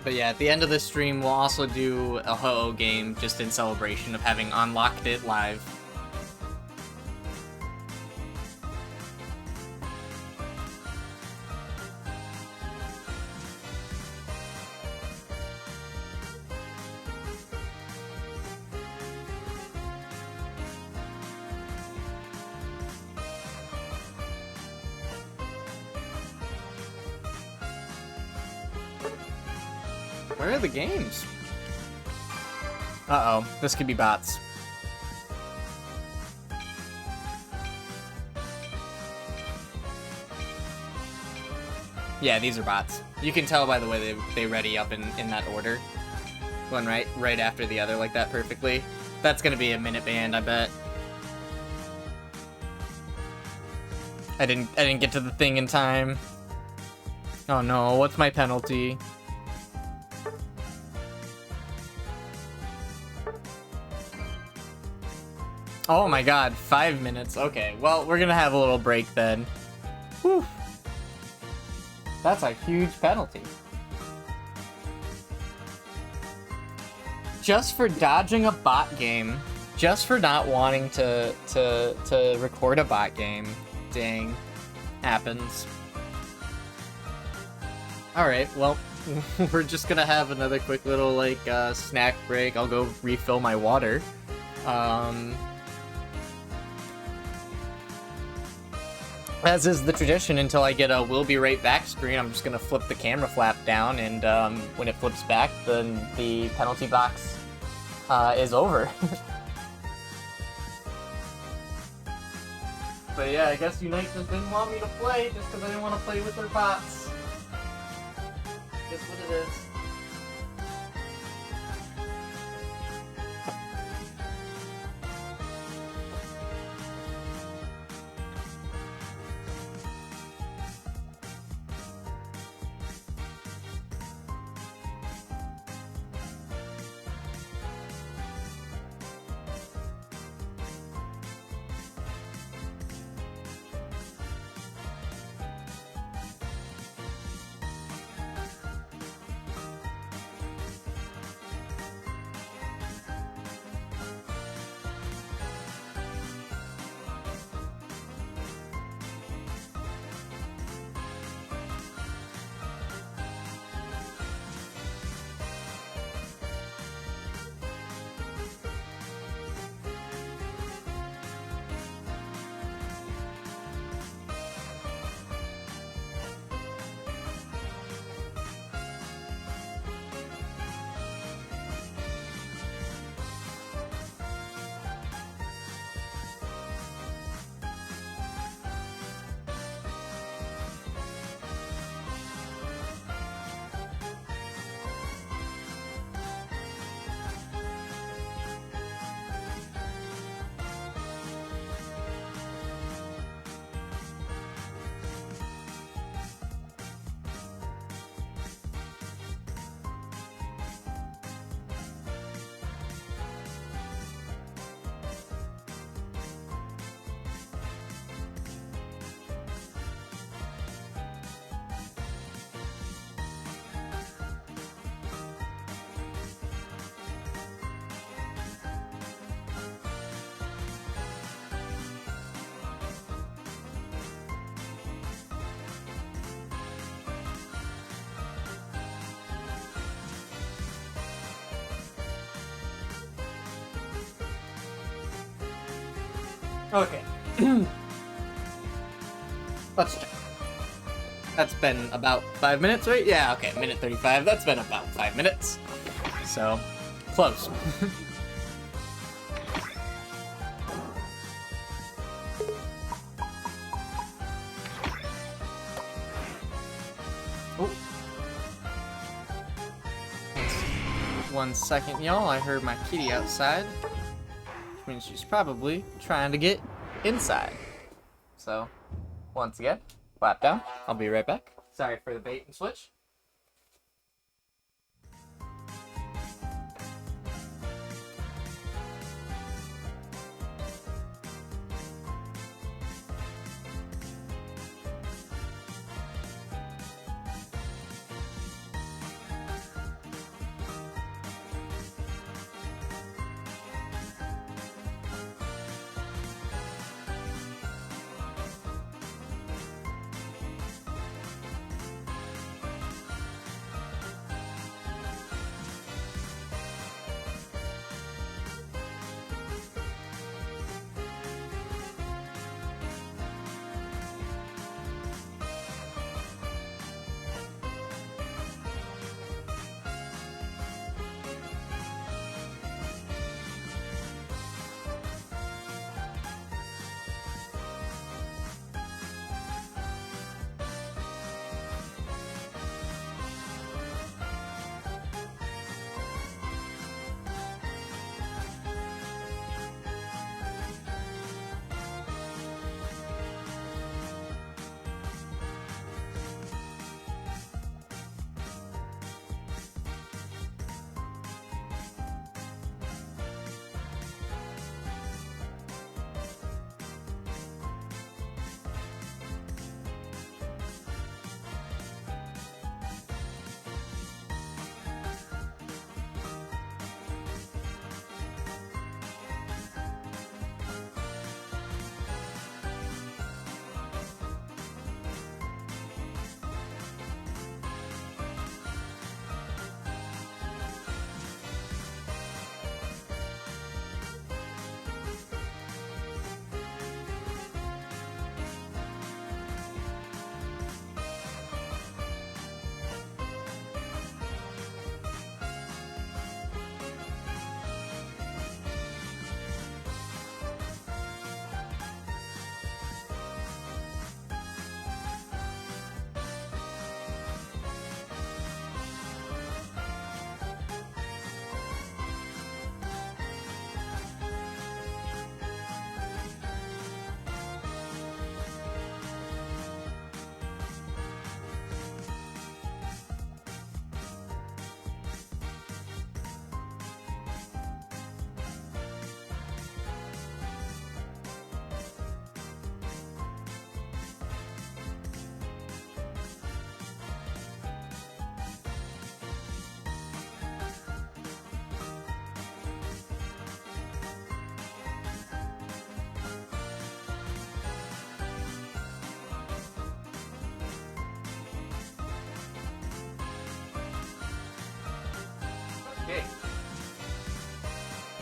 But yeah, at the end of this stream, we'll also do a Ho-Oh game just in celebration of having unlocked it live. Where are the games? Uh-oh, this could be bots. Yeah, these are bots. You can tell by the way they ready up in that order. One right after the other like that perfectly. That's gonna be a minute band, I bet. I didn't get to the thing in time. Oh no, what's my penalty? Oh my god, 5 minutes. Okay, well, we're gonna have a little break then. Whew. That's a huge penalty. just for dodging a bot game. Just for not wanting to record a bot game. Dang. Happens. Alright, well, we're just gonna have another quick little, like, snack break. I'll go refill my water. As is the tradition, until I get a "we'll be right back" screen, I'm just gonna flip the camera flap down, and when it flips back, then the penalty box is over. But yeah, I guess Unite just didn't want me to play, just because I didn't want to play with their bots. Guess what it is. Okay. Let's check. That's been about 5 minutes, right? Yeah, okay, minute 35. That's been about 5 minutes. So, close. Oh. 1 second, y'all. I heard my kitty outside. Which means she's probably trying to get inside. So, once again, clap down. I'll be right back. Sorry for the bait and switch. Okay.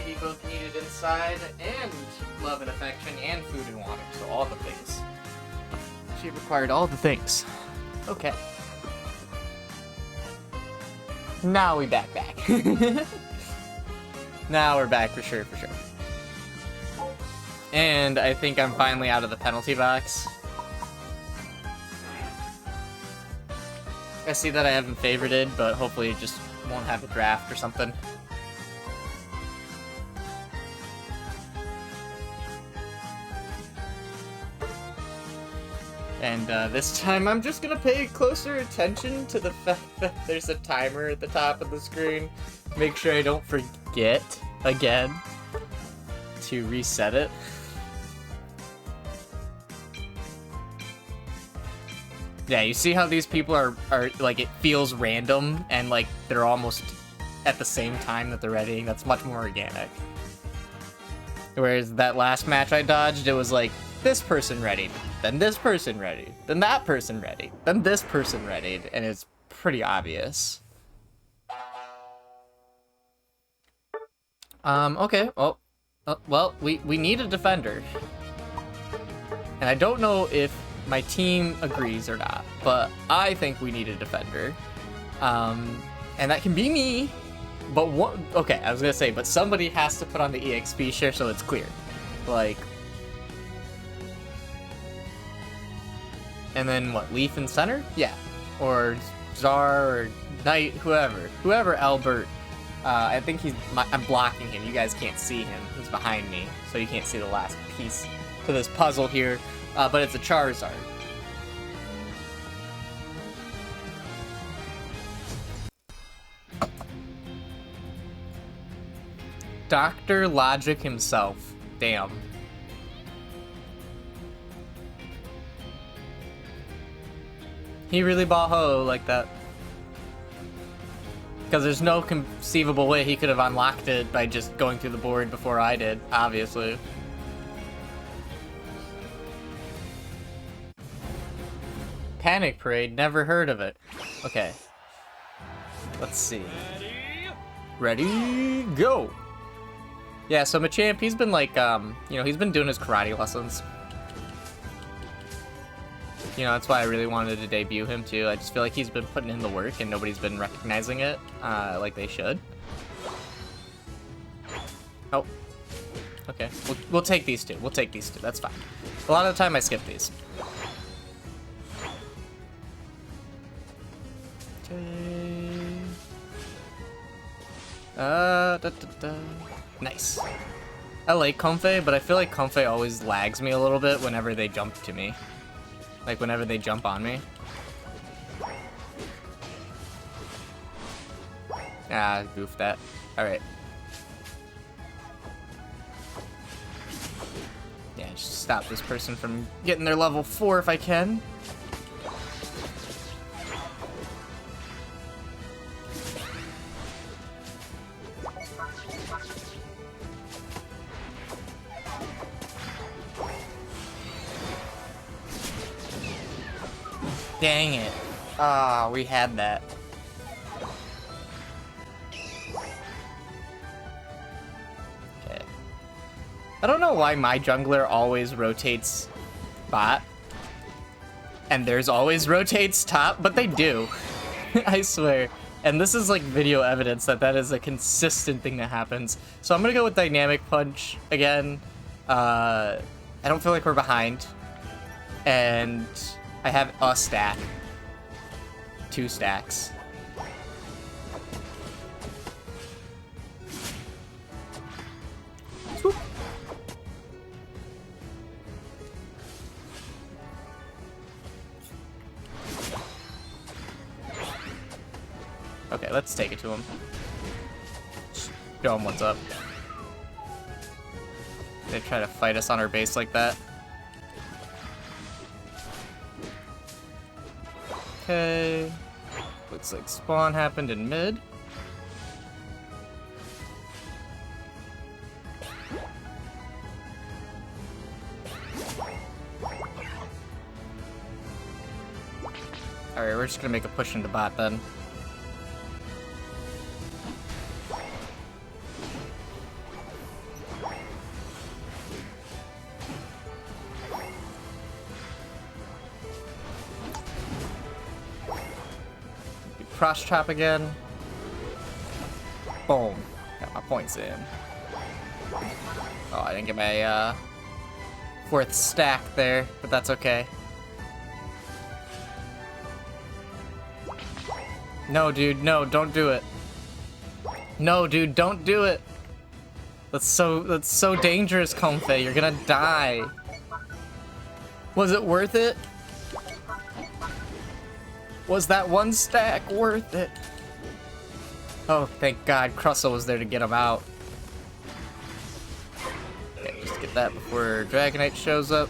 He both needed inside and love and affection and food and water, so all the things. She required all the things. Okay. Now we back. Now we're back for sure. And I think I'm finally out of the penalty box. I see that I haven't favorited, but hopefully it just won't have a draft or something. And this time I'm just gonna pay closer attention to the fact that there's a timer at the top of the screen. Make sure I don't forget again to reset it. Yeah, you see how these people are like, it feels random and like they're almost at the same time that they're readying. That's much more organic. Whereas that last match I dodged, it was like, this person readied, then this person readied, then that person readied, then this person readied, and it's pretty obvious. Okay, well, we need a defender. And I don't know if my team agrees or not, but I think we need a defender. And that can be me, but what, okay, I was gonna say, but somebody has to put on the EXP share so it's clear. Like, and then what, Leaf in center? Yeah. Or Czar or Knight, whoever Albert. I think I'm blocking him. You guys can't see him. He's behind me, so you can't see the last piece to this puzzle here. But it's a Charizard. Dr. Logic himself. Damn. He really bought Ho like that. Because there's no conceivable way he could have unlocked it by just going through the board before I did, obviously. Panic Parade, never heard of it. Okay. Let's see. Ready, go! Yeah, so Machamp, he's been like, you know, he's been doing his karate lessons. You know, that's why I really wanted to debut him too. I just feel like he's been putting in the work and nobody's been recognizing it like they should. Oh. Okay, we'll take these two. We'll take these two. That's fine. A lot of the time I skip these. Okay. Nice. I like Comfey, but I feel like Comfey always lags me a little bit whenever they jump to me. Like, whenever they jump on me. Ah, goofed that. Alright. Yeah, just stop this person from getting their level 4 if I can. Dang it. Ah, we had that. Okay. I don't know why my jungler always rotates bot. And theirs always rotates top, but they do. I swear. And this is like video evidence that that is a consistent thing that happens. So I'm gonna go with Dynamic Punch again. I don't feel like we're behind. And I have a stack. 2 stacks. Swoop. Okay, let's take it to him. Show him what's up. They try to fight us on our base like that. Okay. Looks like spawn happened in mid. Alright, we're just gonna make a push into bot then. cross chop again. Boom. Got my points in. Oh, I didn't get my fourth stack there, but that's okay. No, dude, no, don't do it. No, dude, don't do it. That's so dangerous, Comfey. You're gonna die. Was it worth it? Was that one stack worth it? Oh, thank God, Crustle was there to get him out. Okay, just get that before Dragonite shows up.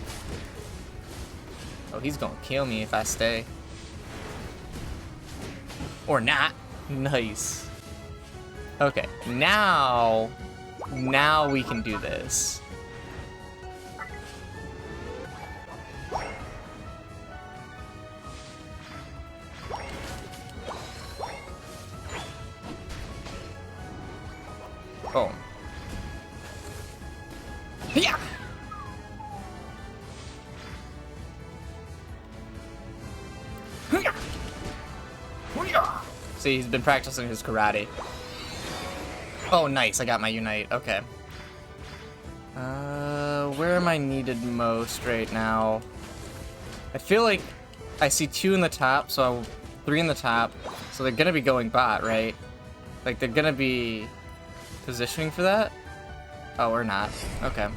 Oh, he's gonna kill me if I stay. Or not. Nice. Okay, now we can do this. Boom. Yeah. See, he's been practicing his karate. Oh, nice. I got my Unite. Okay. Where am I needed most right now? I feel like I see 2 in the top, so 3 in the top. So they're gonna be going bot, right? Like, they're gonna be positioning for that? Oh, or not. Okay.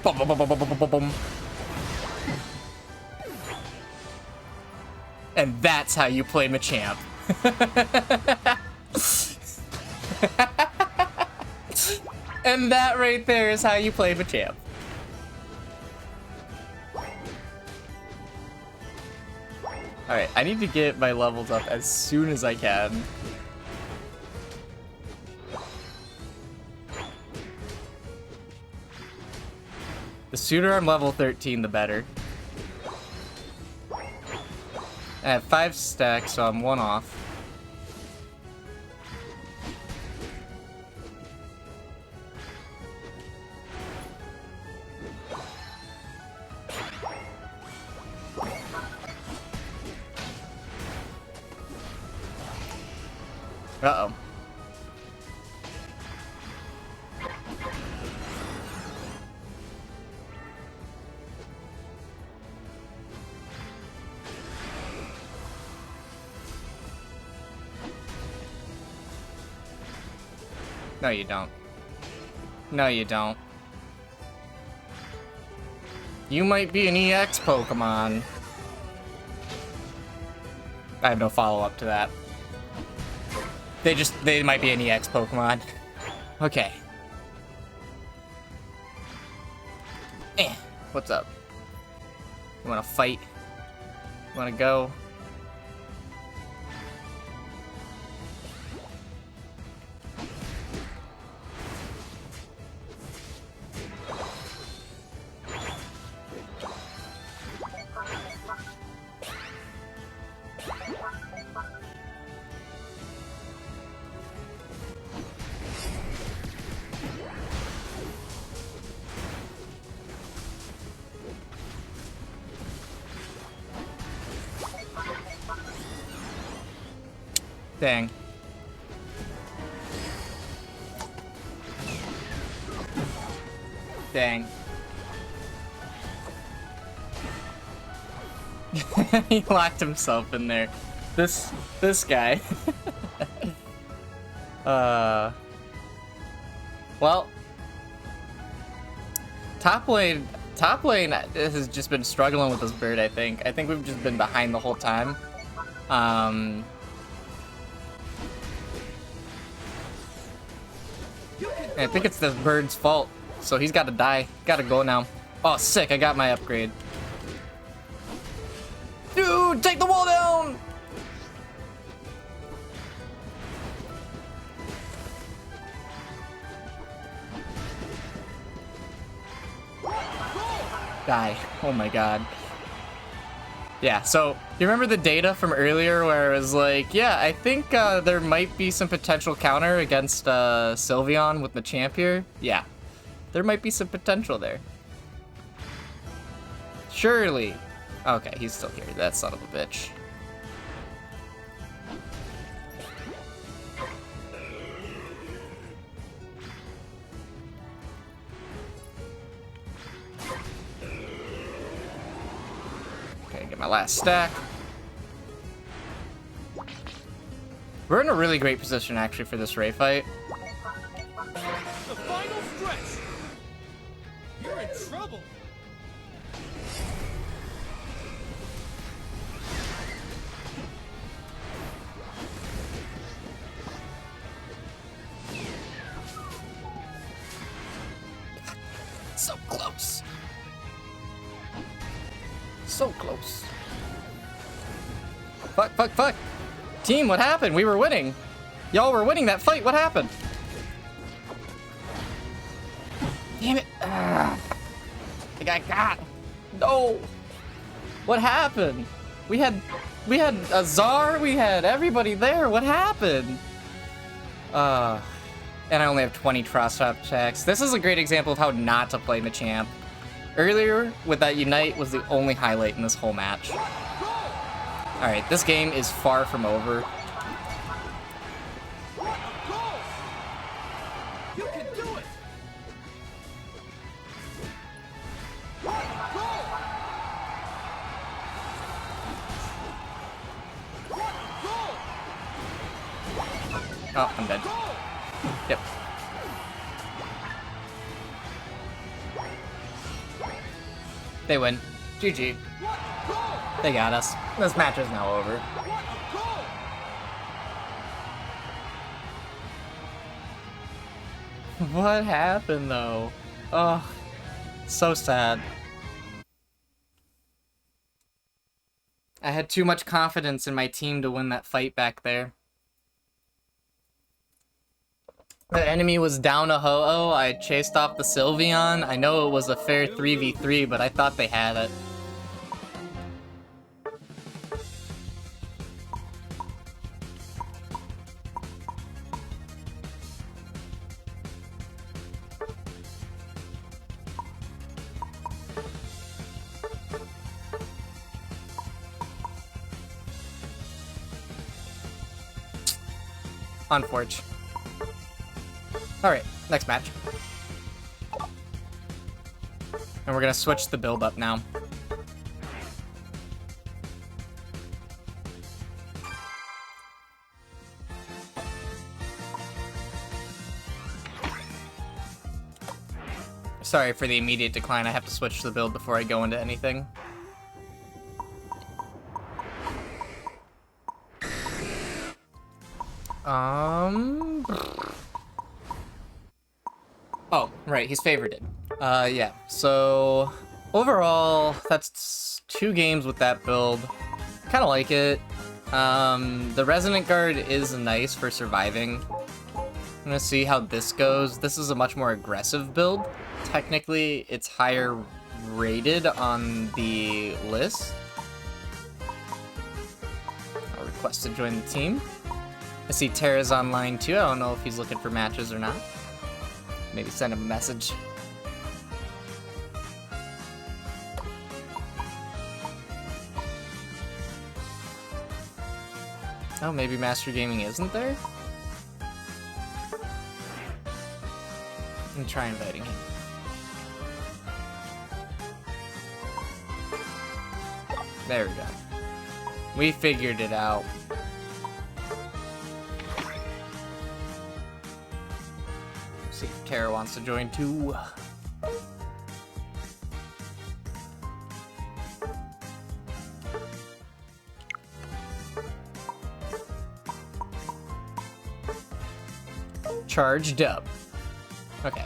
Boom, boom, boom, boom, boom, boom, boom, boom. And that's how you play Machamp. And that right there is how you play Machamp. Alright, I need to get my levels up as soon as I can. The sooner I'm level 13, the better. I have 5 stacks, so I'm 1 off. Uh-oh. No, you don't. No, you don't. You might be an EX Pokemon. I have no follow-up to that. They might be an EX Pokemon. Okay. What's up? You wanna fight? You wanna go? Dang. Dang. He locked himself in there. This guy. Well, top lane has just been struggling with this bird, I think. I think we've just been behind the whole time. I think it's this bird's fault, so he's got to die. Gotta go now. Oh, sick! I got my upgrade. Dude, take the wall down! Die. Oh my god. Yeah, so, you remember the data from earlier where it was like, yeah, I think there might be some potential counter against Sylveon with Machamp here? Yeah, there might be some potential there. Surely. Okay, he's still here, that son of a bitch. last stack. We're in a really great position, actually, for this Ray fight. The final stretch. You're in trouble. So close. So close. Fuck, fuck, fuck. Team, what happened? We were winning. Y'all were winning that fight. What happened? Damn it. I think I got. No. What happened? We had Azar, we had everybody there. What happened? And I only have 20 cross-up checks. This is a great example of how not to play Machamp. Earlier, with that Unite was the only highlight in this whole match. Alright, this game is far from over. You can do it. Oh, I'm dead. Yep. They win. GG. They got us. This match is now over. What happened, though? Oh, so sad. I had too much confidence in my team to win that fight back there. The enemy was down a Ho-Oh. I chased off the Sylveon. I know it was a fair 3v3, but I thought they had it. Unfortunate. Alright, next match. And we're gonna switch the build up now. Sorry for the immediate decline. I have to switch the build before I go into anything. Oh, right, he's favorited. Yeah, so overall, that's 2 games with that build. Kind of like it. The Resonant Guard is nice for surviving. I'm gonna see how this goes. This is a much more aggressive build. Technically, it's higher rated on the list. I'll request to join the team. I see Terra's online too. I don't know if he's looking for matches or not. Maybe send him a message. Oh, maybe Master Gaming isn't there? I'm try inviting him. There we go. We figured it out. See if Tara wants to join too. Charged up. Okay.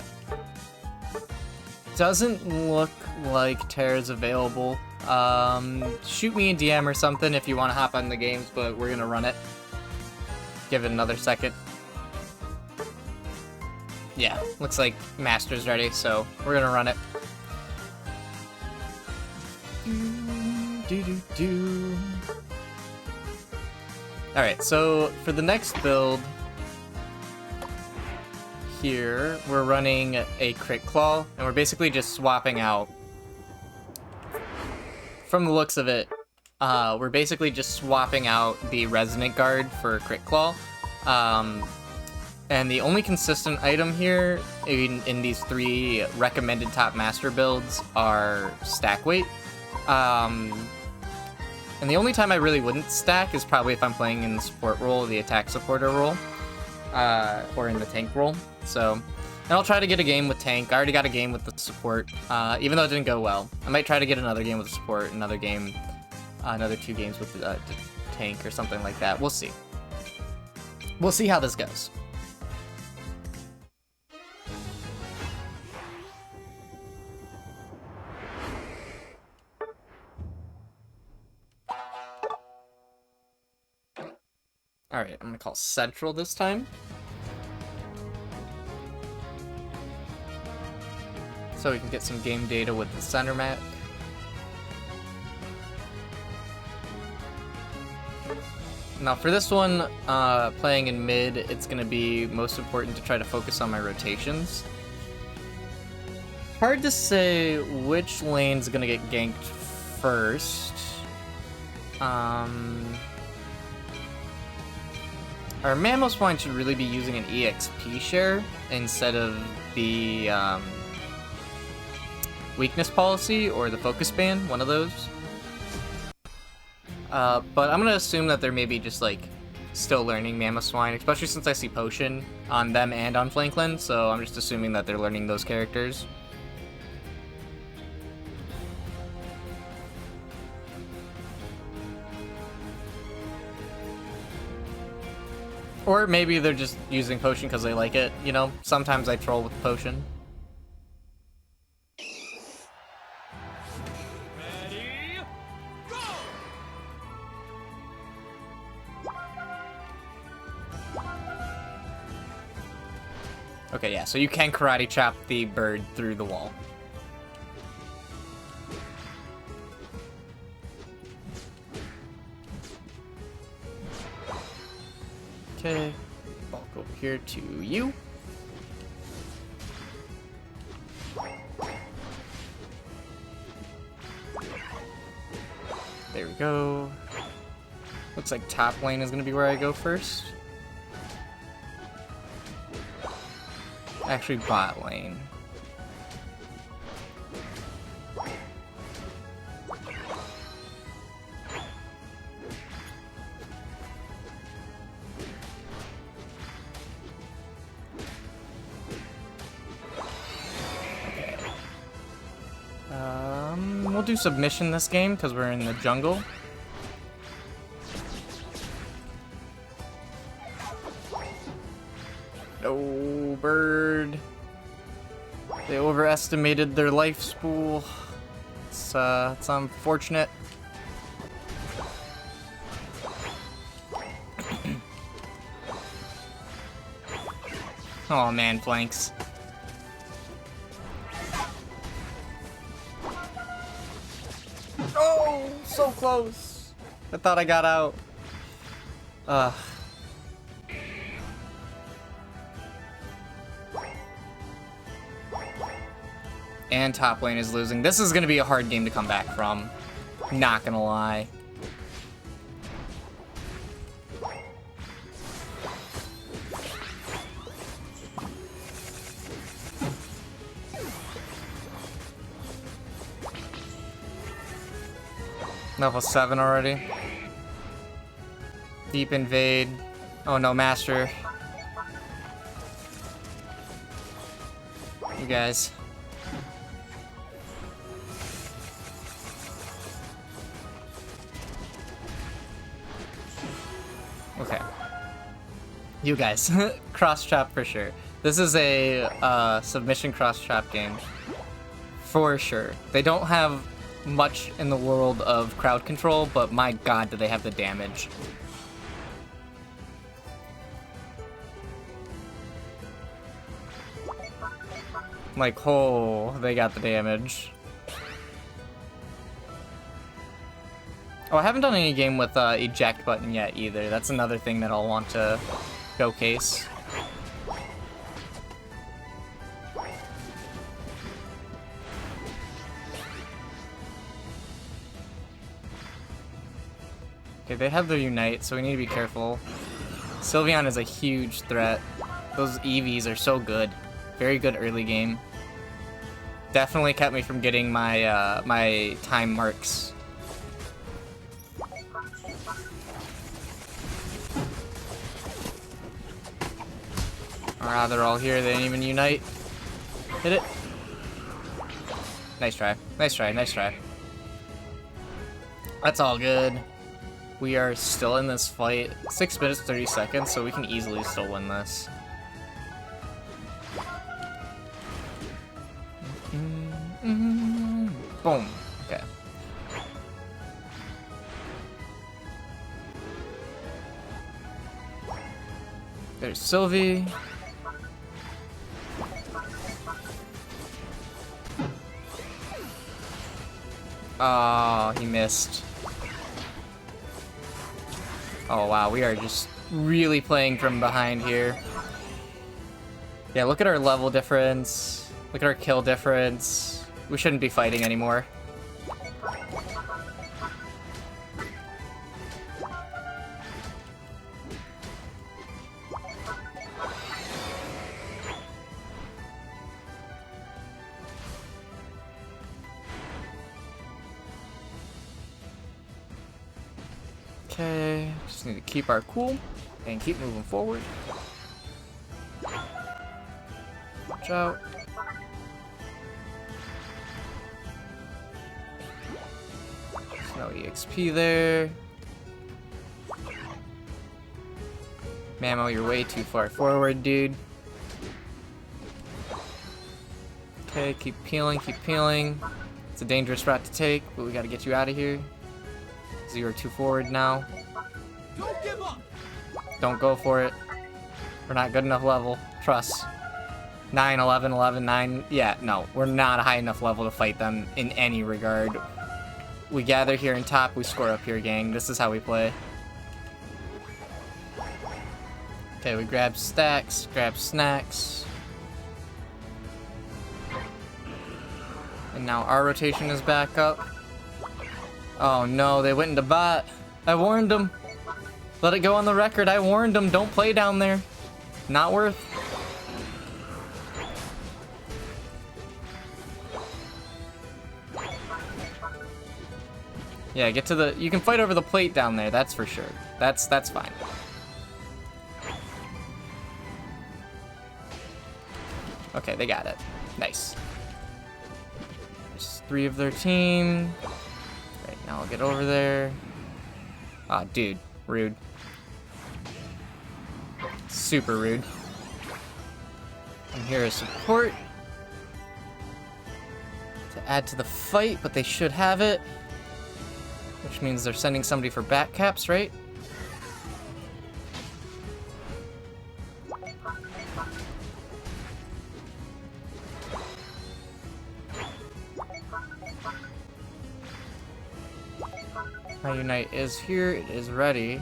Doesn't look like Tara's available. Shoot me a DM or something if you want to hop on the games, but we're gonna run it. Give it another second. Yeah, looks like Master's ready, so we're gonna run it. Alright, so for the next build here, we're running a Crit Claw, and we're basically just swapping out. From the looks of it, we're basically just swapping out the Resonant Guard for Crit Claw. And the only consistent item here in these 3 recommended top master builds are stack weight. And the only time I really wouldn't stack is probably if I'm playing in the support role, the attack supporter role, or in the tank role. So, and I'll try to get a game with tank. I already got a game with the support, even though it didn't go well. I might try to get another game with the support, another 2 games with the tank or something like that. We'll see. We'll see how this goes. Alright, I'm gonna call Central this time. So we can get some game data with the center mech. Now for this one, playing in mid, it's gonna be most important to try to focus on my rotations. Hard to say which lane's gonna get ganked first. Our Mamoswine should really be using an EXP share instead of the weakness policy or the focus ban, one of those. But I'm gonna assume that they're maybe just like still learning Mamoswine, especially since I see Potion on them and on Flanklin, so I'm just assuming that they're learning those characters. Or maybe they're just using Potion because they like it, you know? Sometimes I troll with Potion. Ready, go! Okay, yeah, so you can karate chop the bird through the wall. Okay, bulk over here to you. There we go. Looks like top lane is gonna be where I go first. Actually, bot lane. We'll do submission this game because we're in the jungle. No, bird. They overestimated their life spool. It's unfortunate. Oh man, flanks. Oh, so close. I thought I got out. And top lane is losing. This is gonna be a hard game to come back from. Not gonna lie. Level 7 already. Deep invade. Oh no, Master. You guys. Okay. You guys. Cross chop for sure. This is a submission cross chop game. For sure. They don't have much in the world of crowd control, but my god, do they have the damage. Like, oh, they got the damage. Oh, I haven't done any game with eject button yet either. That's another thing that I'll want to showcase. Okay, they have their Unite, so we need to be careful. Sylveon is a huge threat. Those EVs are so good. Very good early game. Definitely kept me from getting my my time marks. Ah, they're all here. They didn't even unite. Hit it. Nice try. Nice try. Nice try. That's all good. We are still in this fight. 6 minutes, 30 seconds, so we can easily still win this. Boom. Okay. There's Sylvie. Oh, he missed. Oh wow, we are just really playing from behind here. Yeah, look at our level difference. Look at our kill difference. We shouldn't be fighting anymore. Okay, just need to keep our cool and keep moving forward. Watch out. There's no EXP there. Mamo, you're way too far forward, dude. Okay, keep peeling, keep peeling. It's a dangerous route to take, but we gotta get you out of here. 0 2 forward now. Don't give up. Don't go for it. We're not good enough level. Trust. 9, 11, 11, 9. Yeah, no. We're not a high enough level to fight them in any regard. We gather here in top, we score up here, gang. This is how we play. Okay, we grab stacks, grab snacks. And now our rotation is back up. Oh no, they went into bot. I warned them. Let it go on the record. I warned them. Don't play down there. Not worth. Yeah, get to the... You can fight over the plate down there, that's for sure. That's fine. Okay, they got it. Nice. There's 3 of their team. Right, now I'll get over there. Ah, dude. Rude. Super rude. And here is support. To add to the fight, but they should have it. Which means they're sending somebody for back caps, right? My Unite is here, it is ready.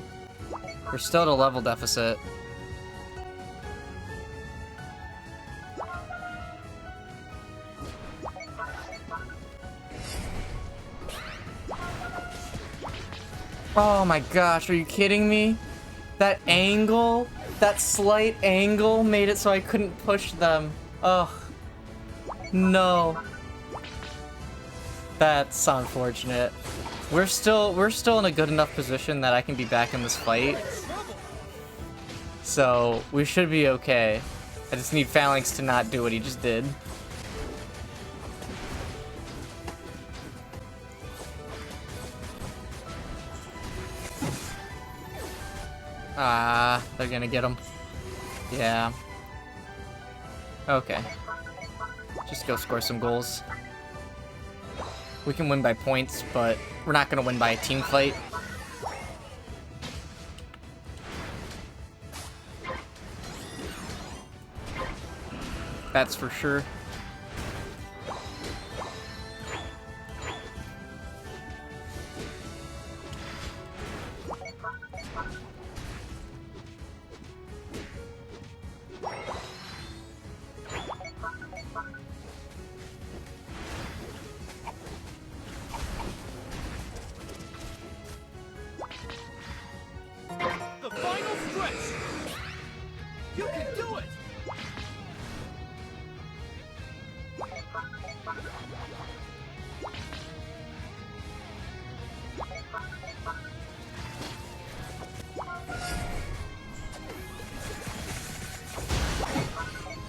We're still at a level deficit. Oh my gosh, are you kidding me? That angle, that slight angle made it so I couldn't push them. Ugh. No. That's unfortunate. We're still in a good enough position that I can be back in this fight. So, we should be okay. I just need Phalanx to not do what he just did. Ah, they're gonna get him. Yeah. Okay. Just go score some goals. We can win by points, but we're not gonna win by a team fight. That's for sure. The final stretch. You can do it.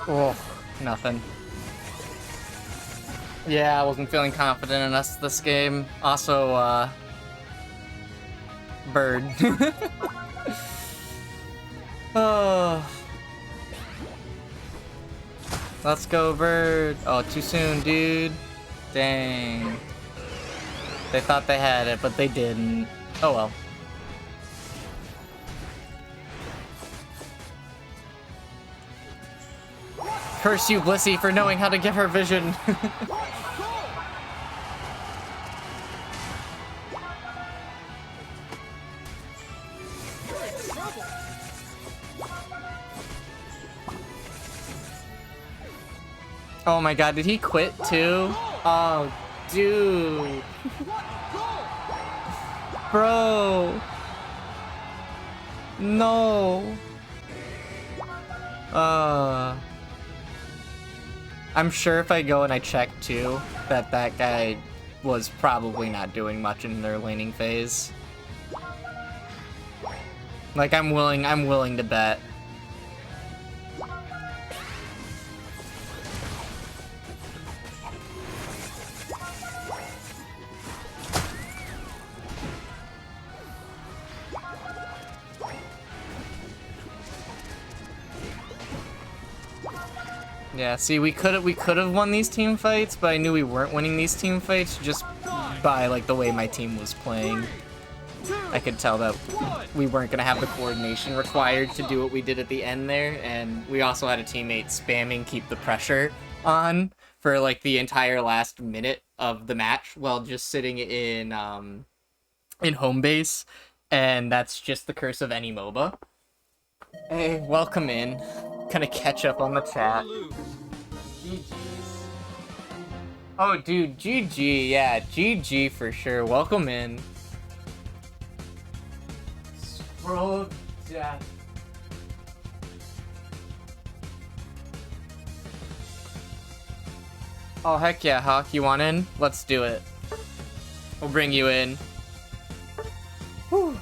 Oh, nothing. Yeah, I wasn't feeling confident in us this game. Also, Bird. Oh. Let's go, Bird. Oh, too soon, dude. Dang. They thought they had it, but they didn't. Oh well. Curse you, Blissey, for knowing how to give her vision. Oh my god, did he quit too? Oh, dude. Bro. No. I'm sure if I go and I check too, that guy was probably not doing much in their laning phase. Like, I'm willing to bet. Yeah, see, we could have won these team fights, but I knew we weren't winning these team fights just by like the way my team was playing. I could tell that we weren't gonna have the coordination required to do what we did at the end there, and we also had a teammate spamming keep the pressure on for like the entire last minute of the match while just sitting in home base, and that's just the curse of any MOBA. Hey, welcome in. Gonna catch up on the chat. GG's. Oh, dude, GG, yeah, GG for sure. Welcome in. Scroll down. Oh, heck yeah, Hawk, you want in? Let's do it. We'll bring you in. Whew.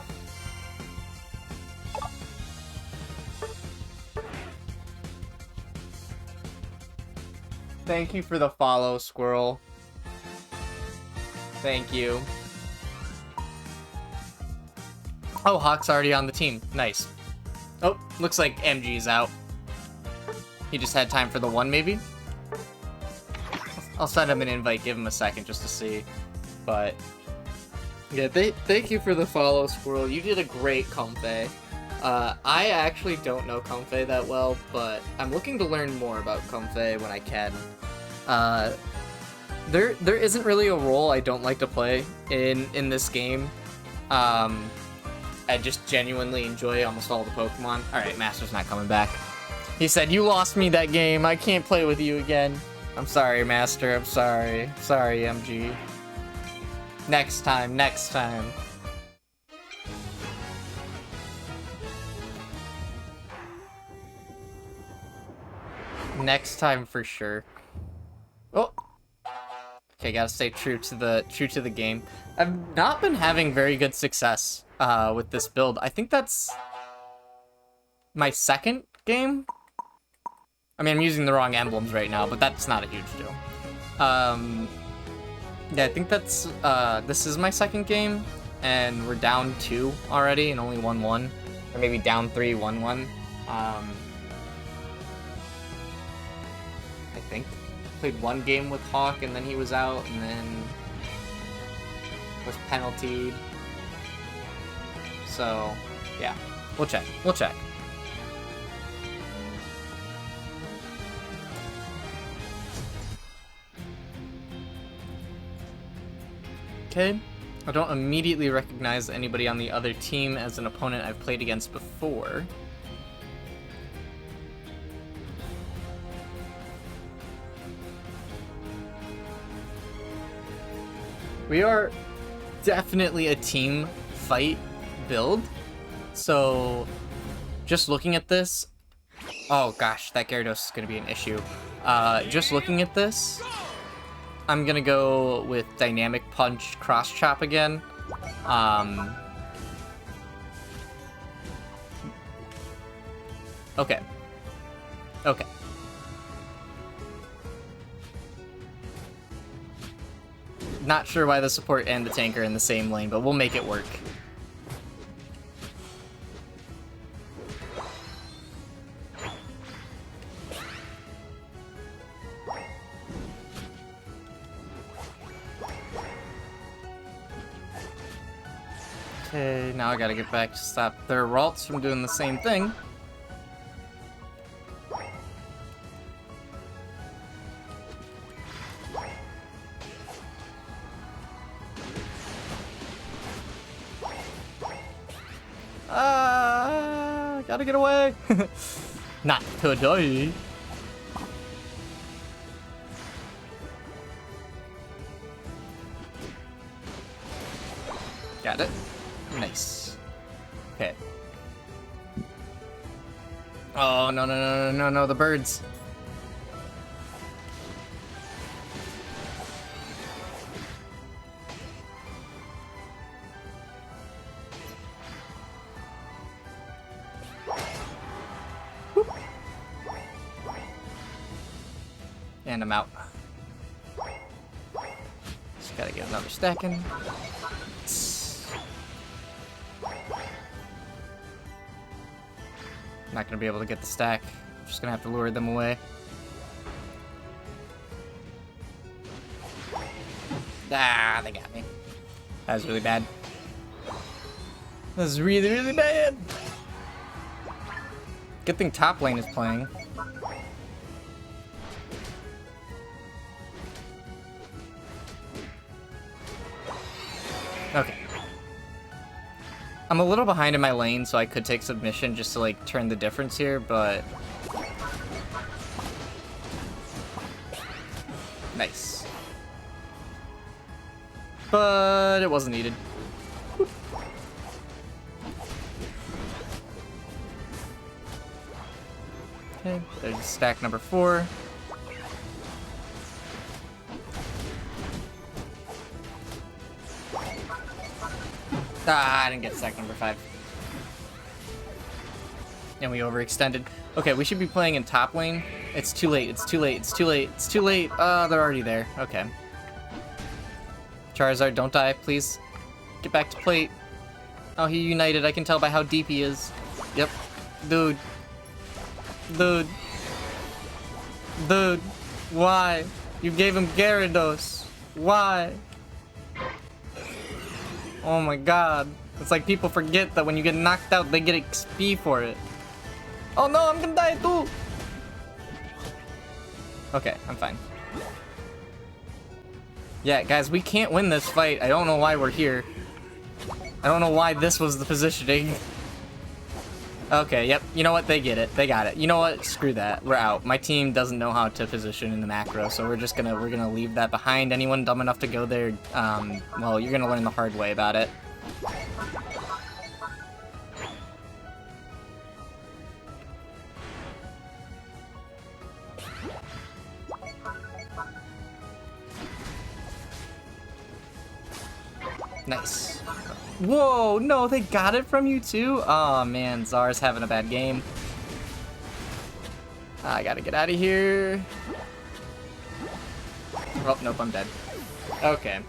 Thank you for the follow, Squirrel. Thank you. Oh, Hawk's already on the team. Nice. Oh, looks like MG's out. He just had time for the one, maybe? I'll send him an invite, give him a second just to see. But, yeah, thank you for the follow, Squirrel. You did a great Comfey. I actually don't know Comfey that well, but I'm looking to learn more about Comfey when I can. There isn't really a role I don't like to play in this game. I just genuinely enjoy almost all the Pokemon. Alright, Master's not coming back. He said, "You lost me that game. I can't play with you again." I'm sorry, Master. I'm sorry. Sorry, MG. Next time, next time. Next time for sure. Oh. Okay, gotta stay true to the game. I've not been having very good success with this build. I think that's my second game. I mean, I'm using the wrong emblems right now, but that's not a huge deal. Yeah, I think that's this is my second game, and we're down 2 already and only 1-1, or maybe down 3, 1-1. I think. Played one game with Hawk and then he was out and then was penaltied. So, yeah. We'll check. We'll check. Okay. I don't immediately recognize anybody on the other team as an opponent I've played against before. We are definitely a team fight build, so just looking at this, oh gosh, that Gyarados is going to be an issue. Just looking at this, I'm going to go with Dynamic Punch Cross Chop again. Okay. Okay. Not sure why the support and the tank are in the same lane, but we'll make it work. Okay, now I gotta get back to stop their Ralts from doing the same thing. Gotta get away. Not today. Got it. Nice. Okay. Oh, no, no, no, no, no, no, the birds. And I'm out. Just gotta get another stack in. Not gonna be able to get the stack. I'm just gonna have to lure them away. Ah, they got me. That was really bad. That was really, really bad. Good thing top lane is playing. Okay. I'm a little behind in my lane, so I could take submission just to, like, turn the difference here, but... Nice. But it wasn't needed. Okay, there's stack number 4. Ah, I didn't get stack number 5. And we overextended. Okay, we should be playing in top lane. It's too late, it's too late, it's too late, it's too late. They're already there. Okay. Charizard, don't die, please. Get back to plate. Oh, he united. I can tell by how deep he is. Yep. Dude. Dude. Dude. Why? You gave him Gyarados. Why? Oh my god. It's like people forget that when you get knocked out, they get XP for it. Oh no, I'm gonna die too! Okay, I'm fine. Yeah, guys, we can't win this fight. I don't know why we're here. I don't know why this was the positioning. Okay, yep. You know what? They get it. They got it. You know what? Screw that. We're out. My team doesn't know how to position in the macro, so we're gonna leave that behind. Anyone dumb enough to go there, well, you're gonna learn the hard way about it. Nice. Whoa, no, they got it from you too? Oh man, Czar's having a bad game. I gotta get out of here. Oh, nope, I'm dead. Okay.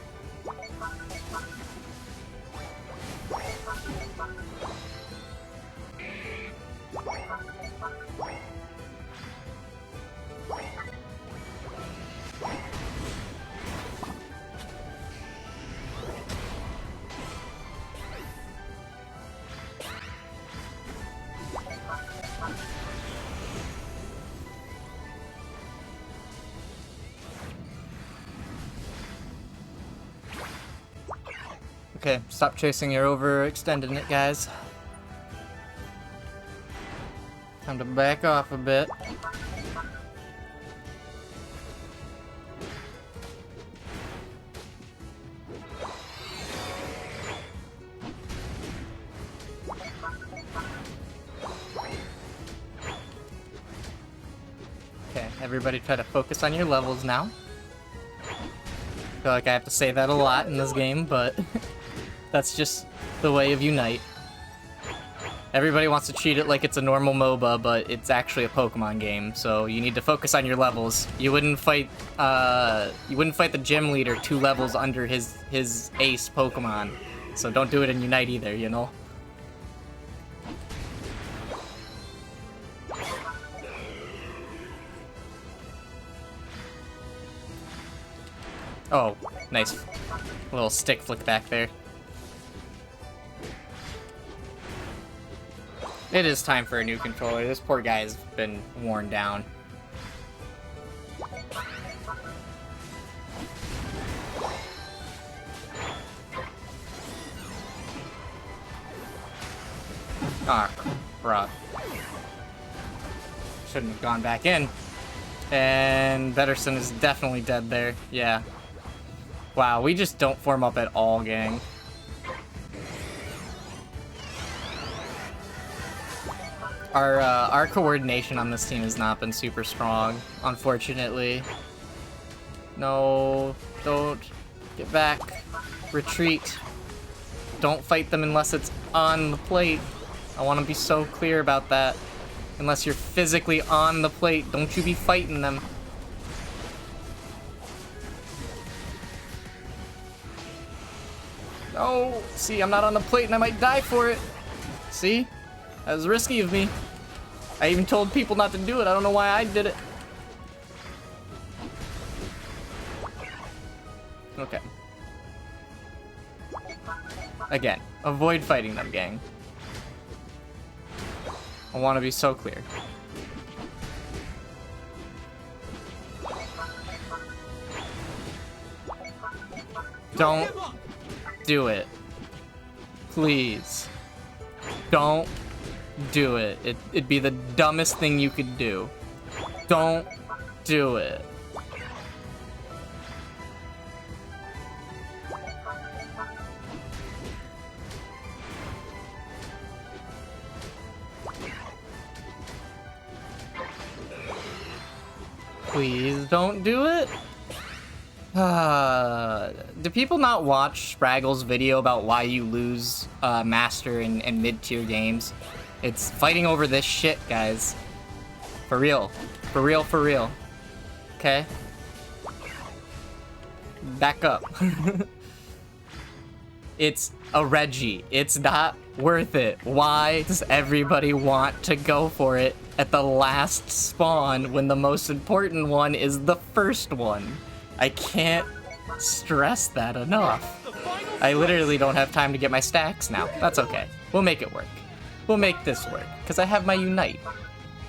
Okay, stop chasing, you're overextending it, guys. Time to back off a bit. Okay, everybody try to focus on your levels now. I feel like I have to say that a lot in this game, but that's just the way of Unite. Everybody wants to treat it like it's a normal MOBA, but it's actually a Pokemon game, so you need to focus on your levels. You wouldn't fight the gym leader 2 levels under his ace Pokemon. So don't do it in Unite either, you know? Oh, nice little stick flick back there. It is time for a new controller. This poor guy's been worn down. Ah, crap. Shouldn't have gone back in. And Betterson is definitely dead there. Yeah. Wow, we just don't form up at all, gang. Our coordination on this team has not been super strong, unfortunately. No, don't. Get back. Retreat. Don't fight them unless it's on the plate. I want to be so clear about that. Unless you're physically on the plate, don't you be fighting them. No! See, I'm not on the plate and I might die for it. See? That was risky of me. I even told people not to do it. I don't know why I did it. Okay. Again, avoid fighting them, gang. I want to be so clear. Don't do it. Please. Don't do it. It'd be the dumbest thing you could do. Don't do it. Please don't do it. Do people not watch Spraggle's video about why you lose master and mid-tier games? It's fighting over this shit, guys. For real. For real, for real. Okay? Back up. It's a Reggie. It's not worth it. Why does everybody want to go for it at the last spawn when the most important one is the first one? I can't stress that enough. I literally don't have time to get my stacks now. That's okay. We'll make it work. We'll make this work, because I have my Unite.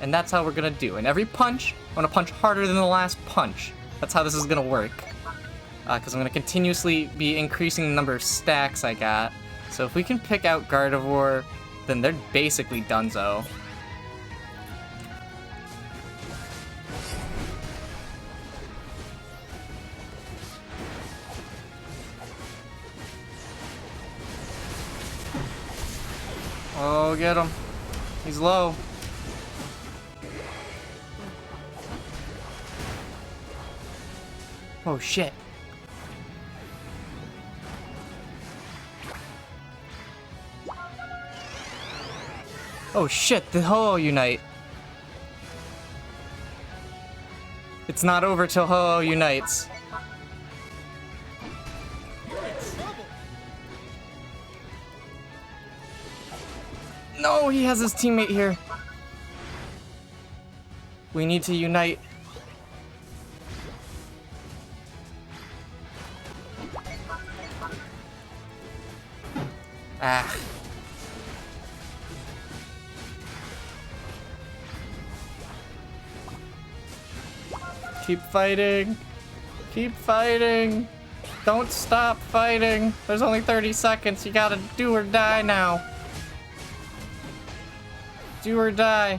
And that's how we're gonna do. And every punch, I'm gonna punch harder than the last punch. That's how this is gonna work. Because I'm gonna continuously be increasing the number of stacks I got. So if we can pick out Gardevoir, then they're basically donezo. Oh, get him. He's low. Oh, shit. Oh, shit. The Ho-Oh Unite. It's not over till Ho-Oh unites. No, he has his teammate here. We need to unite. Ah. Keep fighting. Keep fighting. Don't stop fighting. There's only 30 seconds. You gotta do or die now. Do or die.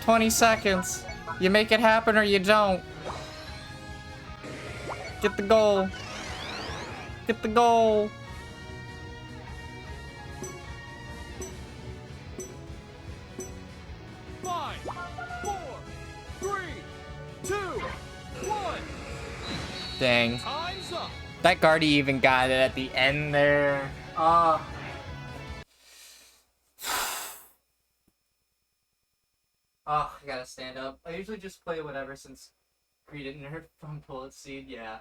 20 seconds. You make it happen or you don't. Get the goal. Get the goal. Five, four, three, two, one. Dang. Time's up. That Guardy even got it at the end there. Oh, I gotta stand up. I usually just play whatever since Greed and Nerf from Bullet Seed, yeah.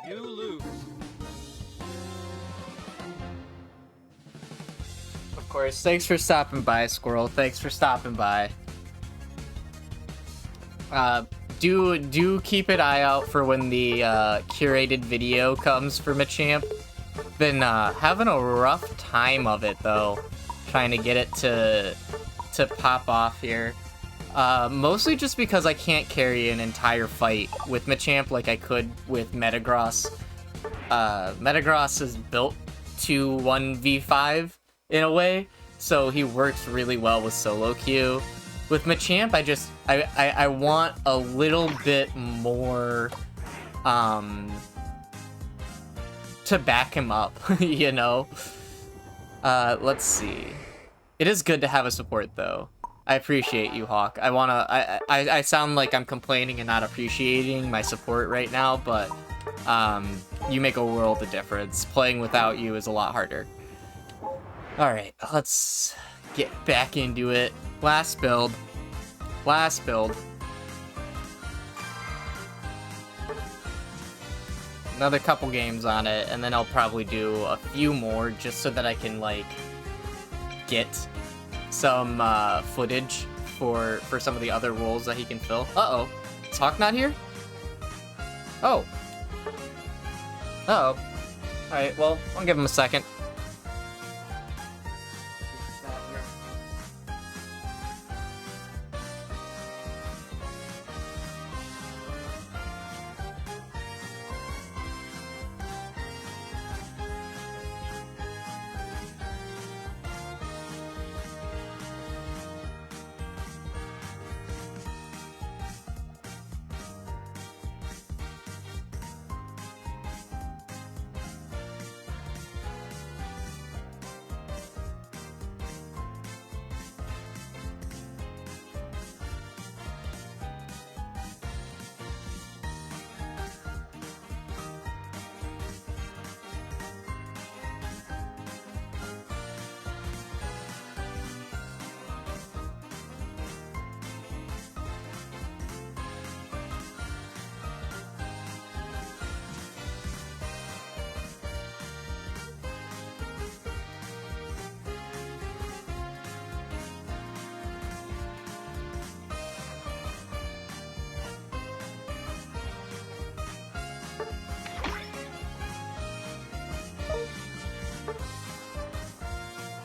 You lose. Of course. Thanks for stopping by, Squirrel. Thanks for stopping by. Do keep an eye out for when the curated video comes for Machamp. Been having a rough time of it though, trying to get it to pop off here. Mostly just because I can't carry an entire fight with Machamp like I could with Metagross. Metagross is built to 1v5 in a way, so he works really well with solo queue. With Machamp, I want a little bit more to back him up, you know? Let's see. It is good to have a support though. I appreciate you, Hawk. I sound like I'm complaining and not appreciating my support right now, but you make a world of difference. Playing without you is a lot harder. Alright, let's get back into it. Last build. Last build. Another couple games on it, and then I'll probably do a few more just so that I can, like, get some footage for some of the other roles that he can fill. Uh-oh. Is Hawk not here? Oh. Uh-oh. Alright, well, I'll give him a second.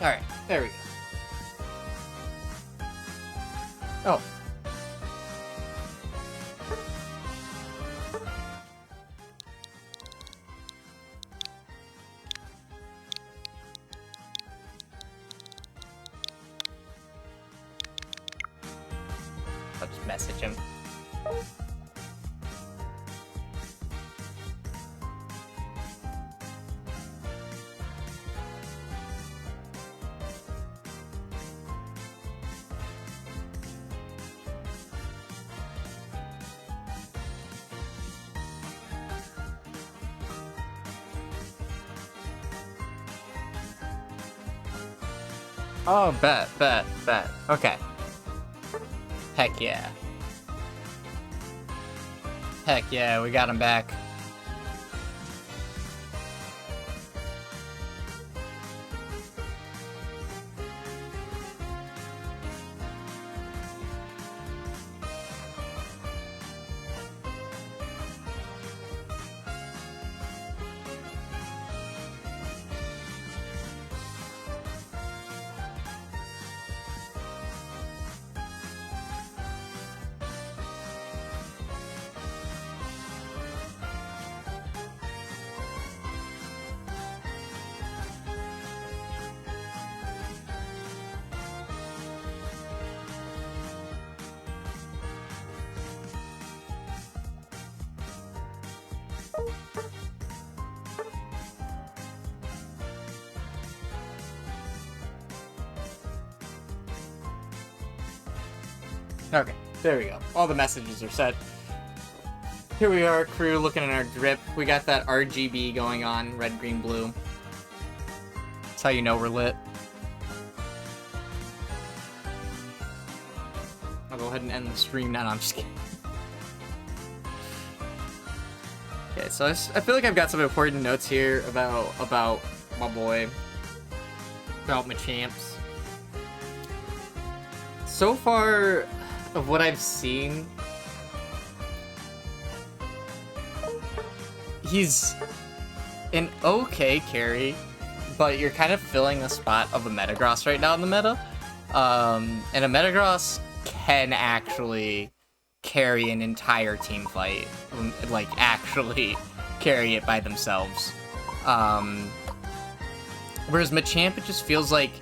Alright, there we go. Oh. I'll just message him. Oh, bet. Okay. Heck yeah. Heck yeah, we got him back. Okay, there we go. All the messages are set. Here we are, crew, looking at our drip. We got that RGB going on, red, green, blue. That's how you know we're lit. I'll go ahead and end the stream now. No, I'm just kidding. Okay, so I feel like I've got some important notes here about my boy, about Machamps. So far, of what I've seen, he's an okay carry, but you're kind of filling the spot of a Metagross right now in the meta. And a Metagross can actually carry an entire team fight, like actually carry it by themselves. Whereas Machamp, it just feels like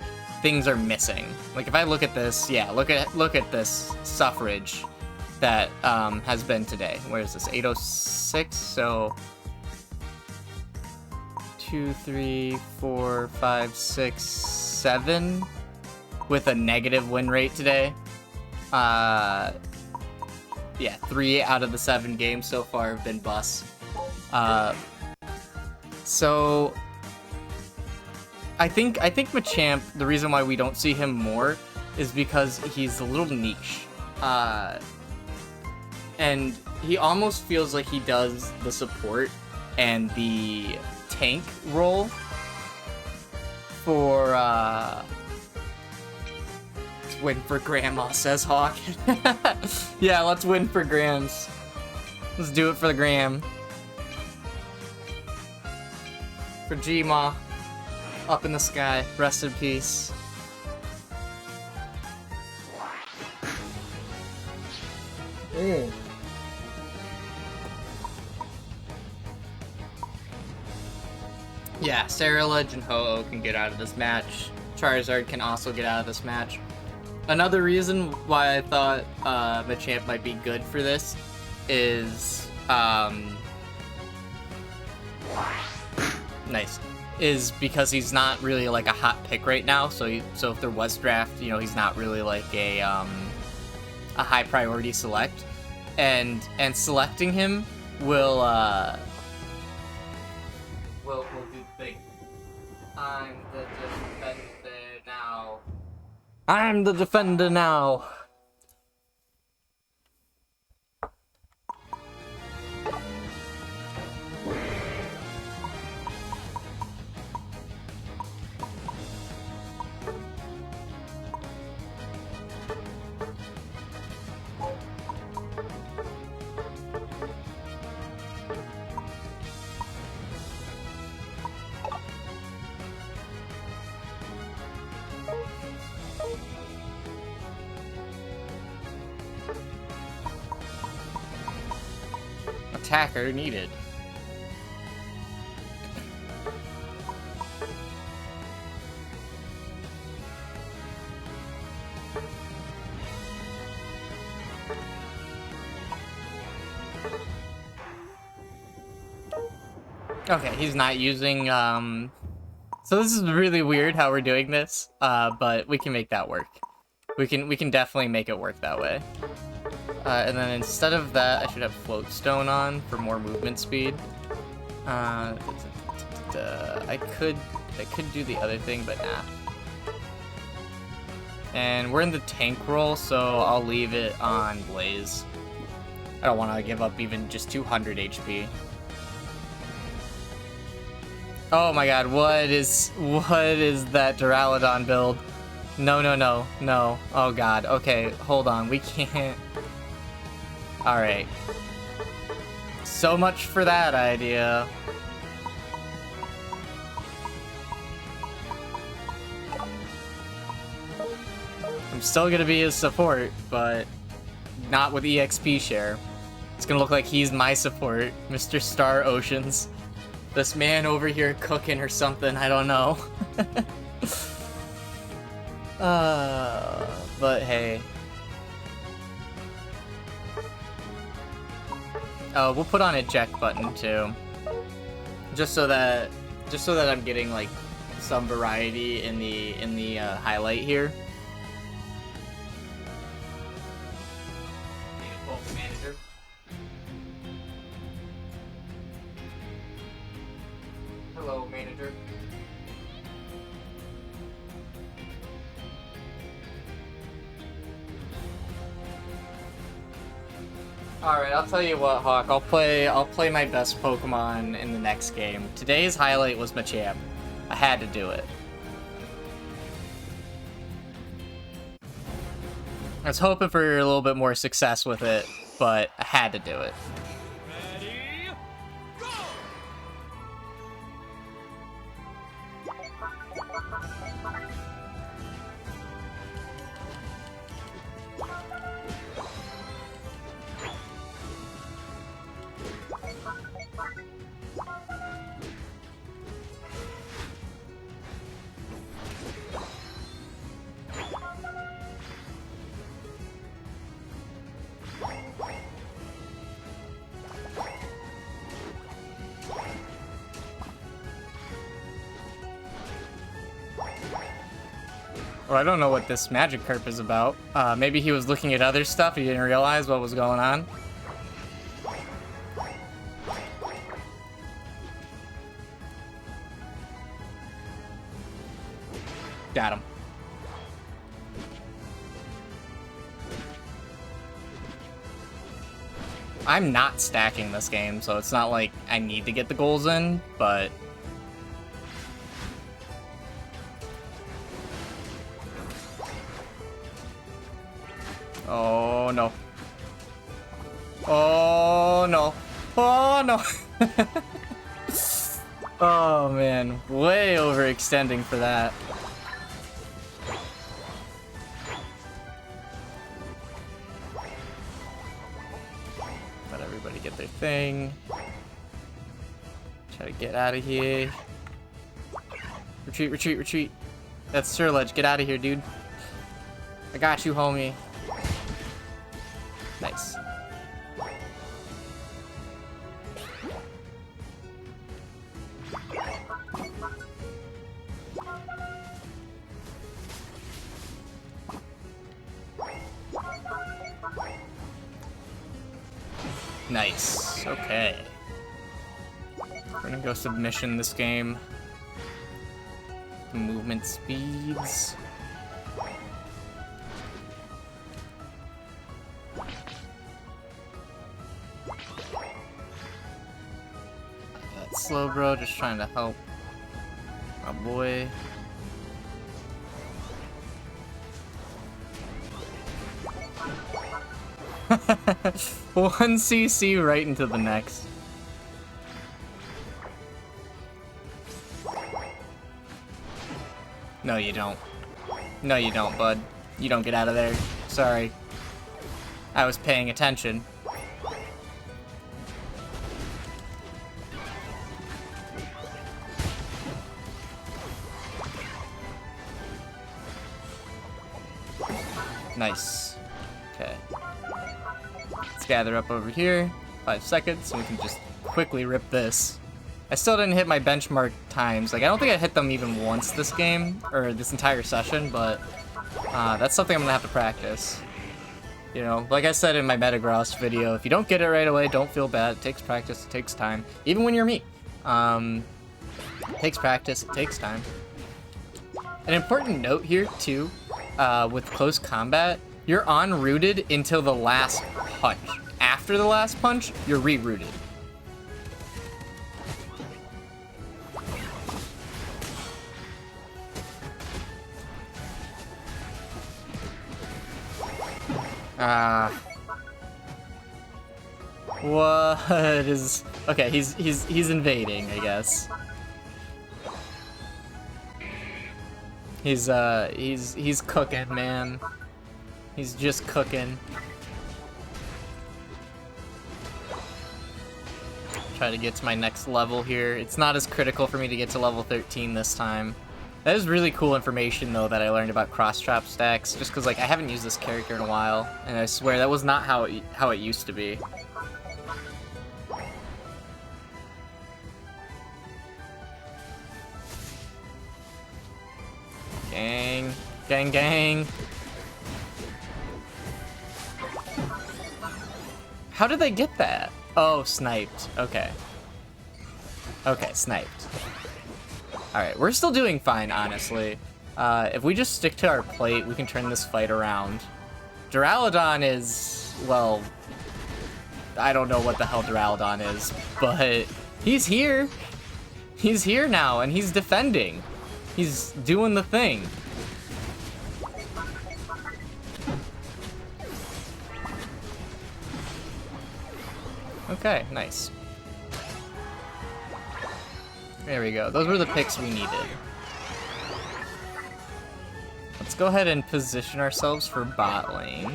things are missing. Like if I look at this, yeah, look at this suffrage that has been today. Where is this? 806. So 2, 3, 4, 5, 6, 7 with a negative win rate today. Yeah, 3 out of the 7 games so far have been busts. So I think Machamp, the reason why we don't see him more is because he's a little niche. And he almost feels like he does the support and the tank role for win for Grandma, says Hawk. Yeah, let's win for Grams. Let's do it for the Gram. For Gma. Up in the sky. Rest in peace. Yeah, Saralege and Ho-Oh can get out of this match. Charizard can also get out of this match. Another reason why I thought Machamp might be good for this is nice. Is because he's not really like a hot pick right now. So if there was draft, you know, he's not really like a high priority select, and selecting him will do the thing. I'm the defender now. I'm the defender now. Attacker needed. Okay, he's not using, so this is really weird how we're doing this, but we can make that work. We can definitely make it work that way. And then instead of that, I should have Float Stone on for more movement speed. I could do the other thing, but nah. And we're in the tank role, so I'll leave it on Blaze. I don't want to give up even just 200 HP. Oh my god, what is that Duraludon build? No. Oh god, okay, hold on, we can't. Alright. So much for that idea. I'm still gonna be his support, but not with EXP share. It's gonna look like he's my support, Mr. Star Oceans. This man over here cooking or something, I don't know. But hey. Oh, we'll put on eject button too. Just so that I'm getting like some variety in the highlight here. Hello, manager. Alright, I'll tell you what, Hawk. I'll play my best Pokemon in the next game. Today's highlight was Machamp. I had to do it. I was hoping for a little bit more success with it, but I had to do it. Ready, go! Well, I don't know what this magic carp is about. Maybe he was looking at other stuff. He didn't realize what was going on. Got him. I'm not stacking this game, so it's not like I need to get the goals in, but... Oh, no. Oh, no. Oh, no. Oh, man. Way overextending for that. Let everybody get their thing. Try to get out of here. Retreat, retreat, retreat. That's Surledge. Get out of here, dude. I got you, homie. Nice. Nice. Okay. We're gonna go submission this game. Movement speeds. That's slow, bro. Just trying to help my boy. One CC right into the next. No, you don't. No, you don't, bud. You don't get out of there. Sorry. I was paying attention. Nice. Okay. Let's gather up over here. 5 seconds, so we can just quickly rip this. I still didn't hit my benchmark times. Like, I don't think I hit them even once this game, or this entire session, but that's something I'm gonna have to practice. You know, like I said in my Metagross video, if you don't get it right away, don't feel bad. It takes practice, it takes time. Even when you're me. It takes practice, it takes time. An important note here, too, with close combat, you're on-rooted until the last punch. After the last punch, you're re-rooted. What is... Okay, he's invading, I guess. He's cooking, man. He's just cooking. Try to get to my next level here. It's not as critical for me to get to level 13 this time. That is really cool information, though, that I learned about cross-trap stacks, just because, like, I haven't used this character in a while, and I swear that was not how it used to be. Gang. Gang, gang. How did they get that? Oh, sniped. Okay. Okay, sniped. Alright, we're still doing fine, honestly. If we just stick to our plate, we can turn this fight around. Duraludon is, well, I don't know what the hell Duraludon is, but he's here. He's here now, and he's defending. He's doing the thing. Okay, nice. There we go. Those were the picks we needed. Let's go ahead and position ourselves for bot lane.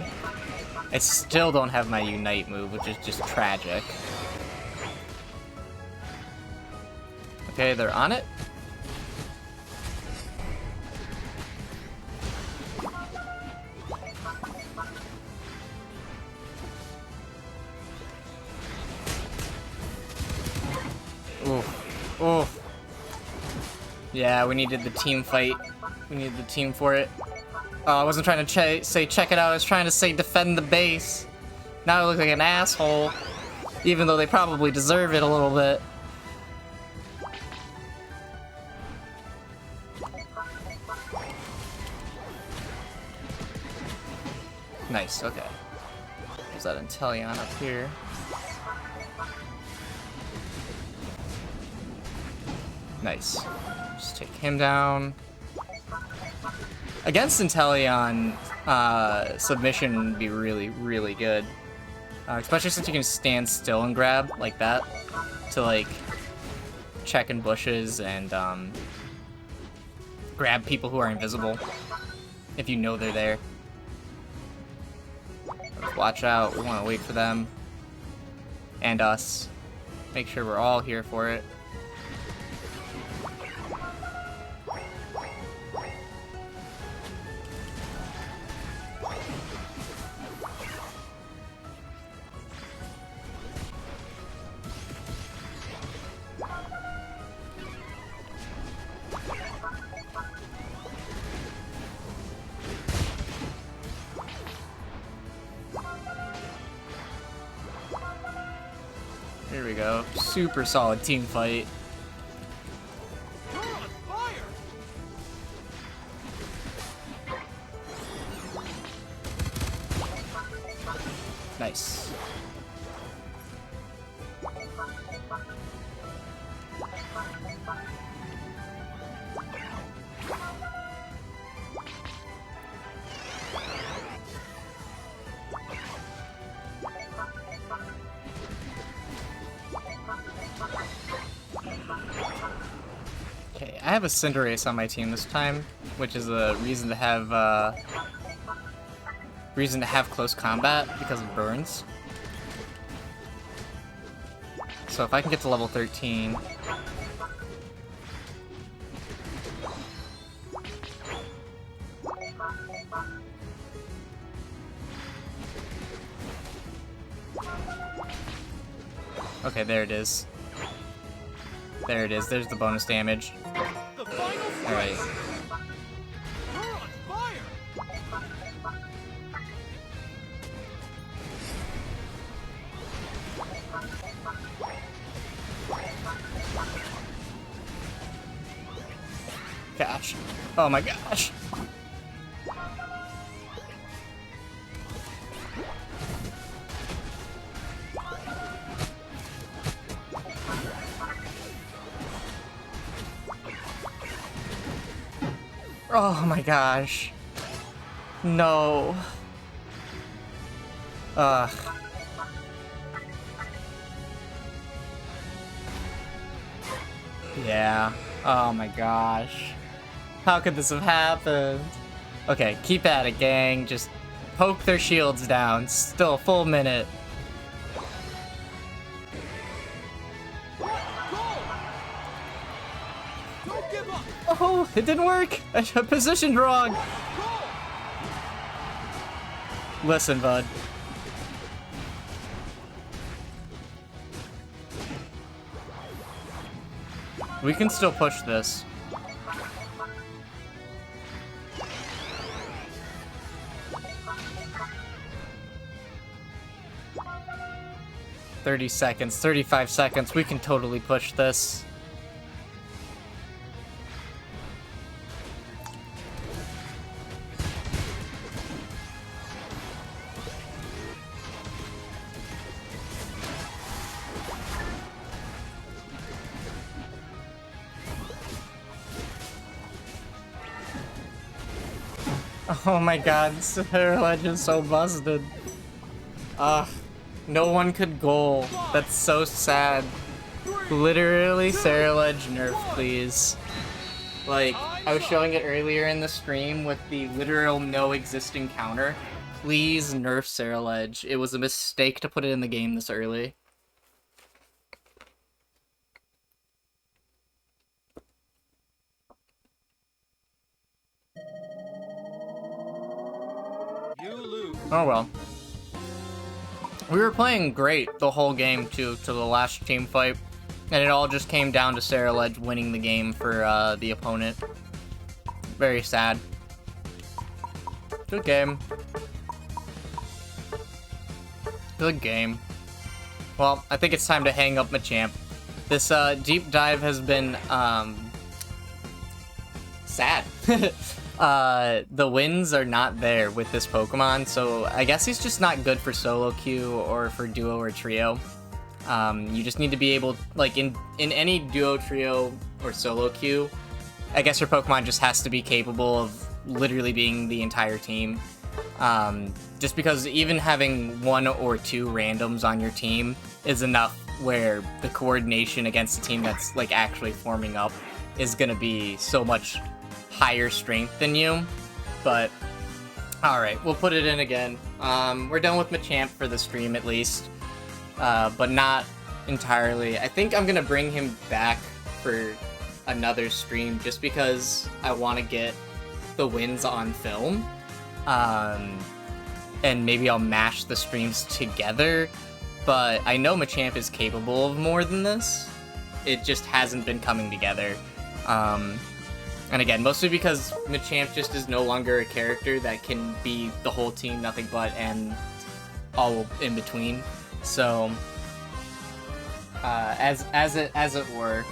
I still don't have my Unite move, which is just tragic. Okay, they're on it. Oof. Oof. Yeah, we needed the team fight. We needed the team for it. Oh, I wasn't trying to say check it out. I was trying to say defend the base. Now I look like an asshole. Even though they probably deserve it a little bit. Nice, okay. There's that Inteleon up here. Nice. Just take him down. Against Inteleon, submission would be really, really good. Especially since you can stand still and grab like that to like check in bushes and grab people who are invisible if you know they're there. Watch out, we want to wait for them and us. Make sure we're all here for it. Here we go. Super solid team fight. You're on fire! Nice. Okay, I have a Cinderace on my team this time, which is a reason to have close combat because of burns. So if I can get to level 13. Okay, there it is. There it is. There's the bonus damage. The final All right. You're on fire! Gosh. Oh my gosh. Oh my gosh. No. Ugh. Yeah. Oh my gosh. How could this have happened? Okay, keep at it, gang. Just poke their shields down. Still a full minute. Don't give up! Oh, it didn't work. I positioned wrong. Listen, bud. We can still push this. $30 seconds, 35 seconds. We can totally push this. Oh my god, Ceruledge is so busted. Ugh. No one could goal. That's so sad. Literally, Ceruledge nerf, please. Like, I was showing it earlier in the stream with the literal no existing counter. Please nerf Ceruledge. It was a mistake to put it in the game this early. You lose. Oh well. We were playing great the whole game too, to the last team fight. And it all just came down to Ceruledge winning the game for the opponent. Very sad. Good game. Good game. Well, I think it's time to hang up Machamp. This deep dive has been sad. The wins are not there with this Pokemon, so I guess he's just not good for solo queue or for duo or trio. You just need to be able, like, in any duo, trio, or solo queue, I guess your Pokemon just has to be capable of literally being the entire team. Just because even having 1 or 2 randoms on your team is enough where the coordination against a team that's, like, actually forming up is gonna be so much higher strength than you. But, alright, we'll put it in again. We're done with Machamp for the stream, at least. But not entirely. I think I'm gonna bring him back for another stream just because I want to get the wins on film. And maybe I'll mash the streams together, but I know Machamp is capable of more than this. It just hasn't been coming together. And again, mostly because Machamp just is no longer a character that can be the whole team, nothing but, and all in between. So, as it were,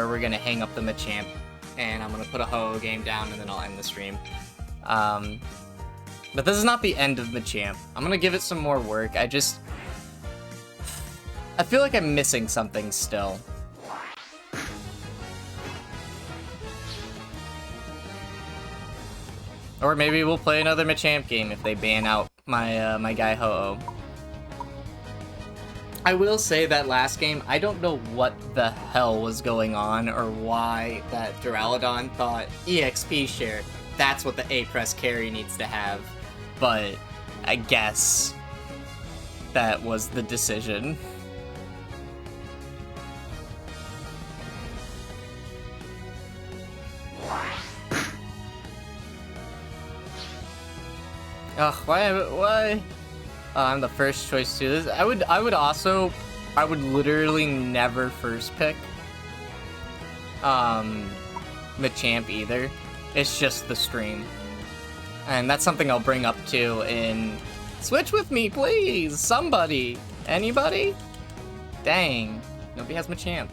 we're gonna hang up the Machamp, and I'm gonna put a Ho-Oh game down, and then I'll end the stream. But this is not the end of Machamp. I'm gonna give it some more work. I feel like I'm missing something still. Or maybe we'll play another Machamp game if they ban out my my guy Ho-Oh. I will say that last game, I don't know what the hell was going on or why that Duraludon thought EXP share, that's what the A-Press carry needs to have. But I guess that was the decision. Ugh, why? I'm the first choice to this. I would literally never first pick Machamp either. It's just the stream. And that's something I'll bring up too in Switch with me, please! Somebody! Anybody? Dang. Nobody has Machamp.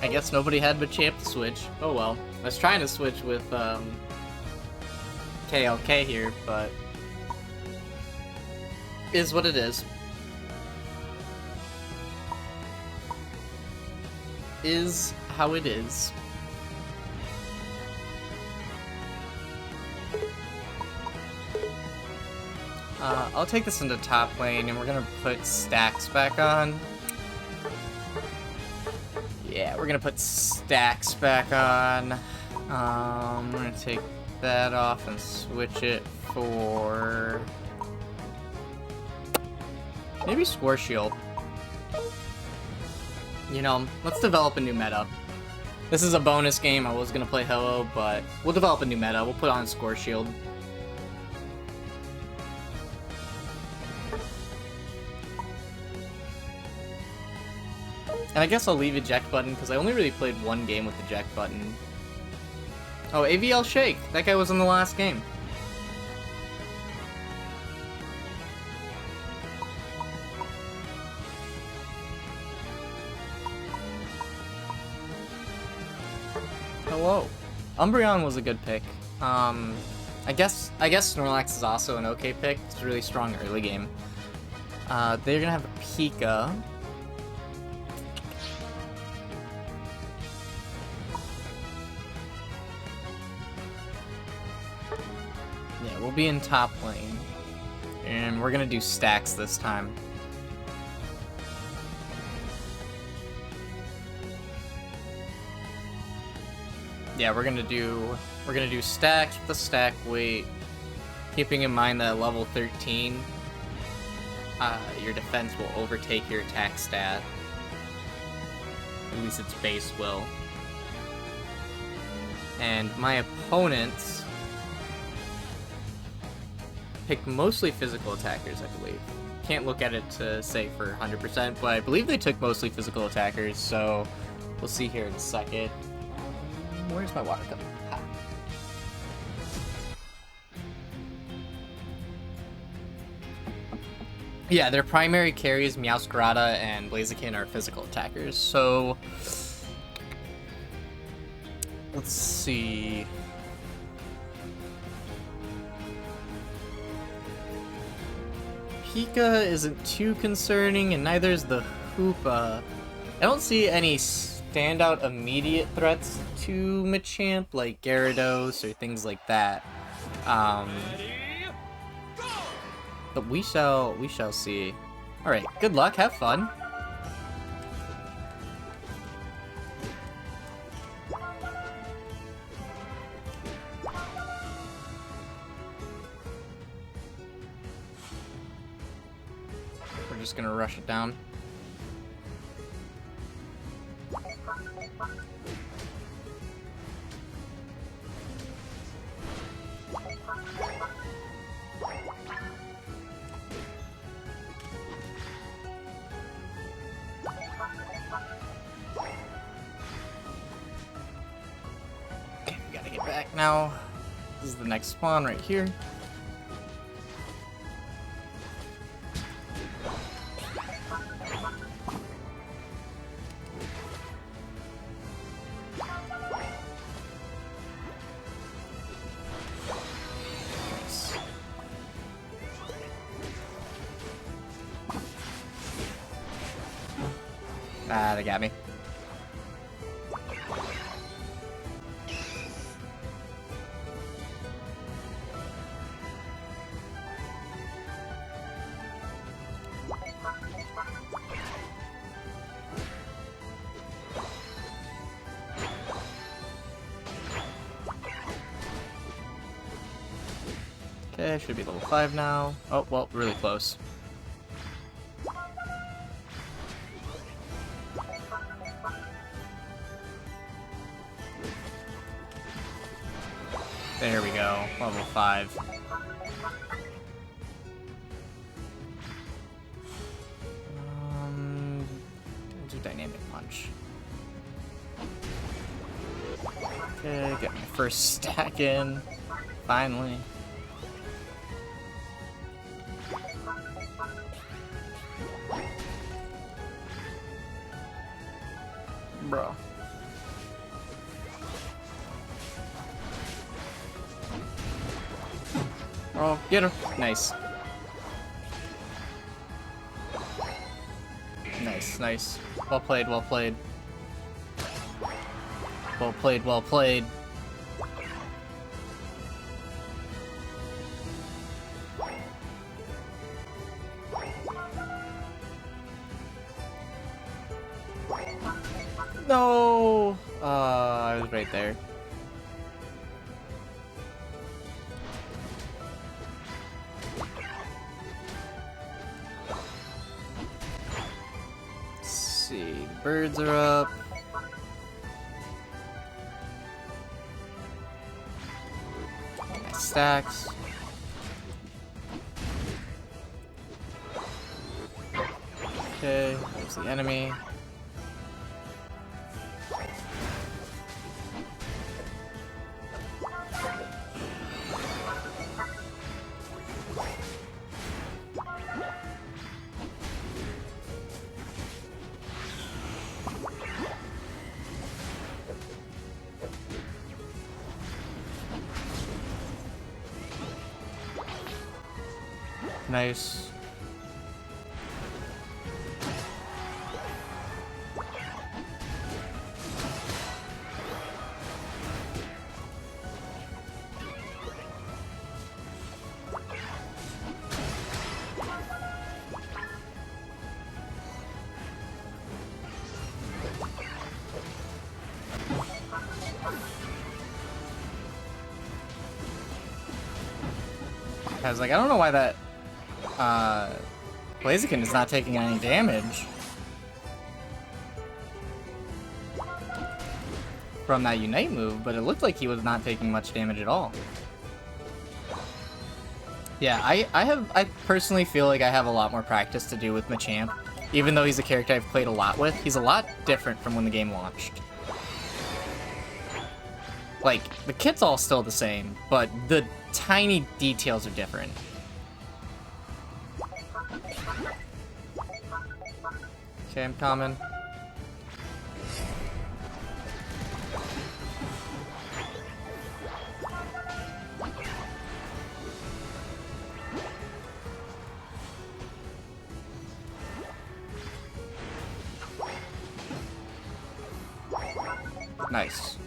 I guess nobody had Machamp to switch. Oh well. I was trying to switch with KLK here, but is what it is. Is how it is. I'll take this into top lane, and we're gonna put stacks back on. Yeah, we're gonna put stacks back on. We're gonna take that off and switch it for maybe Score Shield. You know, let's develop a new meta. This is a bonus game. I was gonna play Ho-Oh, but we'll develop a new meta. We'll put on Score Shield. And I guess I'll leave eject button, because I only really played one game with eject button. Oh, AVL Shake! That guy was in the last game. Hello. Umbreon was a good pick. I guess Snorlax is also an okay pick. It's a really strong early game. They're gonna have a Pika. Yeah, we'll be in top lane. And we're gonna do stacks this time. Yeah, we're gonna do stacks with the stack weight, keeping in mind that level 13, your defense will overtake your attack stat. At least its base will. And my opponents picked mostly physical attackers, I believe. Can't look at it to say for 100%, but I believe they took mostly physical attackers, so we'll see here in a second. Where's my water cup? Ha. Yeah, their primary carries, Meowscarada and Blaziken, are physical attackers, so let's see. Pika isn't too concerning, and neither is the Hoopa. I don't see any standout immediate threats to Machamp, like Gyarados or things like that. But we shall see. Alright, good luck, have fun. We're just gonna rush it down. Okay, we gotta get back now. This is the next spawn right here. Ah, they got me. Okay, should be level 5 now. Oh, well, really close. There we go, level 5. We'll do Dynamic Punch. Okay, get my first stack in, finally. Bro. Oh, get her. Nice. Nice, nice. Well played, well played. Well played, well played. No! I was right there. Let's see, the birds are up. My stacks. Okay, there's the enemy. Nice. I was like, I don't know why that Blaziken is not taking any damage from that Unite move, but it looked like he was not taking much damage at all. Yeah, I personally feel like I have a lot more practice to do with Machamp. Even though he's a character I've played a lot with, he's a lot different from when the game launched. Like, the kit's all still the same, but the tiny details are different. Okay, I'm coming. Nice.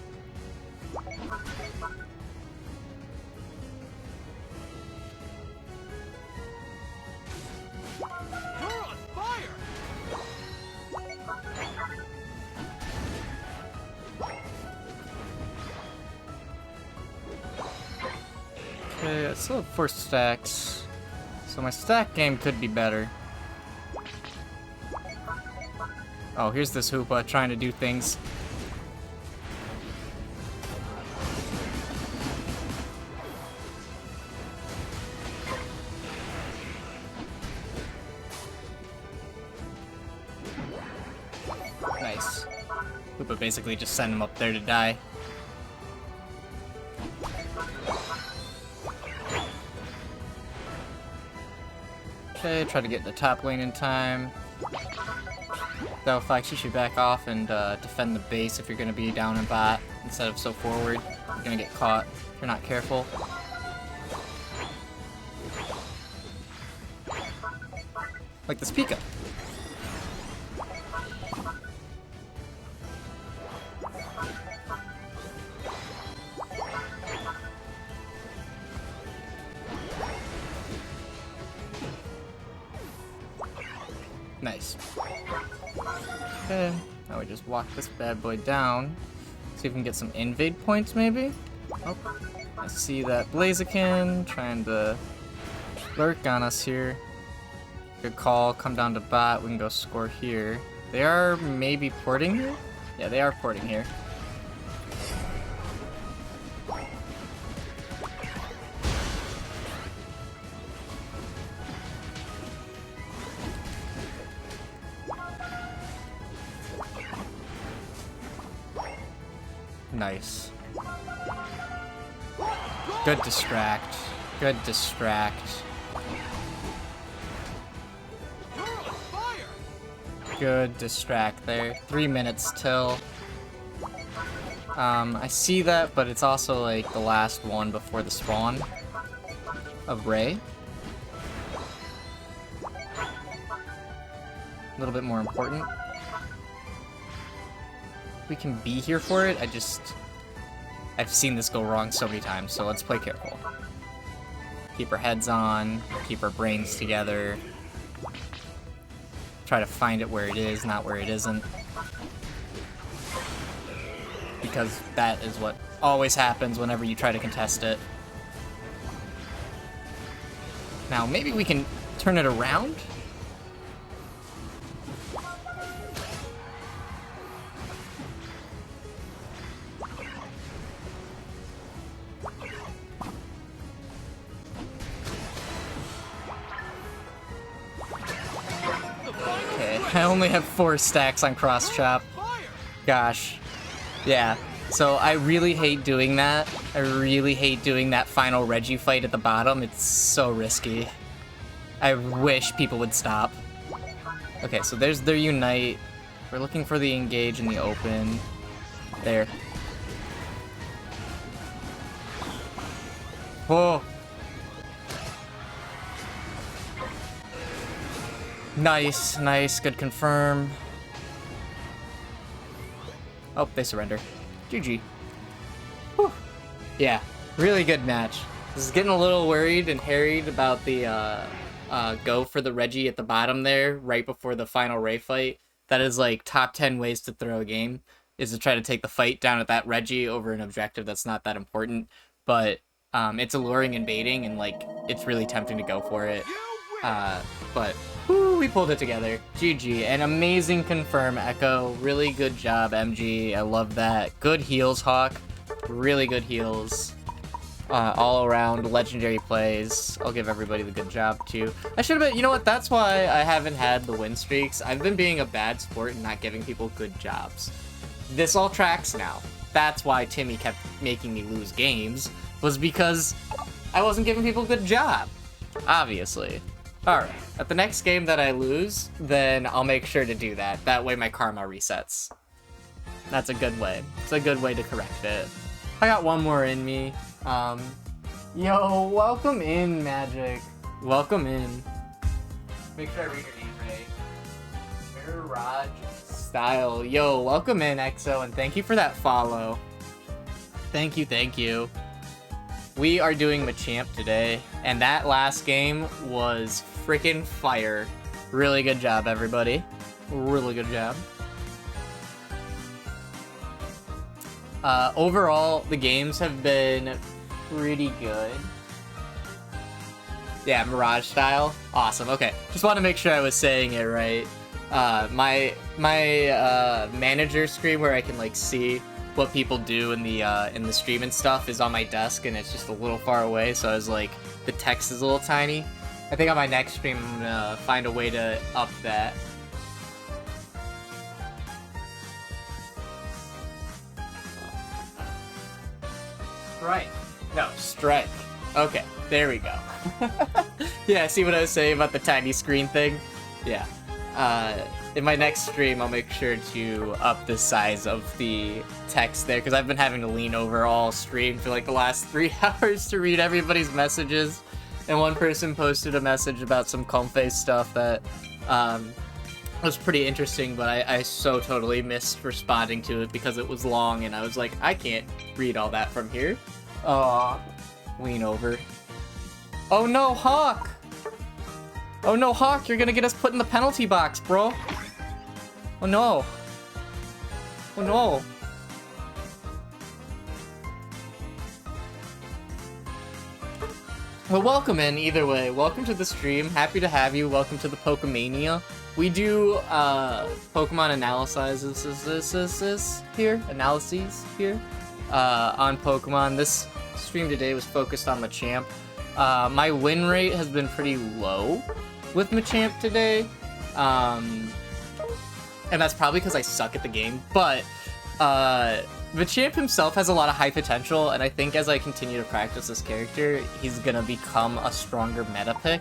Okay, I still have 4 stacks, so my stack game could be better. Oh, here's this Hoopa trying to do things. Nice. Hoopa basically just sent him up there to die. Okay, try to get in the top lane in time. Though, Fox, you should back off and defend the base if you're going to be down in bot instead of so forward. You're going to get caught if you're not careful. Like this Pika. Nice. Okay, now we just walk this bad boy down. See if we can get some invade points, maybe? Oh, I see that Blaziken trying to lurk on us here. Good call, come down to bot, we can go score here. They are maybe porting here? Yeah, they are porting here. Nice. Good distract. Good distract. Good distract there. 3 minutes till. I see that, but it's also like the last one before the spawn of Ray. A little bit more important. We can be here for it, I've seen this go wrong so many times, so let's play careful. Keep our heads on, keep our brains together. Try to find it where it is, not where it isn't. Because that is what always happens whenever you try to contest it. Now, maybe we can turn it around? I only have 4 stacks on cross chop. Gosh. Yeah. So I really hate doing that. I really hate doing that final Reggie fight at the bottom. It's so risky. I wish people would stop. Okay, so there's their Unite. We're looking for the engage in the open. There. Oh. Nice, nice, good confirm. Oh, they surrender. GG. Whew. Yeah, really good match. This is getting a little worried and harried about the go for the Reggie at the bottom there, right before the final Ray fight. That is like top 10 ways to throw a game, is to try to take the fight down at that Reggie over an objective that's not that important. But it's alluring and baiting, and like it's really tempting to go for it. But whoo, we pulled it together. GG. An amazing confirm, Echo. Really good job, MG. I love that. Good heals, Hawk. Really good heals. All around legendary plays. I'll give everybody the good job too. I should have been, you know what, that's why I haven't had the win streaks. I've been being a bad sport and not giving people good jobs. This all tracks now. That's why Timmy kept making me lose games, was because I wasn't giving people a good job. Obviously. Alright, at the next game that I lose, then I'll make sure to do that. That way my karma resets. That's a good way. It's a good way to correct it. I got one more in me. Yo, welcome in, Magic. Welcome in. Make sure I read your name right. Mirage Style. Yo, welcome in, EXO, and thank you for that follow. Thank you, thank you. We are doing Machamp today, and that last game was freaking fire. Really good job, everybody. Really good job. Overall, the games have been pretty good. Yeah, Mirage Style. Awesome. Okay, just want to make sure I was saying it right. My manager screen where I can like see what people do in the stream and stuff is on my desk, and it's just a little far away, so I was like, the text is a little tiny. I think on my next stream I'm gonna find a way to up that. Strike. No, strike. Okay, there we go. Yeah, see what I was saying about the tiny screen thing? Yeah. In my next stream, I'll make sure to up the size of the text there, because I've been having to lean over all stream for like the last 3 hours to read everybody's messages. And one person posted a message about some Comfey stuff that was pretty interesting, but I so totally missed responding to it because it was long, and I was like, I can't read all that from here. Lean over. Oh no, Hawk! Oh no, Hawk, you're gonna get us put in the penalty box, bro. Oh no. Oh no. Well, welcome in, either way. Welcome to the stream. Happy to have you. Welcome to the Pokemania. We do, Pokemon analyses here on Pokemon. This stream today was focused on Machamp. My win rate has been pretty low with Machamp today. And that's probably because I suck at the game, but Machamp himself has a lot of high potential, and I think as I continue to practice this character, he's gonna become a stronger meta pick.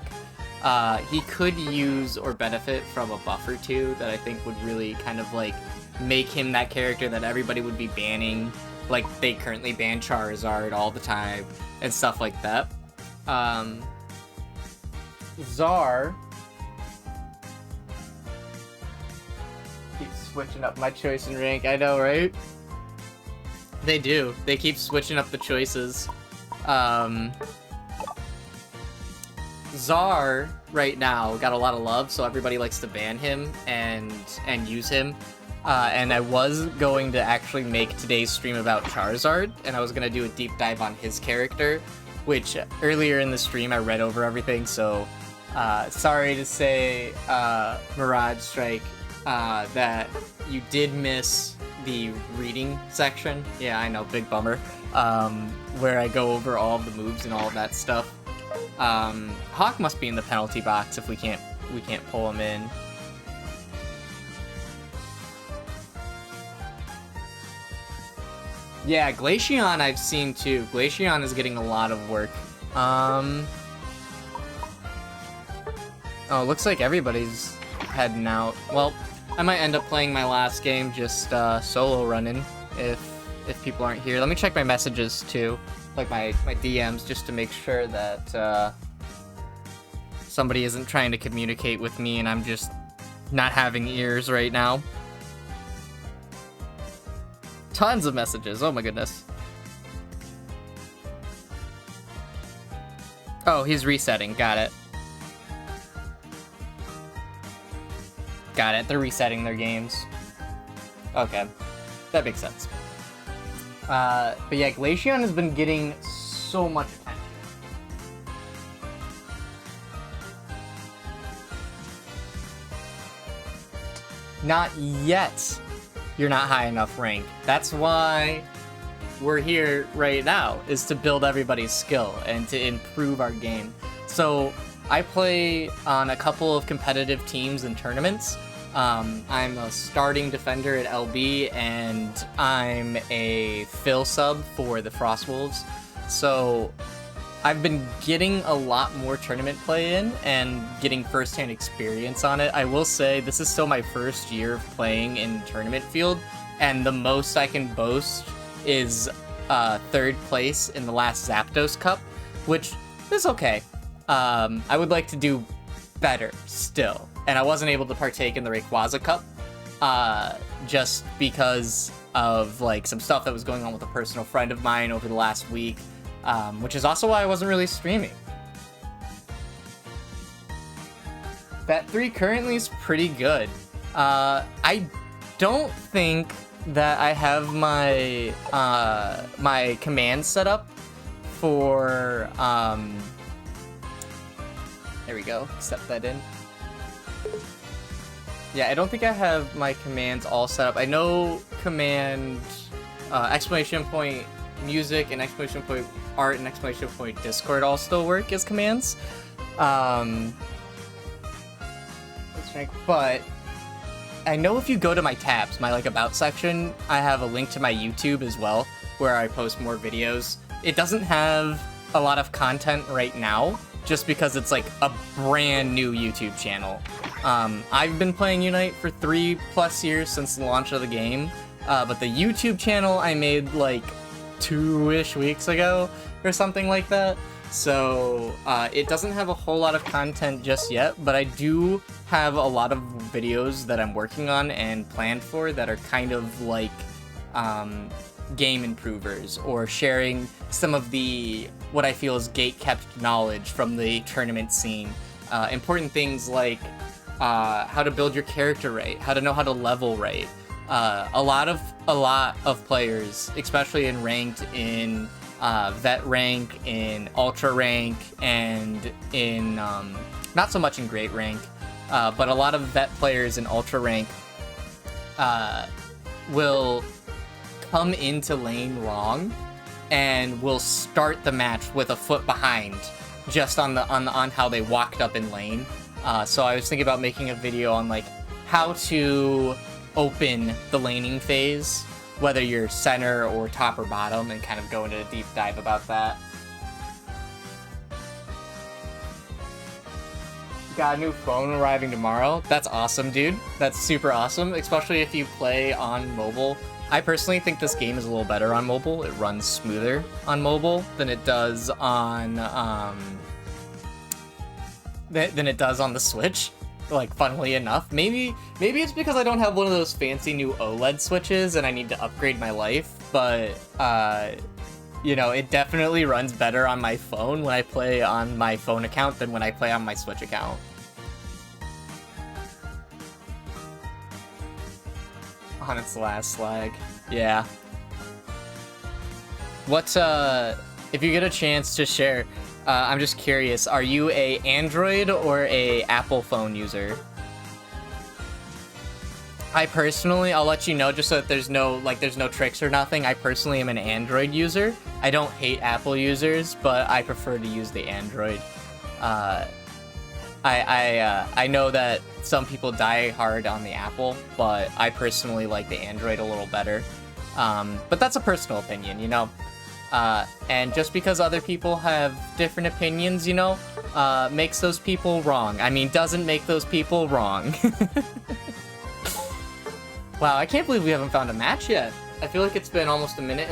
He could use or benefit from a buff or two that I think would really kind of like make him that character that everybody would be banning, like they currently ban Charizard all the time and stuff like that. Czar keeps switching up my choice and rank. I know, right? They do. They keep switching up the choices. Czar right now got a lot of love, so everybody likes to ban him and use him. And I was going to actually make today's stream about Charizard, and I was going to do a deep dive on his character, which earlier in the stream I read over everything, so sorry to say, Mirage Strike, that you did miss the reading section. Yeah, I know, big bummer. Where I go over all of the moves and all of that stuff. Hawk must be in the penalty box if we can't pull him in. Yeah, Glaceon I've seen too. Glaceon is getting a lot of work. Oh, looks like everybody's heading out. Well, I might end up playing my last game just solo running if people aren't here. Let me check my messages too, like my DMs, just to make sure that somebody isn't trying to communicate with me and I'm just not having ears right now. Tons of messages, oh my goodness. Oh, he's resetting, got it. Got it, they're resetting their games. Okay, that makes sense. But yeah, Glaceon has been getting so much attention. Not yet. You're not high enough rank. That's why we're here right now, is to build everybody's skill and to improve our game. So I play on a couple of competitive teams and tournaments. I'm a starting defender at LB, and I'm a fill sub for the Frostwolves. So I've been getting a lot more tournament play in and getting first-hand experience on it. I will say this is still my first year of playing in tournament field, and the most I can boast is third place in the last Zapdos Cup, which is okay. I would like to do better still, and I wasn't able to partake in the Rayquaza Cup just because of like some stuff that was going on with a personal friend of mine over the last week, which is also why I wasn't really streaming. Bet 3 currently is pretty good. I don't think that I have my my command set up for there we go, accept that in. Yeah, I don't think I have my commands all set up. I know command exclamation point music and exclamation point art and exclamation point Discord all still work as commands. But I know if you go to my tabs, my like about section, I have a link to my YouTube as well, where I post more videos. It doesn't have a lot of content right now, just because it's like a brand new YouTube channel. I've been playing Unite for 3+ years since the launch of the game, but the YouTube channel I made like 2-ish weeks ago or something like that. So it doesn't have a whole lot of content just yet, but I do have a lot of videos that I'm working on and planned for that are kind of like game improvers, or sharing some of the what I feel is gate-kept knowledge from the tournament scene. Important things like how to build your character right, how to know how to level right. A lot of players, especially in ranked, in vet rank, in ultra rank, and in not so much in great rank, but a lot of vet players in ultra rank will come into lane wrong and will start the match with a foot behind, just on how they walked up in lane. So I was thinking about making a video on like how to open the laning phase, whether you're center or top or bottom, and kind of go into a deep dive about that. Got a new phone arriving tomorrow. That's awesome, dude. That's super awesome, especially if you play on mobile. I personally think this game is a little better on mobile. It runs smoother on mobile than it does on the Switch. Like, funnily enough, maybe it's because I don't have one of those fancy new OLED switches and I need to upgrade my life, but you know, it definitely runs better on my phone when I play on my phone account than when I play on my Switch account. On its last slag. Yeah. What, if you get a chance to share, I'm just curious, are you a Android or a Apple phone user? I personally, I'll let you know just so that there's no tricks or nothing. I personally am an Android user. I don't hate Apple users, but I prefer to use the Android. I know that some people die hard on the Apple, but I personally like the Android a little better. But that's a personal opinion, you know? And just because other people have different opinions, you know, makes those people wrong. I mean, doesn't make those people wrong. Wow, I can't believe we haven't found a match yet. I feel like it's been almost 1.5 minutes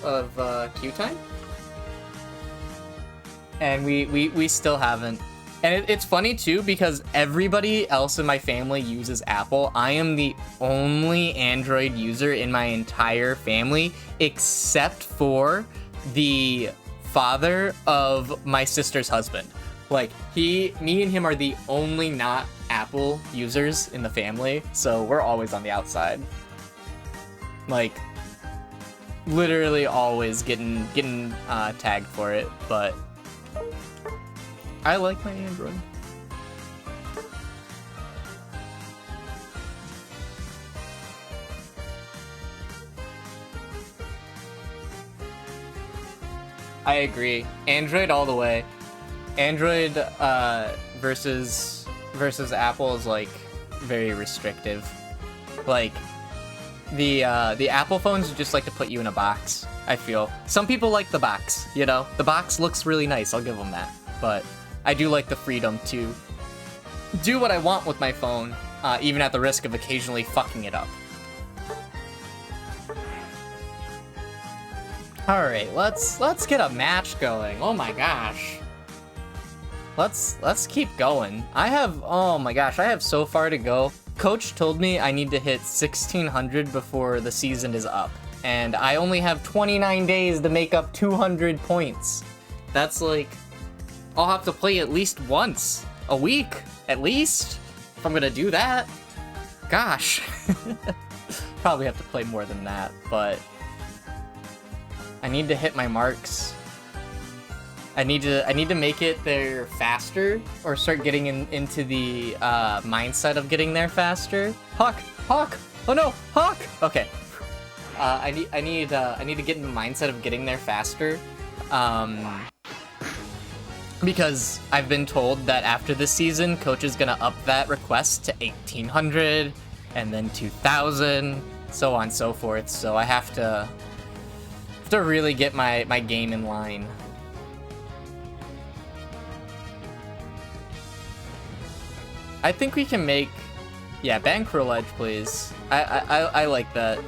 of queue time. And we still haven't. And it's funny too because everybody else in my family uses Apple. I am the only Android user in my entire family, except for the father of my sister's husband. Like, me and him are the only not Apple users in the family, so we're always on the outside. Like, literally always getting tagged for it, but I like my Android. I agree. Android all the way. Android versus Apple is like very restrictive. Like the Apple phones just like to put you in a box, I feel. Some people like the box, you know? The box looks really nice, I'll give them that. But I do like the freedom to do what I want with my phone, even at the risk of occasionally fucking it up. Alright, let's get a match going. Oh my gosh. Let's keep going. Oh my gosh, I have so far to go. Coach told me I need to hit 1600 before the season is up. And I only have 29 days to make up 200 points. That's like, I'll have to play at least once a week, at least, if I'm gonna do that. Gosh. Probably have to play more than that, but I need to hit my marks. I need to make it there faster, or start getting into the mindset of getting there faster. Hawk! Oh no, Hawk! Okay. I need to get in the mindset of getting there faster. Because I've been told that after this season, Coach is gonna up that request to 1800, and then 2000, so on and so forth. So I have to really get my game in line. I think we can make, yeah, bankroll edge, please. I like that.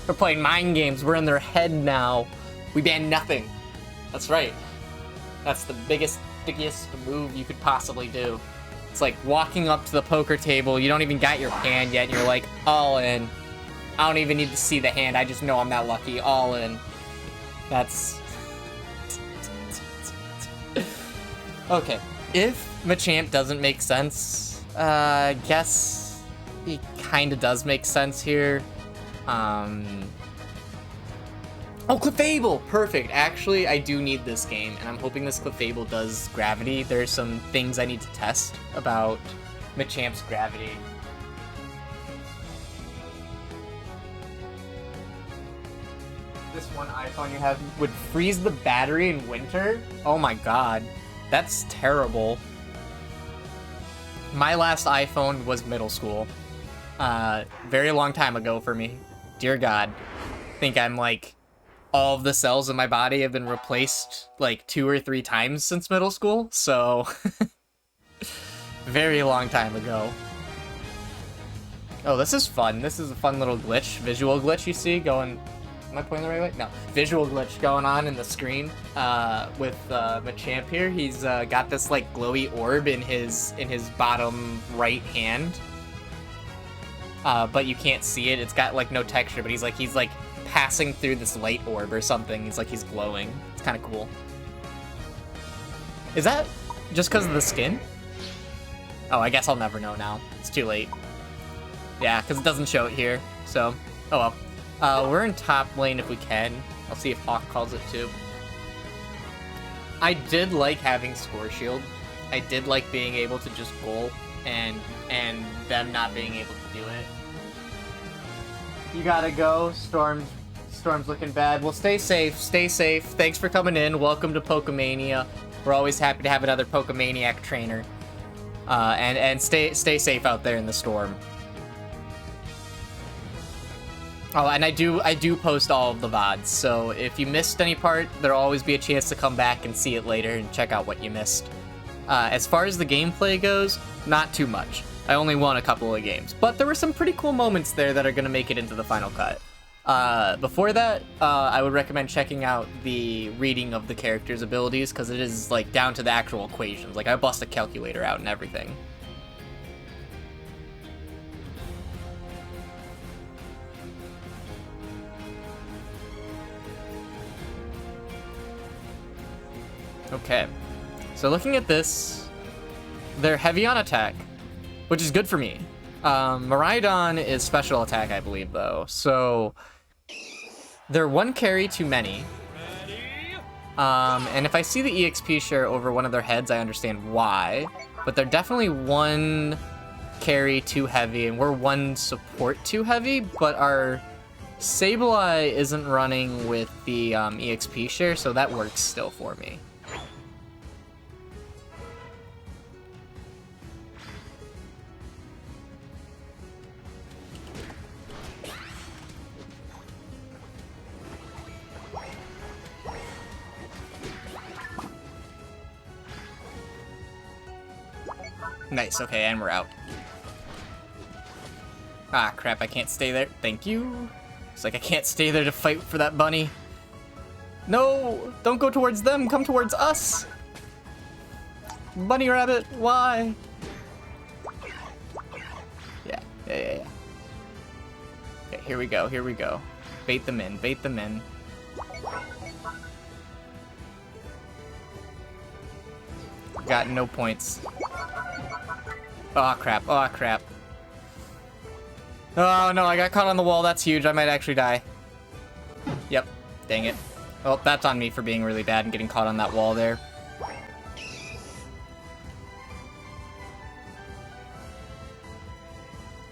We're playing mind games. We're in their head now. We ban nothing. That's right. That's the biggest move you could possibly do. It's like walking up to the poker table. You don't even got your hand yet, and you're like, all in. I don't even need to see the hand. I just know I'm that lucky. All in. That's... Okay. If Machamp doesn't make sense, I guess he kind of does make sense here. Oh, Clefable! Perfect. Actually, I do need this game, and I'm hoping this Clefable does gravity. There's some things I need to test about Machamp's gravity. This one iPhone you have would freeze the battery in winter? Oh my god. That's terrible. My last iPhone was middle school. Very long time ago for me. Dear God. I think I'm like, all of the cells in my body have been replaced like 2 or 3 times since middle school, so very long time ago. Oh, this is fun. This is a fun little glitch, visual glitch you see going... Am I pointing the right way? No. Visual glitch going on in the screen with Machamp here. He's got this like glowy orb in his bottom right hand. But you can't see it. It's got like no texture, but he's like passing through this light orb or something. He's glowing. It's kind of cool. Is that just because of the skin? Oh, I guess I'll never know now. It's too late. Yeah, because it doesn't show it here. So, oh well. We're in top lane if we can. I'll see if Hawk calls it too. I did like having Score Shield. I did like being able to just goal and them not being able to do it. You gotta go. Storm's looking bad. Well, stay safe. Stay safe. Thanks for coming in. Welcome to Pokemania. We're always happy to have another Pokemaniac trainer. And stay safe out there in the storm. Oh, and I do post all of the VODs, so if you missed any part, there'll always be a chance to come back and see it later and check out what you missed. As far as the gameplay goes, not too much. I only won a couple of games, but there were some pretty cool moments there that are going to make it into the final cut. Before that, I would recommend checking out the reading of the character's abilities, because it is, like, down to the actual equations. Like, I bust a calculator out and everything. Okay. So looking at this, they're heavy on attack, which is good for me. Miraidon is special attack, I believe, though. So they're one carry too many. And if I see the EXP share over one of their heads, I understand why. But they're definitely one carry too heavy, and we're one support too heavy. But our Sableye isn't running with the EXP share, so that works still for me. Nice, okay, and we're out. Ah, crap, I can't stay there. Thank you. It's like I can't stay there to fight for that bunny. No! Don't go towards them, come towards us! Bunny rabbit, why? Yeah. Okay, here we go, here we go. Bait them in, bait them in. Got no points. Oh crap, oh crap. Oh no, I got caught on the wall, that's huge, I might actually die. Yep, dang it. Well, that's on me for being really bad and getting caught on that wall there.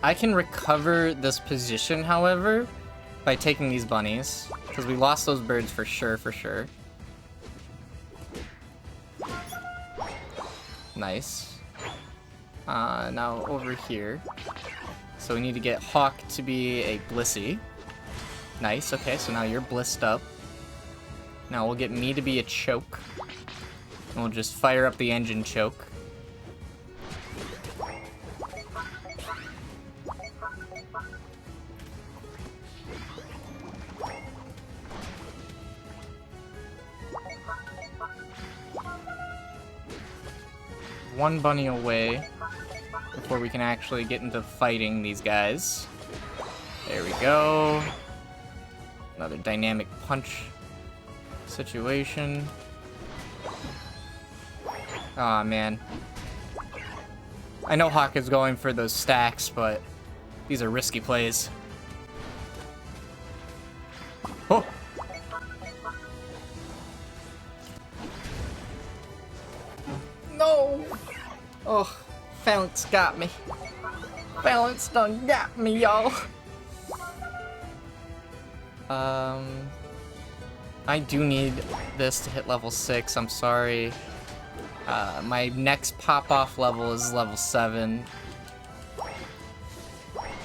I can recover this position, however, by taking these bunnies, because we lost those birds for sure, for sure. Nice. Now over here. So we need to get Hawk to be a Blissey. Nice, okay, so now you're blissed up. Now we'll get me to be a Choke. And we'll just fire up the engine Choke. One bunny away before we can actually get into fighting these guys. There we go. Another dynamic punch situation. Aw, man. I know Hawk is going for those stacks, but these are risky plays. Oh! No! Oh, Phalanx got me. Phalanx done got me, y'all. I do need this to hit level 6, I'm sorry. My next pop-off level is level 7.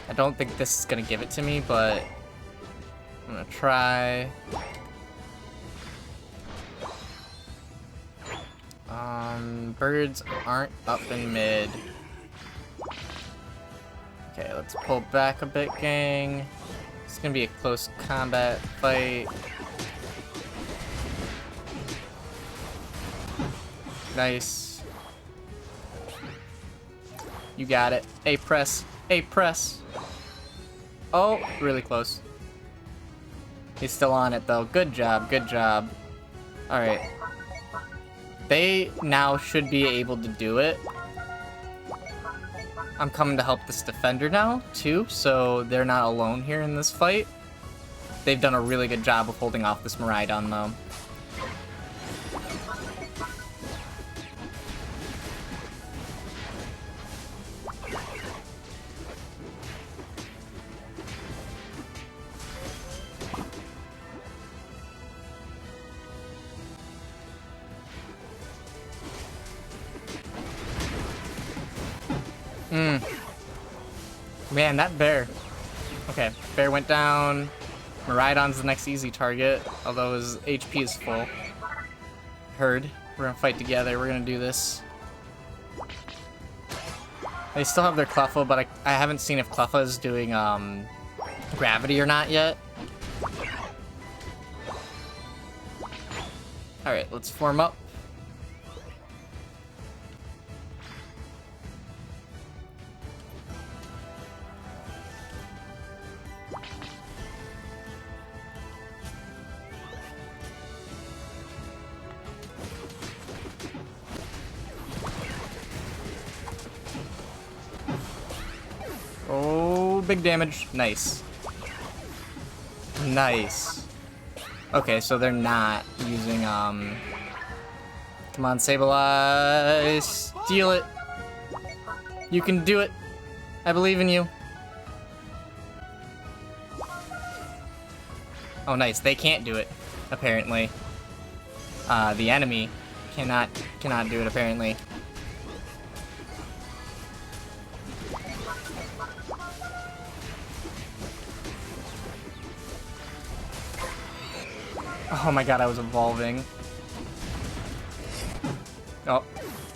I don't think this is gonna give it to me, but I'm gonna try. Birds aren't up in mid. Okay, let's pull back a bit, gang. It's gonna be a close combat fight. Nice. You got it. A press. A press. Oh, really close. He's still on it, though. Good job. Good job. Alright. They now should be able to do it. I'm coming to help this defender now, too, so they're not alone here in this fight. They've done a really good job of holding off this Miraidon, though. Man, that bear. Okay, bear went down. Miraidon's the next easy target, although his HP is full. Heard. We're gonna fight together. We're gonna do this. They still have their Cleffa, but I haven't seen if Cleffa is doing gravity or not yet. Alright, let's form up. Oh, big damage. Nice. Nice. Okay, so they're not using, Come on, Sableye. Steal it. You can do it. I believe in you. Oh, nice. They can't do it, apparently. The enemy cannot do it, apparently. Oh my god, I was evolving. Oh,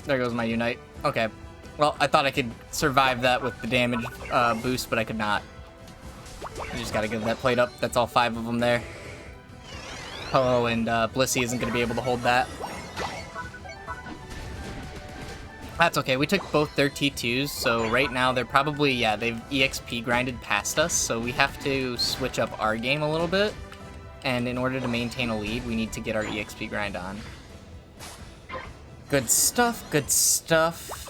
there goes my Unite. Okay. Well, I thought I could survive that with the damage boost, but I could not. I just gotta give that plate up. That's all 5 of them there. Oh, and Blissey isn't gonna be able to hold that. That's okay. We took both their T2s, so right now they're probably, yeah, they've EXP grinded past us, so we have to switch up our game a little bit. And in order to maintain a lead, we need to get our EXP grind on. Good stuff, good stuff.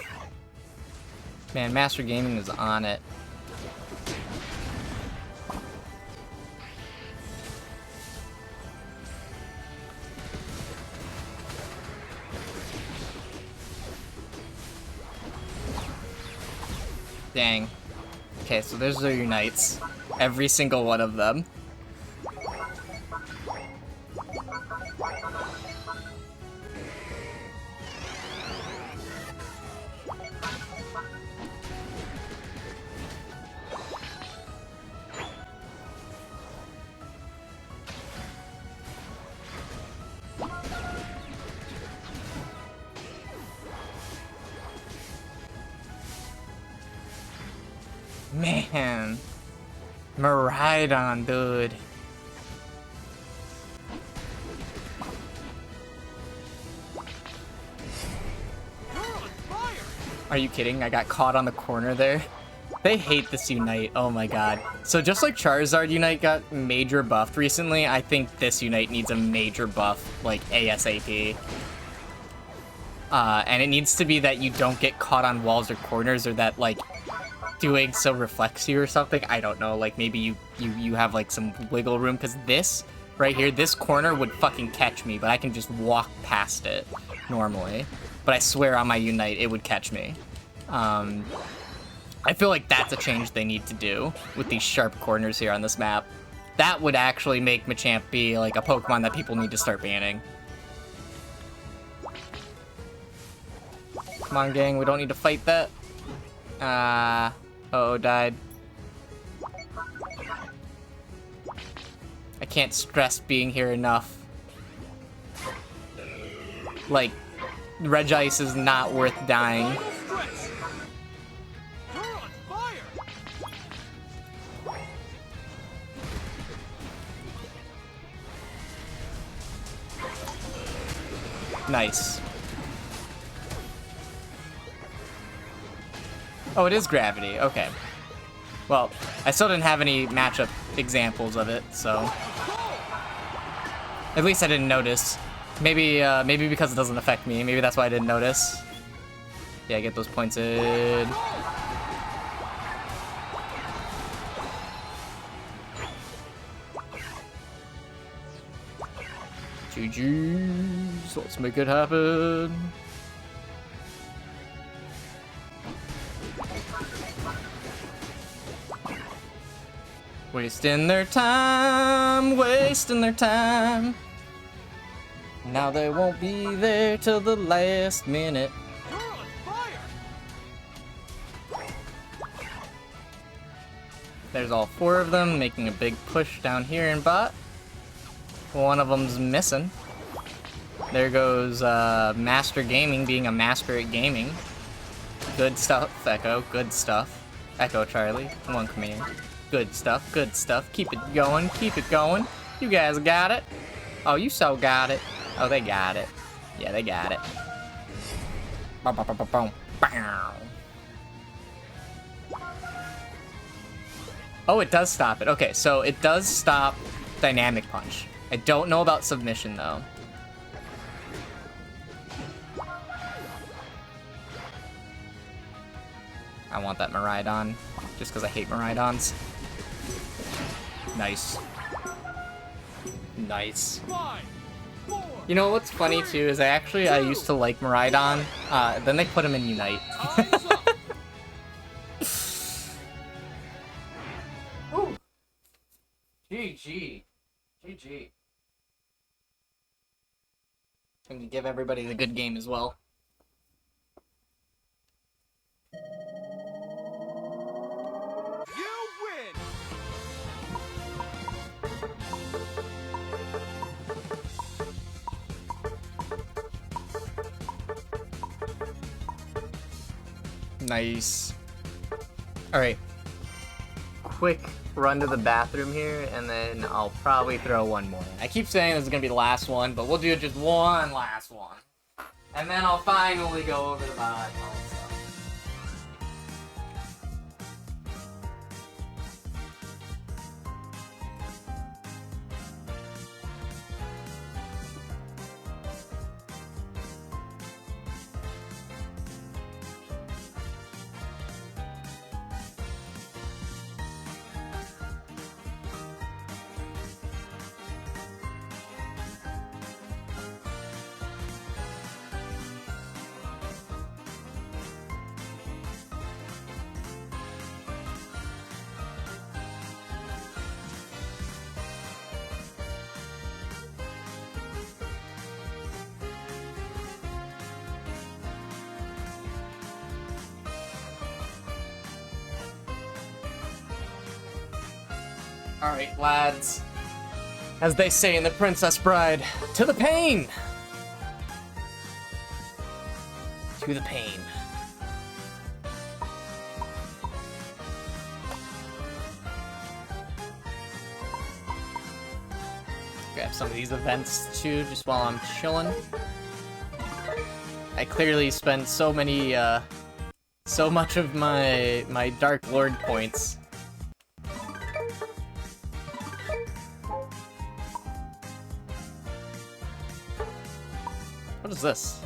Man, Master Gaming is on it. Dang. Okay, so there's their Unites. Every single one of them. Man, Miraidon, dude. Are you kidding? I got caught on the corner there. They hate this Unite. Oh my god. So just like Charizard Unite got major buffed recently, I think this Unite needs a major buff, like ASAP. And it needs to be that you don't get caught on walls or corners, or that, like, doing so reflects you or something. I don't know, like maybe you have like some wiggle room, because this right here, this corner would fucking catch me, but I can just walk past it normally. But I swear on my Unite it would catch me. I feel like that's a change they need to do with these sharp corners here on this map. That would actually make Machamp be like a Pokemon that people need to start banning. Come on, gang, we don't need to fight that. Uh-oh, died. I can't stress being here enough. Like, Regice is not worth dying. Nice. Oh, it is gravity. Okay. Well, I still didn't have any matchup examples of it, so at least I didn't notice. Maybe maybe because it doesn't affect me. Maybe that's why I didn't notice. Yeah, get those points in. GG's. Let's make it happen. Wasting their time, wasting their time. Now they won't be there till the last minute. There's all 4 of them making a big push down here in bot. One of them's missing. There goes Master Gaming being a master at gaming. Good stuff, Echo. Good stuff. Echo Charlie. One command. Good stuff. Good stuff. Keep it going. Keep it going. You guys got it. Oh, you so got it. Oh, they got it. Yeah, they got it. Boom, boom, boom, boom, boom. Bow. Oh, it does stop it. Okay, so it does stop Dynamic Punch. I don't know about Submission, though. I want that Miraidon, just because I hate Miraidons. Nice. Nice. You know what's funny, too, is I used to like Miraidon. Then they put him in Unite. GG. GG. I'm gonna give everybody the good game as well. You win. Nice. Alright. Quick run to the bathroom here, and then I'll probably throw one more. I keep saying this is gonna be the last one, but we'll do just one last one. And then I'll finally go over the mod and all that stuff. Alright, lads. As they say in The Princess Bride, to the pain! To the pain. Grab some of these events too, just while I'm chilling. I clearly spend so many, so much of my Dark Lord points. What is this?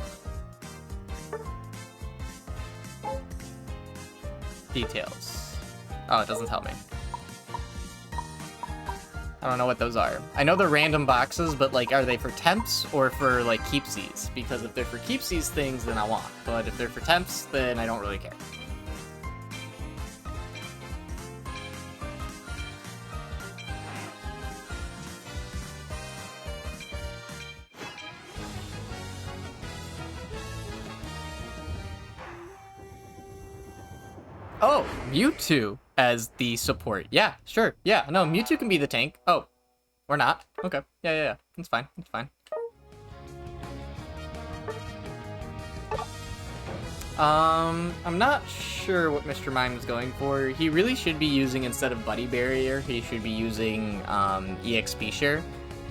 Details. Oh, it doesn't tell me. I don't know what those are. I know they're random boxes, but like, are they for temps or for like keepsies? Because if they're for keepsies things, then I want. But if they're for temps, then I don't really care. Oh, Mewtwo as the support. Yeah, sure. Yeah, no, Mewtwo can be the tank. Oh, or not. Okay. Yeah. That's fine. That's fine. I'm not sure what Mr. Mime is going for. He really should be using, instead of Buddy Barrier, he should be using EXP Share.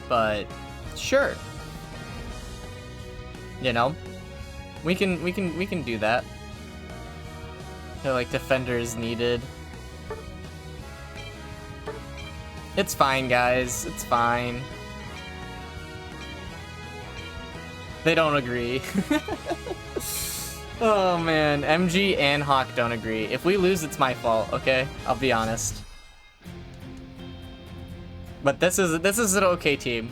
But sure. You know, we can do that. They're like, defender is needed. It's fine, guys. It's fine. They don't agree. Oh, man. MG and Hawk don't agree. If we lose, it's my fault, okay? I'll be honest. But this is an okay team.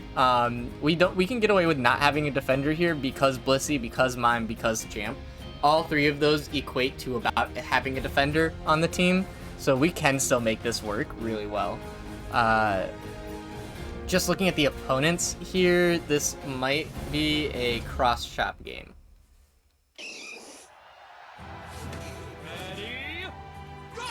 We can get away with not having a defender here because Blissey, because Mime, because Champ. All three of those equate to about having a defender on the team, so we can still make this work really well. Just looking at the opponents here, this might be a cross-chop game. Ready? Go!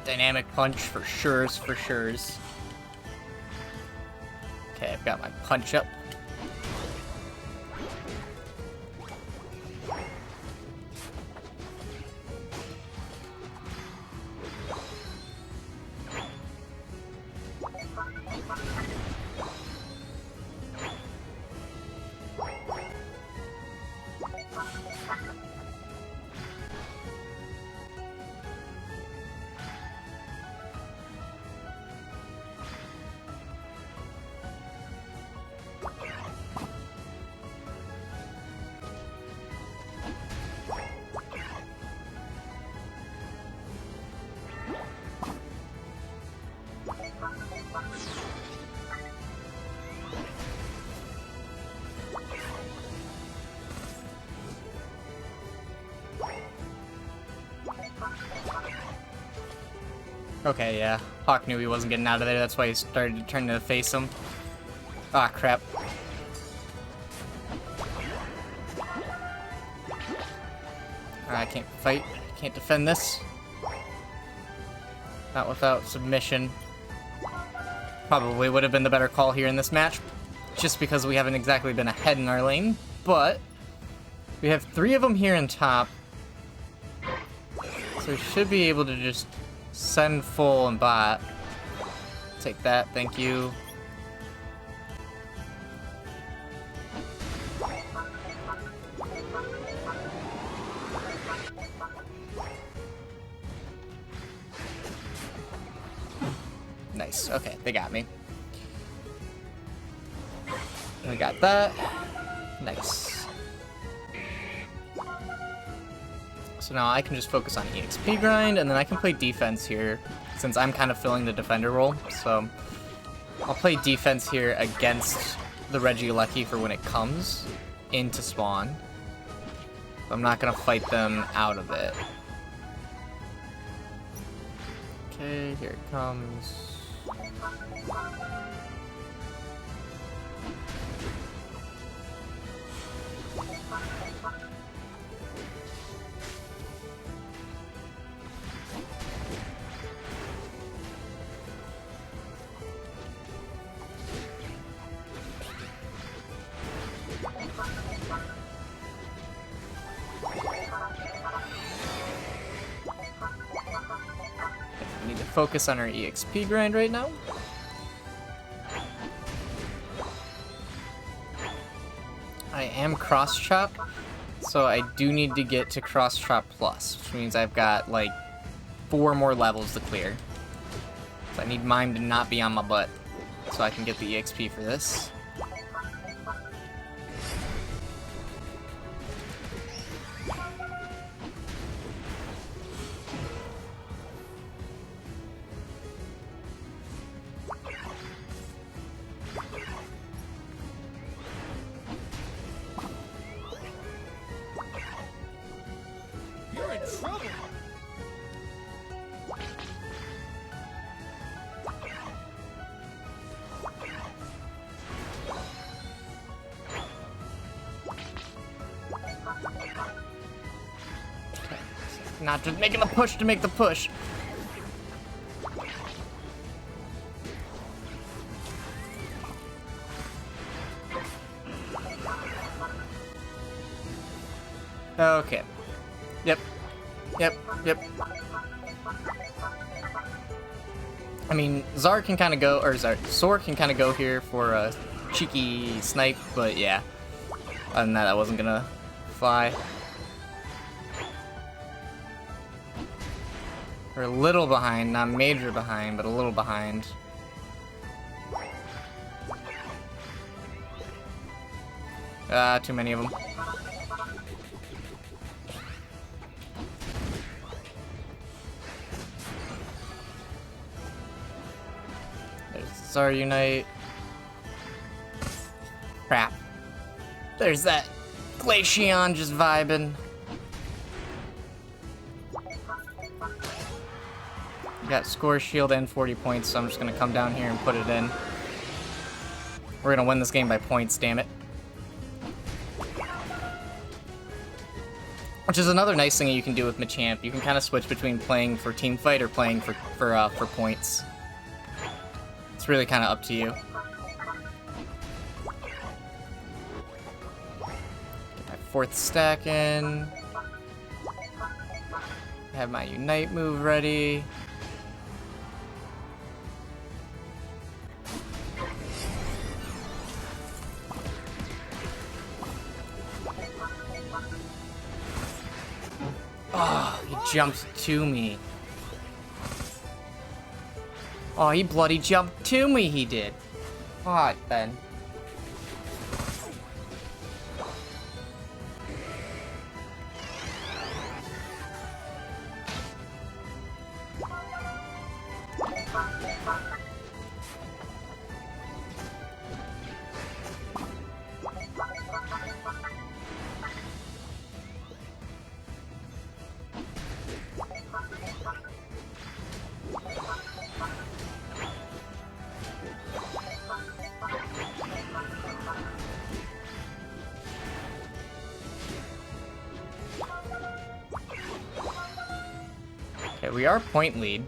Dynamic punch for sure's for sure's. Okay, I've got my punch up. Okay, yeah. Hawk knew he wasn't getting out of there, that's why he started to turn to face him. Ah, crap. I can't fight. I can't defend this. Not without submission. Probably would have been the better call here in this match, just because we haven't exactly been ahead in our lane, but we have 3 of them here in top, so we should be able to just send full and bot. Take that, thank you. Nice, okay, they got me. We got that. Nice. So now I can just focus on EXP grind, and then I can play defense here, since I'm kind of filling the defender role. So I'll play defense here against the Regieleki for when it comes into spawn. I'm not gonna fight them out of it. Okay, here it comes. We need to focus on our EXP grind right now. I am cross chop, so I do need to get to cross chop plus, which means I've got like 4 more levels to clear. So I need mime to not be on my butt, so I can get the EXP for this. You're in trouble. Not just making the push to make the push. Okay. Yep. I mean, Zar can kind of go, or Sor can kind of go here for a cheeky snipe, but yeah. Other than that, I wasn't gonna fly. We're a little behind, not major behind, but a little behind. Too many of them. our Unite. Crap. There's that Glaceon just vibing. Got Score, Shield, and 40 points, so I'm just gonna come down here and put it in. We're gonna win this game by points, damn it. Which is another nice thing that you can do with Machamp. You can kind of switch between playing for team fight or playing for points. It's really kind of up to you. Get my 4th stack in. Have my Unite move ready. Oh, he jumped to me. Oh, he bloody jumped to me, he did. Alright, then. Okay, we are point lead.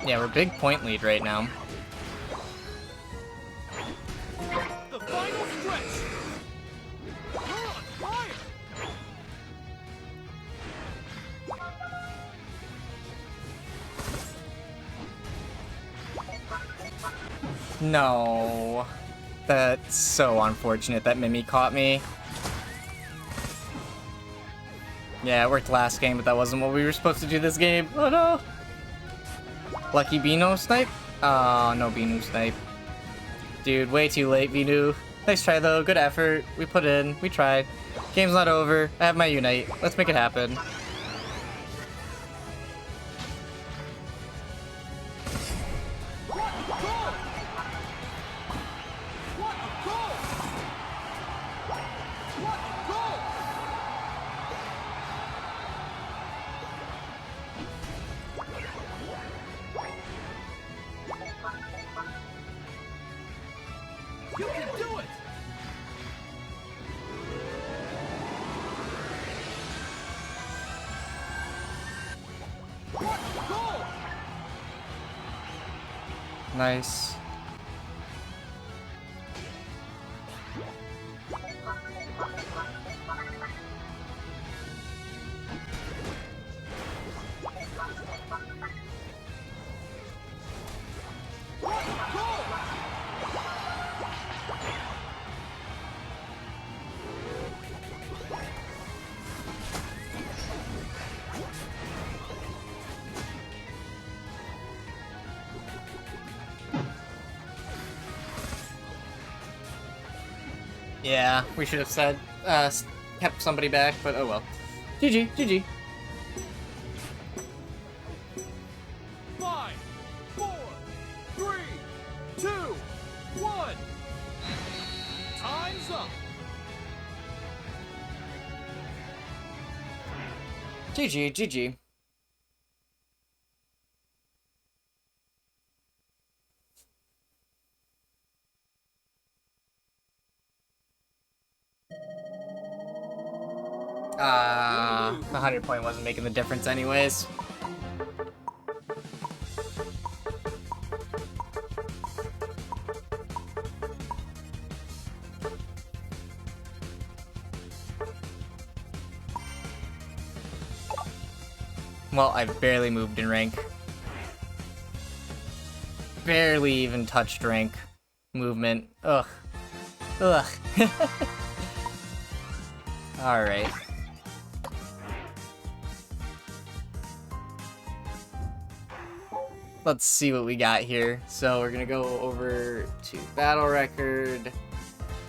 Yeah, we're big point lead right now. The final stretch. You're on fire. No. That's so unfortunate that Mimi caught me. Yeah, it worked last game, but that wasn't what we were supposed to do this game. Oh no! Lucky Bino snipe? Oh, no Bino snipe. Dude, way too late, Bino. Nice try though, good effort. We put in, we tried. Game's not over. I have my Unite. Let's make it happen. You can do it. What a goal! Nice. Yeah, we should have said, kept somebody back, but oh well. GG, GG. 5, 4, 3, 2, 1. Time's up. GG, GG. The 100 point wasn't making the difference anyways. Well, I barely moved in rank. Barely even touched rank movement. Ugh. Ugh. Alright. Let's see what we got here. So we're gonna go over to battle record.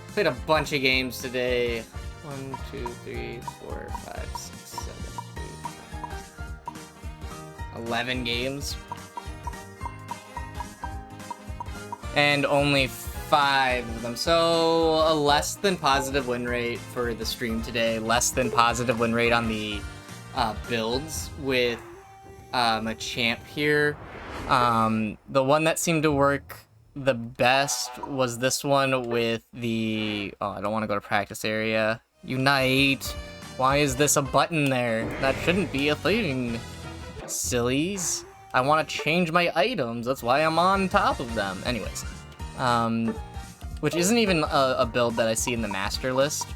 Played a bunch of games today. 1, 2, 3, 4, 5, 6, 7, 8, 11 games. And only 5 of them. So a less than positive win rate for the stream today. Less than positive win rate on the builds with Machamp here. The one that seemed to work the best was this one with the... Oh, I don't want to go to practice area. Unite. Why is this a button there? That shouldn't be a thing. Sillies. I want to change my items. That's why I'm on top of them. Anyways. Which isn't even a build that I see in the master list.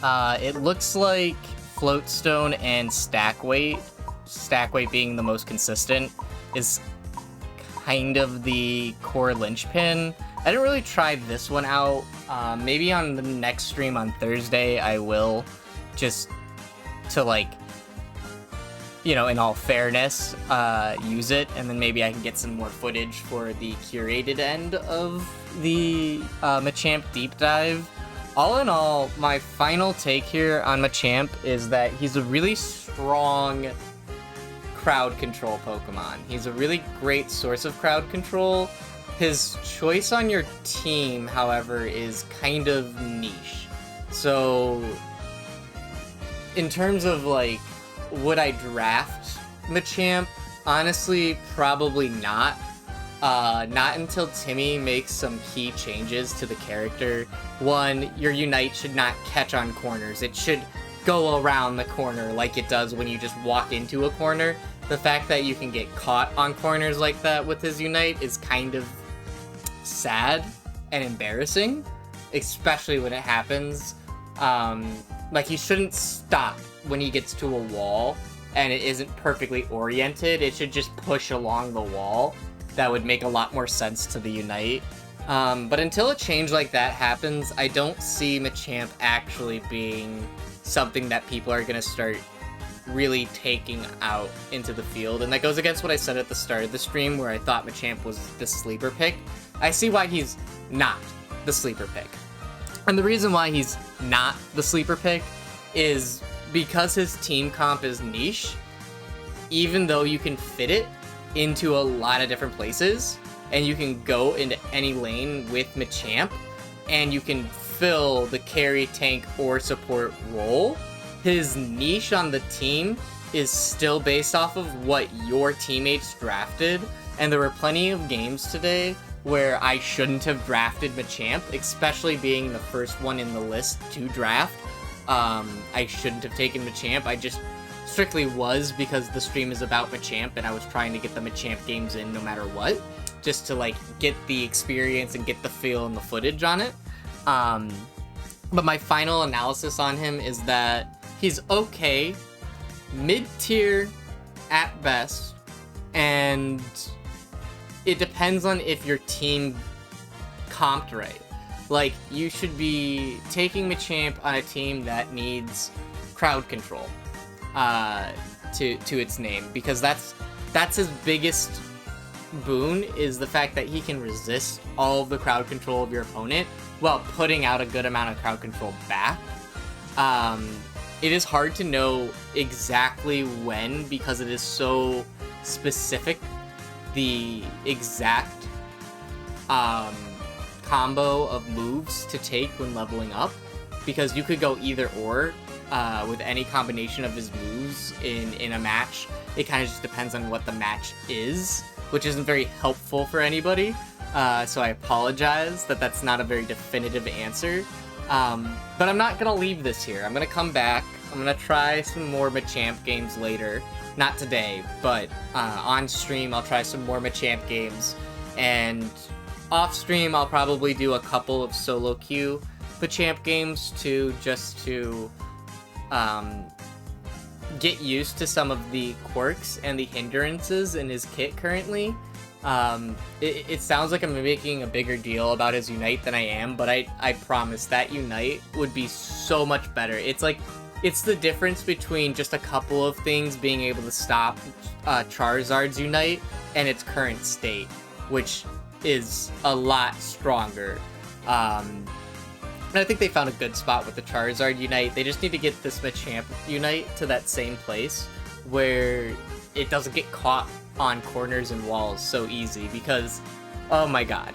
It looks like Floatstone and Stack Weight being the most consistent, is kind of the core linchpin. I didn't really try this one out. Maybe on the next stream on Thursday I will, just to, like, you know, in all fairness, use it, and then maybe I can get some more footage for the curated end of the Machamp deep dive. All in all, my final take here on Machamp is that he's a really strong crowd control Pokemon. He's a really great source of crowd control. His choice on your team, however, is kind of niche. So, in terms of, like, would I draft Machamp? Honestly, probably not. Not until Timmy makes some key changes to the character. One, your Unite should not catch on corners. It should go around the corner like it does when you just walk into a corner. The fact that you can get caught on corners like that with his Unite is kind of sad and embarrassing, especially when it happens. Like, he shouldn't stop when he gets to a wall and it isn't perfectly oriented. It should just push along the wall. That would make a lot more sense to the Unite. But until a change like that happens, I don't see Machamp actually being something that people are going to start really taking out into the field. And that goes against what I said at the start of the stream, where I thought Machamp was the sleeper pick. I see why he's not the sleeper pick. And the reason why he's not the sleeper pick is because his team comp is niche. Even though you can fit it into a lot of different places, and you can go into any lane with Machamp, and you can fill the carry, tank, or support role, his niche on the team is still based off of what your teammates drafted. And there were plenty of games today where I shouldn't have drafted Machamp, especially being the first one in the list to draft. I shouldn't have taken Machamp. I just strictly was, because the stream is about Machamp and I was trying to get the Machamp games in no matter what, just to, like, get the experience and get the feel and the footage on it. But my final analysis on him is that he's okay, mid-tier at best, and it depends on if your team comped right. Like, you should be taking Machamp on a team that needs crowd control to its name, because that's his biggest boon, is the fact that he can resist all of the crowd control of your opponent while putting out a good amount of crowd control back. It is hard to know exactly when, because it is so specific, the exact combo of moves to take when leveling up, because you could go either or with any combination of his moves in a match. It kind of just depends on what the match is, which isn't very helpful for anybody. So I apologize that that's not a very definitive answer. But I'm not going to leave this here. I'm going to come back. I'm going to try some more Machamp games later. Not today, but on stream I'll try some more Machamp games. And off stream I'll probably do a couple of solo queue Machamp games too, just to get used to some of the quirks and the hindrances in his kit currently. It sounds like I'm making a bigger deal about his Unite than I am, but I promise that Unite would be so much better. It's the difference between just a couple of things being able to stop Charizard's Unite and its current state, which is a lot stronger. And I think they found a good spot with the Charizard Unite. They just need to get this Machamp Unite to that same place where it doesn't get caught on corners and walls so easy, because, oh my god.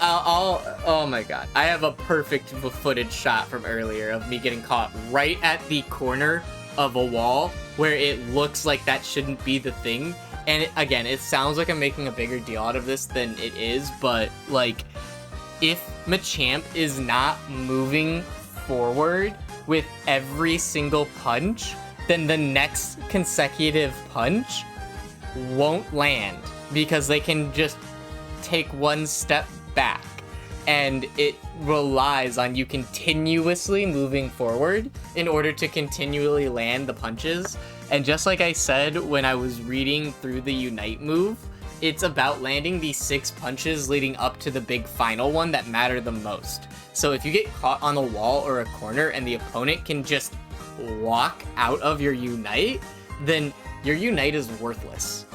Oh my god. I have a perfect footage shot from earlier of me getting caught right at the corner of a wall where it looks like that shouldn't be the thing. And again, it sounds like I'm making a bigger deal out of this than it is, but like, if Machamp is not moving forward with every single punch, then the next consecutive punch won't land, because they can just take one step back, and it relies on you continuously moving forward in order to continually land the punches. And just like I said when I was reading through the Unite move, it's about landing these 6 punches leading up to the big final one that matter the most. So if you get caught on a wall or a corner and the opponent can just walk out of your Unite, then your Unite is worthless.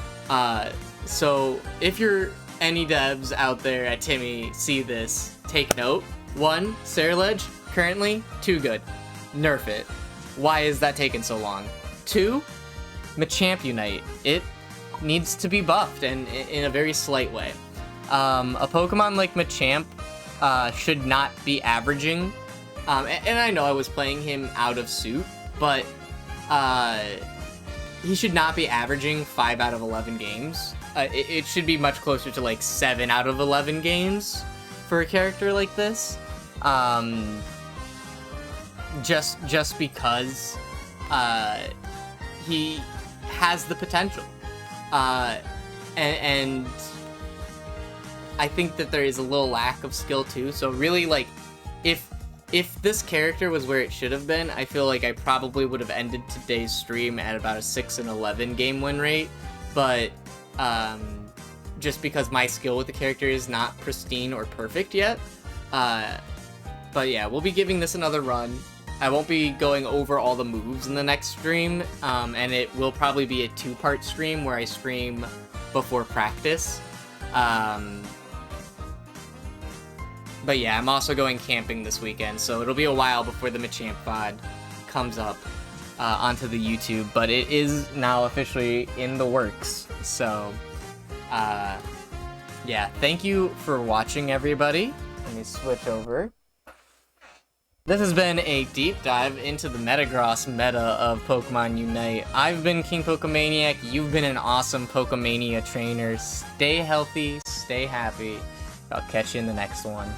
So if you're any devs out there at Timmy see this, take note. 1, Ledge, currently too good. Nerf it. Why is that taking so long? 2, Machamp Unite. It needs to be buffed, and in a very slight way. A Pokemon like Machamp should not be averaging, and I know I was playing him out of suit, but he should not be averaging 5 out of 11 games. It should be much closer to like 7 out of 11 games for a character like this. Just because he has the potential. And I think that there is a little lack of skill too. So really, like, if this character was where it should have been, I feel like I probably would have ended today's stream at about a 6-11 game win rate. But just because my skill with the character is not pristine or perfect yet. But yeah, we'll be giving this another run. I won't be going over all the moves in the next stream, and it will probably be a 2-part stream where I stream before practice. But yeah, I'm also going camping this weekend, so it'll be a while before the Machamp VOD comes up onto the YouTube, but it is now officially in the works. So, yeah, thank you for watching, everybody. Let me switch over. This has been a deep dive into the Metagross meta of Pokemon Unite. I've been King Pokemaniac, you've been an awesome Pokemania trainer. Stay healthy, stay happy. I'll catch you in the next one.